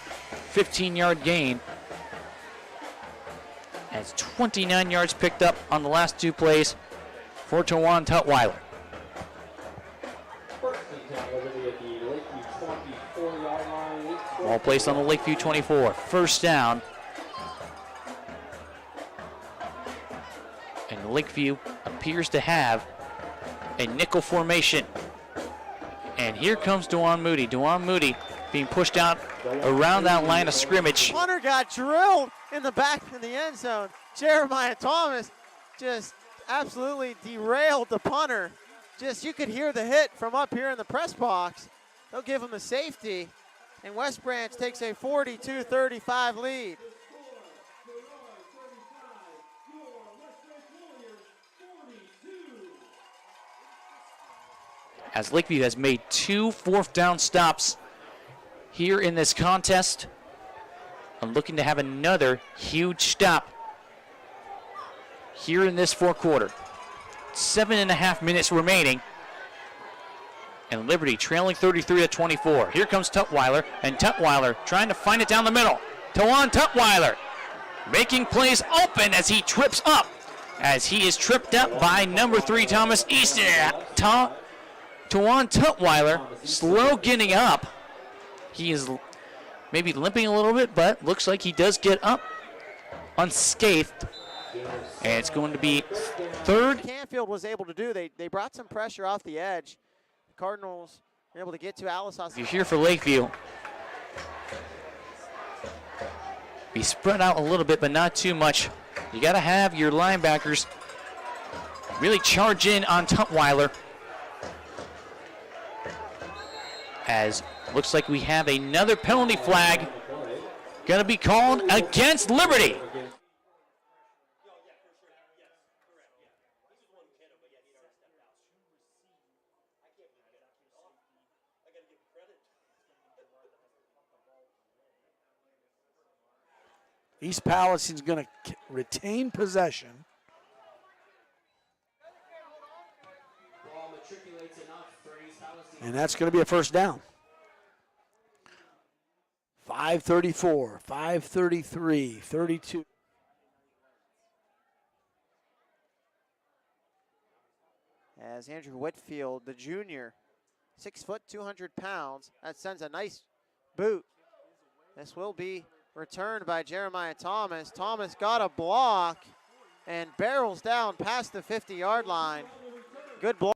15-yard gain. As 29 yards picked up on the last 2 plays for Tawan Tutwiler. Ball placed on the Lakeview 24. First down. And Lakeview appears to have a nickel formation. And here comes Dewan Moody. Dewan Moody being pushed out around that line of scrimmage. Punter got drilled in the back of the end zone. Jeremiah Thomas just absolutely derailed the punter. Just, you could hear the hit from up here in the press box. They'll give him a safety, and West Branch takes a 42-35 lead. As Lakeview has made 2 fourth down stops here in this contest, I'm looking to have another huge stop here in this fourth quarter. 7.5 minutes remaining, and Liberty trailing 33-24. Here comes Tutwiler, and Tutwiler trying to find it down the middle. Tawan Tutwiler making plays open as he trips up, as he is tripped up by number 3 Thomas Easton. Tawan Tutwiler slow getting up. He is maybe limping a little bit, but looks like he does get up unscathed. And it's going to be third. Canfield was able to do. They brought some pressure off the edge. The Cardinals were able to get to Alisas. You're here for Lakeview. Be spread out a little bit, but not too much. You got to have your linebackers really charge in on Tutwiler. As looks like we have another penalty flag going to be called against Liberty. East Palatin's going to retain possession. And that's going to be a first down. 5:34, 5:33, 32. As Andrew Whitfield, the junior, 6 foot, 200 pounds, that sends a nice boot. This will be returned by Jeremiah Thomas. Thomas got a block and barrels down past the 50-yard line. Good block.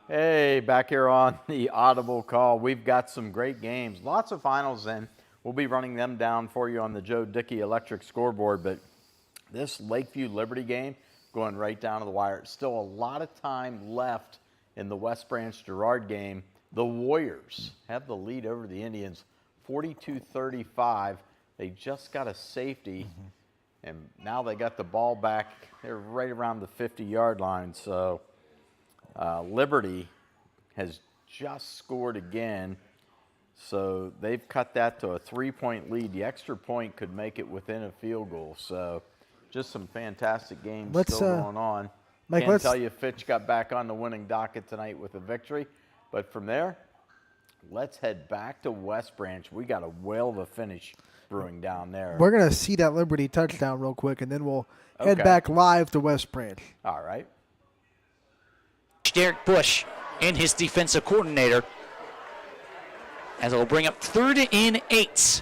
Hey, back here on the Audible Call. We've got some great games. Lots of finals, and we'll be running them down for you on the Joe Dickey Electric scoreboard. But this Lakeview Liberty game going right down to the wire. Still a lot of time left in the West Branch Girard game. The Warriors have the lead over the Indians 42-35. They just got a safety, and now they got the ball back. They're right around the 50-yard line. So Liberty has just scored again. So they've cut that to a 3-point lead. The extra point could make it within a field goal. So just some fantastic games still going on. Mike, Can't tell you Fitch got back on the winning docket tonight with a victory. But from there, let's head back to West Branch. We got a whale of a finish brewing down there. We're going to see that Liberty touchdown real quick, and then we'll head back live to West Branch. All right. Derek Bush and his defensive coordinator, as it will bring up 3rd and 8.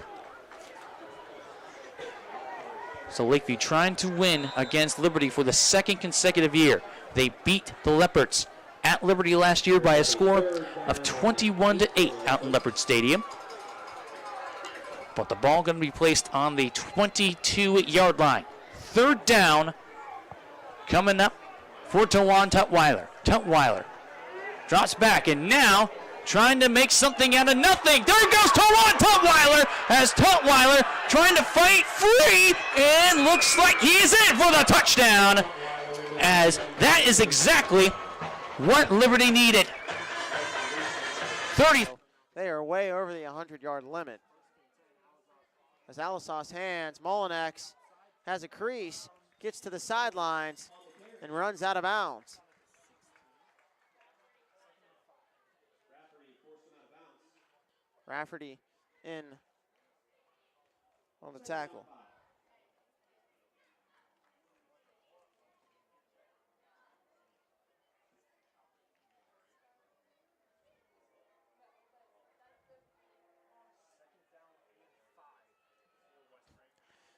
So Lakeview trying to win against Liberty for the 2nd consecutive year. They beat the Leopards at Liberty last year by a score of 21-8 out in Leopard Stadium. But the ball going to be placed on the 22-yard line. 3rd down coming up for Tawan Tutwiler. Tutwiler drops back, and now trying to make something out of nothing. There goes Tawan Tutwiler as Tutwiler trying to fight free, and looks like he is in for the touchdown, as that is exactly what Liberty needed. 30. They are way over the 100-yard limit. As Alisau's hands, Molinex has a crease, gets to the sidelines, and runs out of bounds. Rafferty in on the tackle.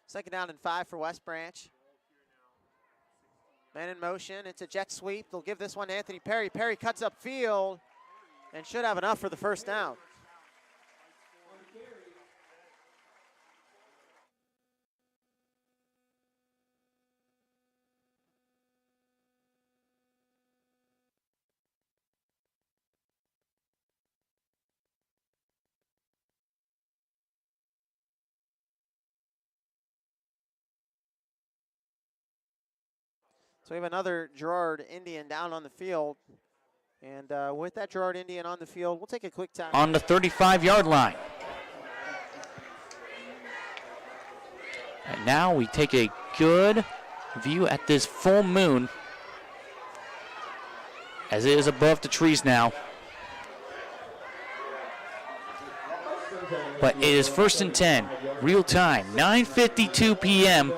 Second down and 5 for West Branch. Man in motion, it's a jet sweep. They'll give this one to Anthony Perry. Perry cuts up field and should have enough for the first down. So we have another Girard Indian down on the field. And with that Girard Indian on the field, we'll take a quick time. On the 35-yard line. And now we take a good view at this full moon, as it is above the trees now. But it is 1st and 10, real time, 9:52 p.m.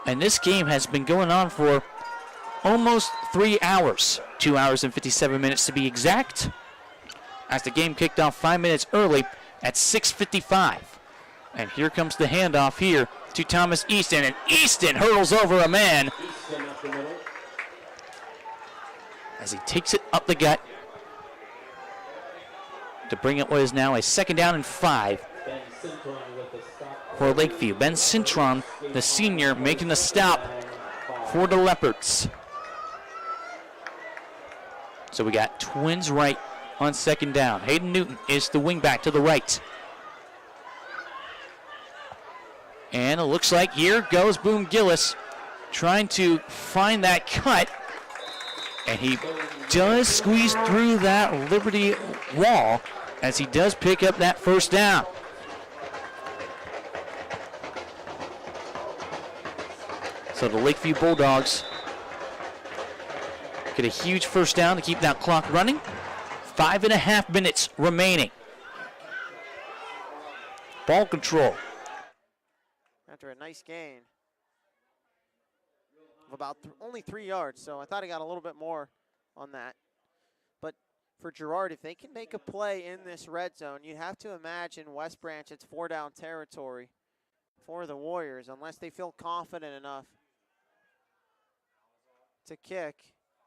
And this game has been going on for almost 3 hours, 2 hours and 57 minutes to be exact, as the game kicked off 5 minutes early at 6:55. And here comes the handoff here to Thomas Easton, and Easton hurdles over a man as he takes it up the gut to bring up what is now a 2nd down and 5 for Lakeview. Ben Cintron, the senior, making the stop for the Leopards. So we got twins right on 2nd down. Hayden Newton is the wingback to the right. And it looks like here goes Boone Gillis trying to find that cut. And he does squeeze through that Liberty wall as he does pick up that 1st down. So the Lakeview Bulldogs get a huge 1st down to keep that clock running. 5.5 minutes remaining. Ball control. After a nice gain of about only 3 yards, so I thought he got a little bit more on that. But for Girard, if they can make a play in this red zone, you have to imagine West Branch, it's 4-down territory for the Warriors, unless they feel confident enough to kick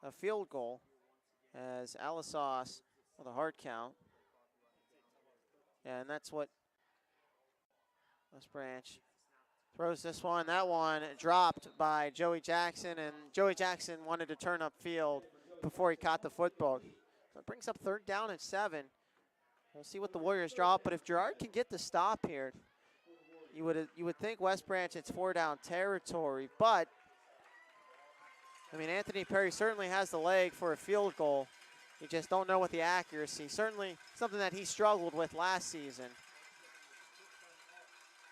a field goal, as Alisauce with a hard count. Yeah, and that's what West Branch throws this one. That one dropped by Joey Jackson, and Joey Jackson wanted to turn up field before he caught the football. So it brings up 3rd down and 7. We'll see what the Warriors draw up, but if Girard can get the stop here, you would think West Branch, it's 4-down territory, but I mean, Anthony Perry certainly has the leg for a field goal. You just don't know what the accuracy. Certainly something that he struggled with last season.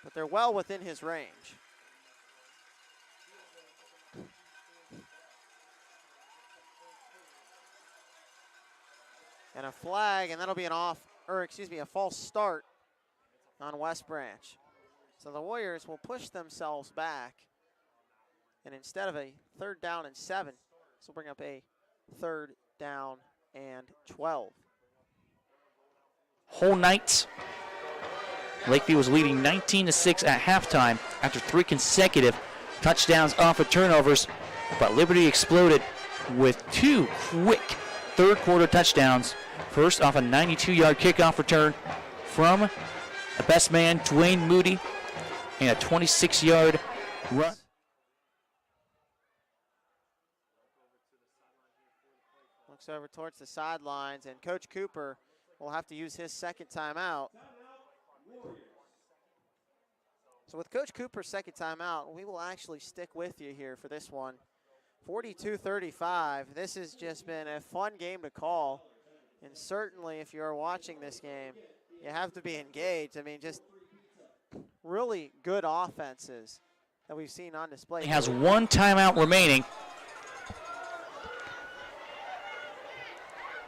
But they're well within his range. And a flag, and that'll be a false start on West Branch. So the Warriors will push themselves back. And instead of a 3rd down and 7, this will bring up a 3rd down and 12. Whole night, Lakeview was leading 19-6 at halftime after 3 consecutive touchdowns off of turnovers, but Liberty exploded with 2 quick third-quarter touchdowns. First off a 92-yard kickoff return from the best man, Dwayne Moody, and a 26-yard run. Looks over towards the sidelines, and Coach Cooper will have to use his second timeout. So with Coach Cooper's second timeout, we will actually stick with you here for this one. 42-35. This has just been a fun game to call. And certainly if you're watching this game, you have to be engaged. I mean, just really good offenses that we've seen on display. He has 1 timeout remaining.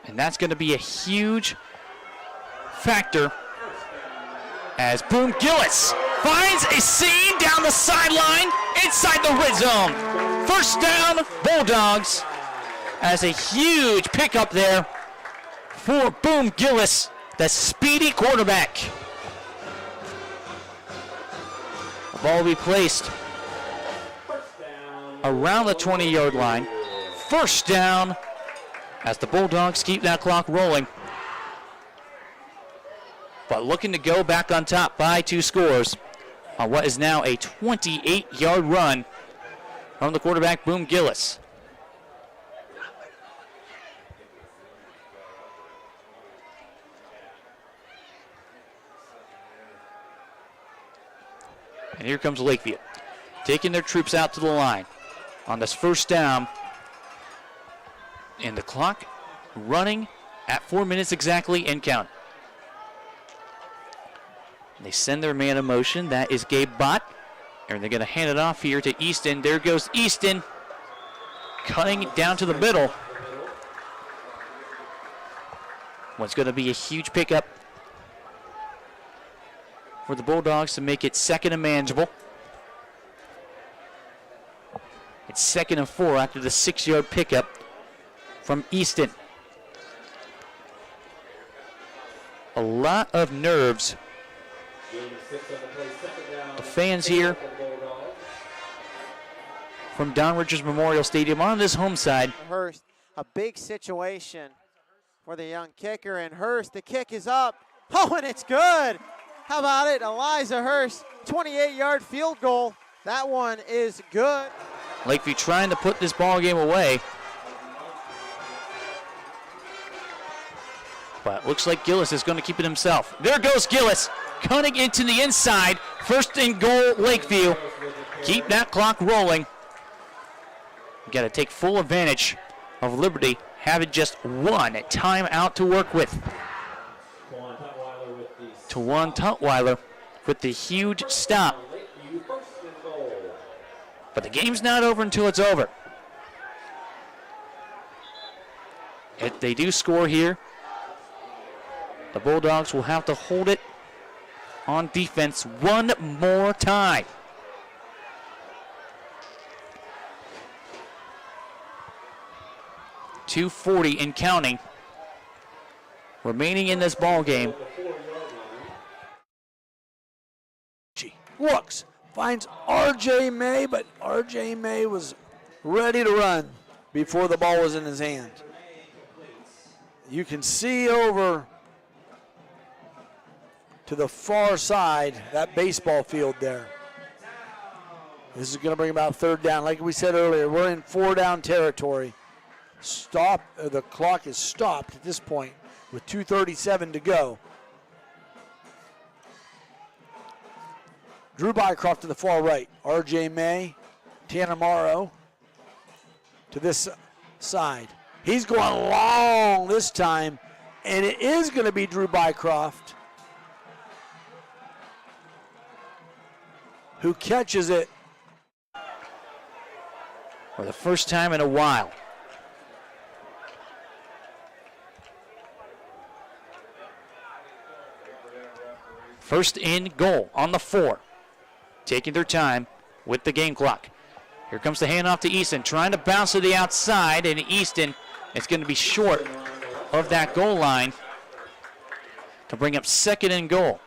And that's going to be a huge factor as Boom Gillis finds a seam down the sideline inside the red zone. 1st down, Bulldogs, as a huge pickup there for Boom Gillis, the speedy quarterback. The ball will be placed around the 20-yard line. 1st down as the Bulldogs keep that clock rolling. But looking to go back on top by 2 scores on what is now a 28-yard run from the quarterback, Boom Gillis. And here comes Lakeview, taking their troops out to the line on this 1st down. And the clock running at 4 minutes exactly and count. They send their man in motion. That is Gabe Bott. And they're going to hand it off here to Easton. There goes Easton, cutting it down to the middle. What's going to be a huge pickup for the Bulldogs to make it 2nd and manageable. It's 2nd and 4 after the 6-yard pickup from Easton. A lot of nerves. The fans here from Downridge's Memorial Stadium on this home side. Hurst, a big situation for the young kicker, and Hurst, the kick is up. Oh, and it's good. How about it? Eliza Hurst, 28-yard field goal. That one is good. Lakeview trying to put this ball game away. But looks like Gillis is going to keep it himself. There goes Gillis, cutting into the inside. 1st and goal, Lakeview. Keep that clock rolling. Got to take full advantage of Liberty having just 1 timeout to work with. Tawan Tutwiler with the huge stop. But the game's not over until it's over. If they do score here, the Bulldogs will have to hold it on defense 1 more time. .240 and counting remaining in this ball game. Looks, finds R.J. May, but R.J. May was ready to run before the ball was in his hand. You can see over to the far side, that baseball field there. This is going to bring about 3rd down. Like we said earlier, we're in 4-down territory. The clock is stopped at this point with 2:37 to go. Drew Bycroft to the far right. R.J. May, Tanner Morrow to this side. He's going long this time, and it is going to be Drew Bycroft who catches it. For the first time in a while. First in goal on the 4. Taking their time with the game clock. Here comes the handoff to Easton, trying to bounce to the outside, and Easton is going to be short of that goal line to bring up second and goal.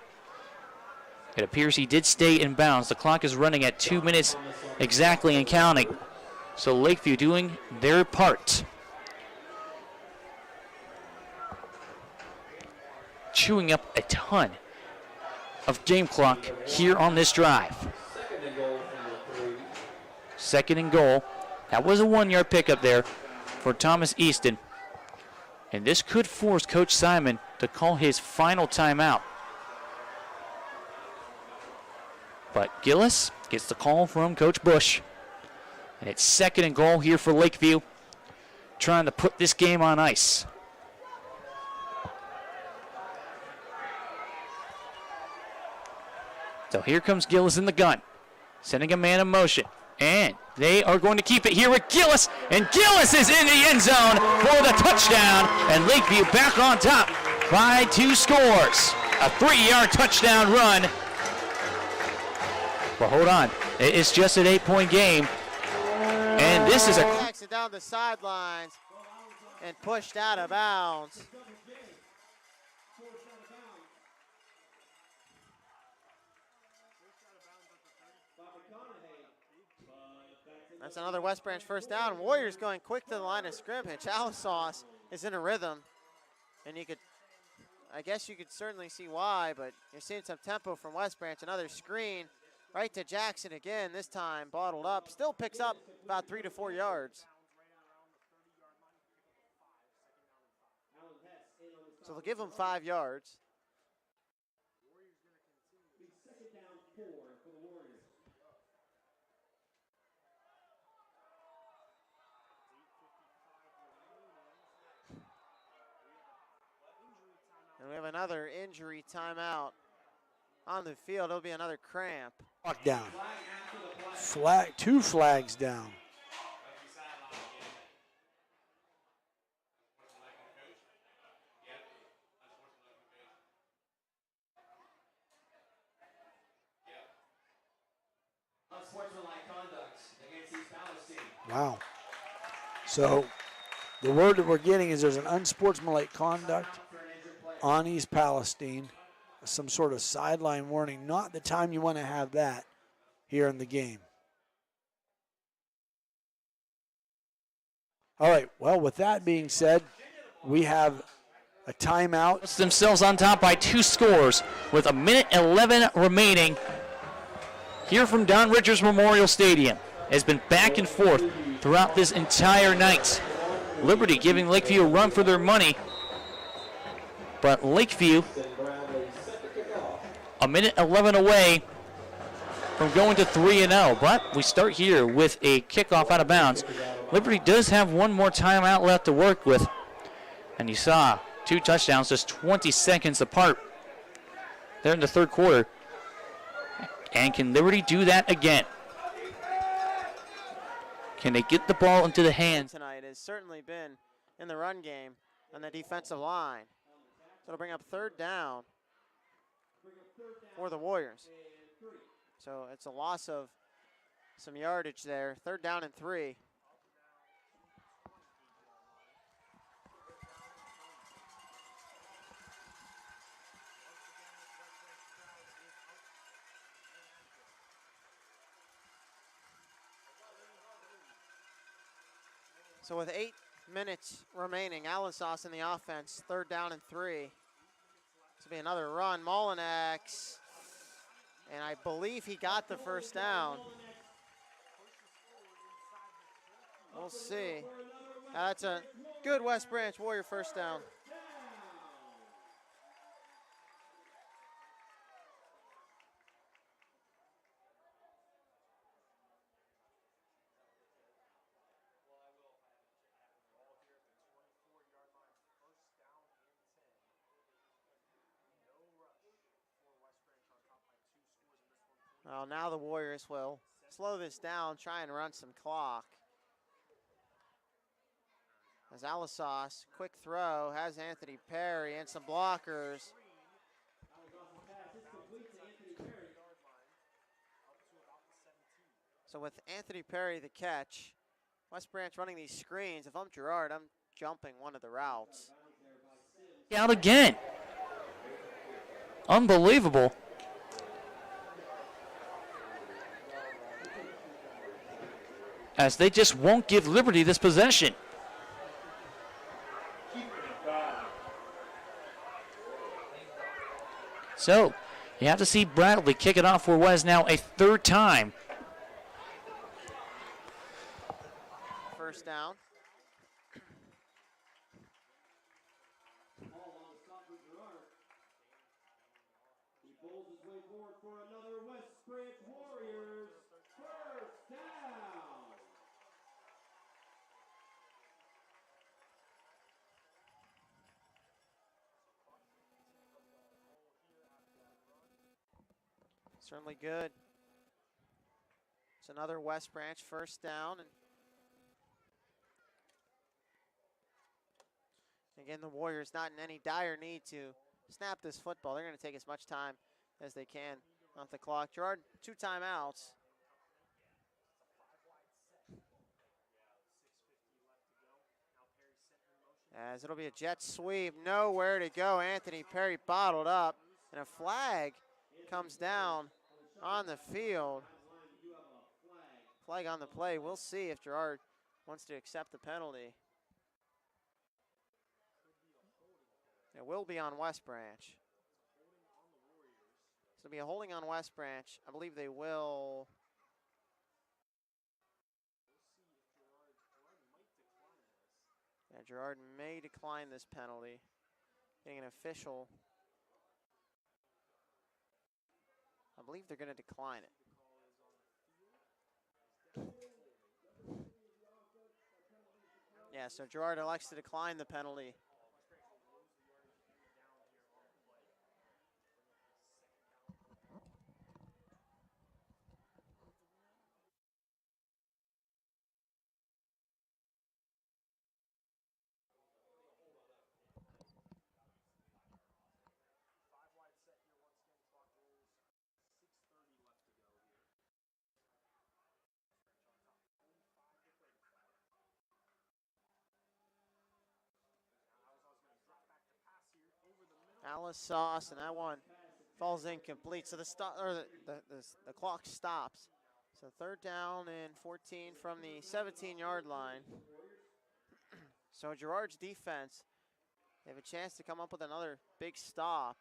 It appears he did stay in bounds. The clock is running at 2 minutes exactly and counting. So Lakeview doing their part. Chewing up a ton of game clock here on this drive. Second and goal. That was a 1-yard pickup there for Thomas Easton. And this could force Coach Simon to call his final timeout. But Gillis gets the call from Coach Bush. And it's second and goal here for Lakeview, trying to put this game on ice. So here comes Gillis in the gun, sending a man in motion. And they are going to keep it here with Gillis. And Gillis is in the end zone for the touchdown. And Lakeview back on top by 2 scores. A 3-yard touchdown run. But hold on, it's just an 8-point game. And this is a Takes it down the sidelines and pushed out of bounds. That's another West Branch first down. Warriors going quick to the line of scrimmage. Alisauce is in a rhythm, and I guess you could certainly see why, but you're seeing some tempo from West Branch. Another screen right to Jackson again, this time bottled up. Still picks up about 3 to 4 yards. So they'll give him 5 yards. And we have another injury timeout on the field. It'll be another cramp. Clock down. Flag, 2 flags down. Wow. So the word that we're getting is there's an unsportsmanlike conduct on East Palestine, some sort of sideline warning. Not the time you want to have that here in the game. All right, well, with that being said, we have a timeout. Puts themselves on top by 2 scores with 1:11 remaining. Here from Don Richards Memorial Stadium. Has been back and forth throughout this entire night. Liberty giving Lakeview a run for their money. But Lakeview, 1:11 away from going to 3-0. But we start here with a kickoff out of bounds. Liberty does have one more timeout left to work with. And you saw 2 touchdowns just 20 seconds apart there in the third quarter. And can Liberty do that again? Can they get the ball into the hands? Tonight has certainly been in the run game on the defensive line. So it'll bring up 3rd down for the Warriors. So it's a loss of some yardage there. 3rd down and 3. So with 8 minutes remaining, Alisauce in the offense, 3rd down and 3. This will be another run. Molinex, and I believe he got the first down. We'll see. That's a good West Branch Warrior first down. Well, now the Warriors will slow this down, try and run some clock. As Alisas, quick throw, has Anthony Perry and some blockers. So with Anthony Perry the catch, West Branch running these screens. If I'm Girard, I'm jumping one of the routes. Out again. Unbelievable. As they just won't give Liberty this possession. So, you have to see Bradley kick it off for what is now a third time. First down. He bowls his way forward for another West Branch Warriors first down. Certainly good. It's another West Branch first down. And again, the Warriors not in any dire need to snap this football. They're going to take as much time as they can off the clock. Girard, 2 timeouts. As it'll be a jet sweep, nowhere to go. Anthony Perry bottled up, and a flag comes down on the field. Flag on the play. We'll see if Girard wants to accept the penalty. It will be on West Branch. So it'll be a holding on West Branch. I believe they will. Yeah, Girard may decline this penalty. Getting an official. I believe they're going to decline it. Yeah, so Girard elects to decline the penalty. Alisas, and that one falls incomplete. So the clock stops. So third down and 14 from the 17-yard line. So Girard's defense, they have a chance to come up with another big stop.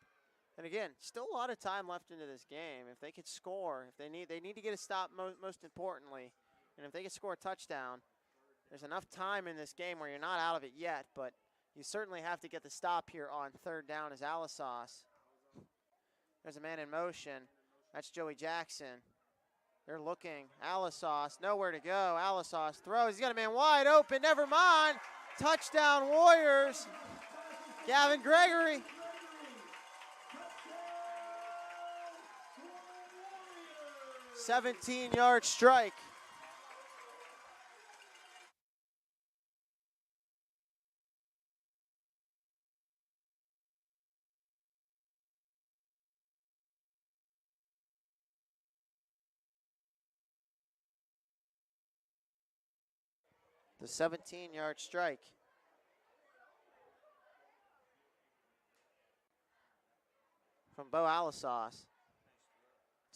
And again, still a lot of time left into this game. If they could score, if they need to get a stop most importantly. And if they could score a touchdown, there's enough time in this game where you're not out of it yet, but you certainly have to get the stop here on third down as Alisas. There's a man in motion. That's Joey Jackson. They're looking. Alisas, nowhere to go. Alisas throws. He's got a man wide open. Never mind. Touchdown Warriors. Gavin Gregory. "17-yard strike. The 17-yard strike. From Bo Alisas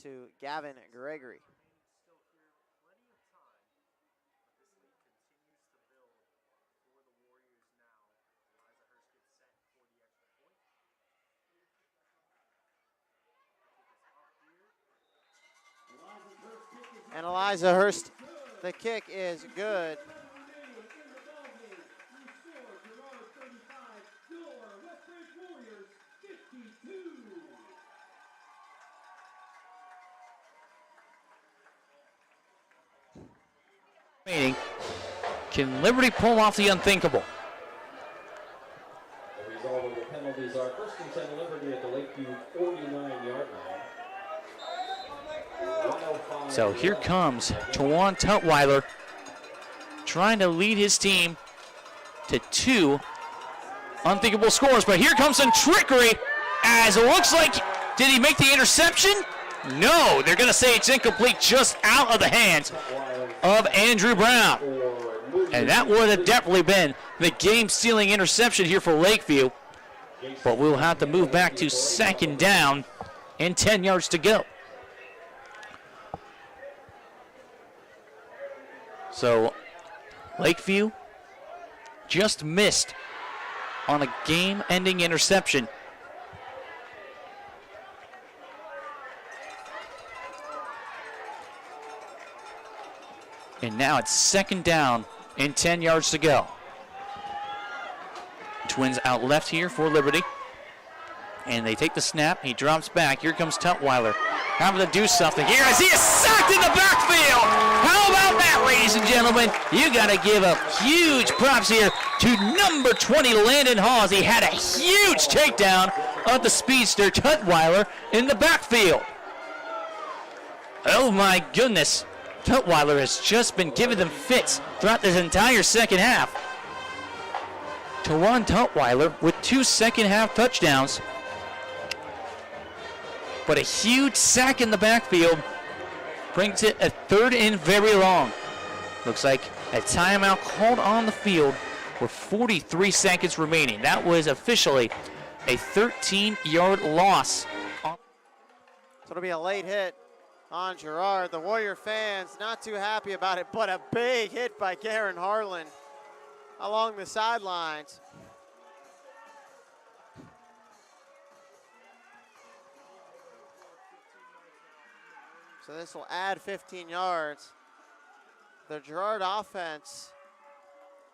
to Gavin Gregory. And Eliza Hurst, the kick is good. Meaning, can Liberty pull off the unthinkable? The result of the penalties are first and 10 Liberty at the Lakeview 49-yard line. So here comes Tawan Tutwiler trying to lead his team to 2 unthinkable scores. But here comes some trickery as it looks like, did he make the interception? No, they're going to say it's incomplete, just out of the hands of Andrew Brown. And that would have definitely been the game-stealing interception here for Lakeview. But we'll have to move back to 2nd down and 10 yards to go. So Lakeview just missed on a game-ending interception. And now it's 2nd down and 10 yards to go. Twins out left here for Liberty. And they take the snap. He drops back. Here comes Tutwiler, having to do something here as he is sacked in the backfield. How about that, ladies and gentlemen? You got to give up huge props here to number 20, Landon Hawes. He had a huge takedown of the speedster Tutwiler in the backfield. Oh my goodness. Tutwiler has just been giving them fits throughout this entire second half. Tawan Tutwiler with 2 second-half touchdowns. But a huge sack in the backfield brings it a 3rd and very long. Looks like a timeout called on the field with 43 seconds remaining. That was officially a 13-yard loss. So it'll be a late hit on Girard. The Warrior fans not too happy about it, but a big hit by Garen Harlan along the sidelines. So this will add 15 yards. The Girard offense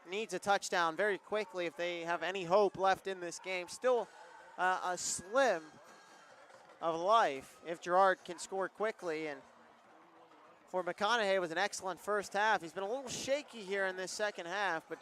needs a touchdown very quickly if they have any hope left in this game. Still a slim of life if Girard can score quickly. And for McConaughey, it was an excellent first half. He's been a little shaky here in this second half, but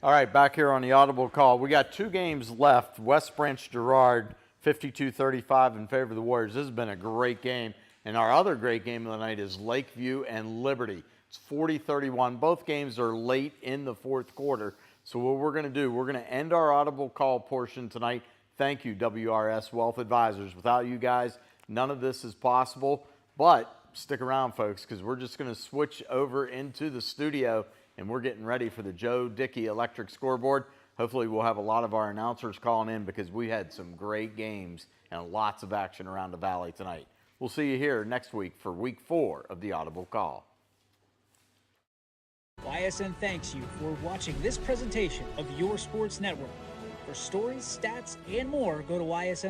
All right, back here on the Audible Call. We got 2 games left. West Branch Girard 52-35 in favor of the Warriors. This has been a great game. And our other great game of the night is Lakeview and Liberty. It's 40-31. Both games are late in the 4th quarter. So what we're going to do, we're going to end our Audible Call portion tonight. Thank you, WRS Wealth Advisors. Without you guys, none of this is possible. But stick around, folks, because we're just going to switch over into the studio, and we're getting ready for the Joe Dickey Electric Scoreboard. Hopefully we'll have a lot of our announcers calling in because we had some great games and lots of action around the Valley tonight. We'll see you here next week for Week 4 of the Audible Call. YSN thanks you for watching this presentation of your sports network. For stories, stats, and more, go to YSN.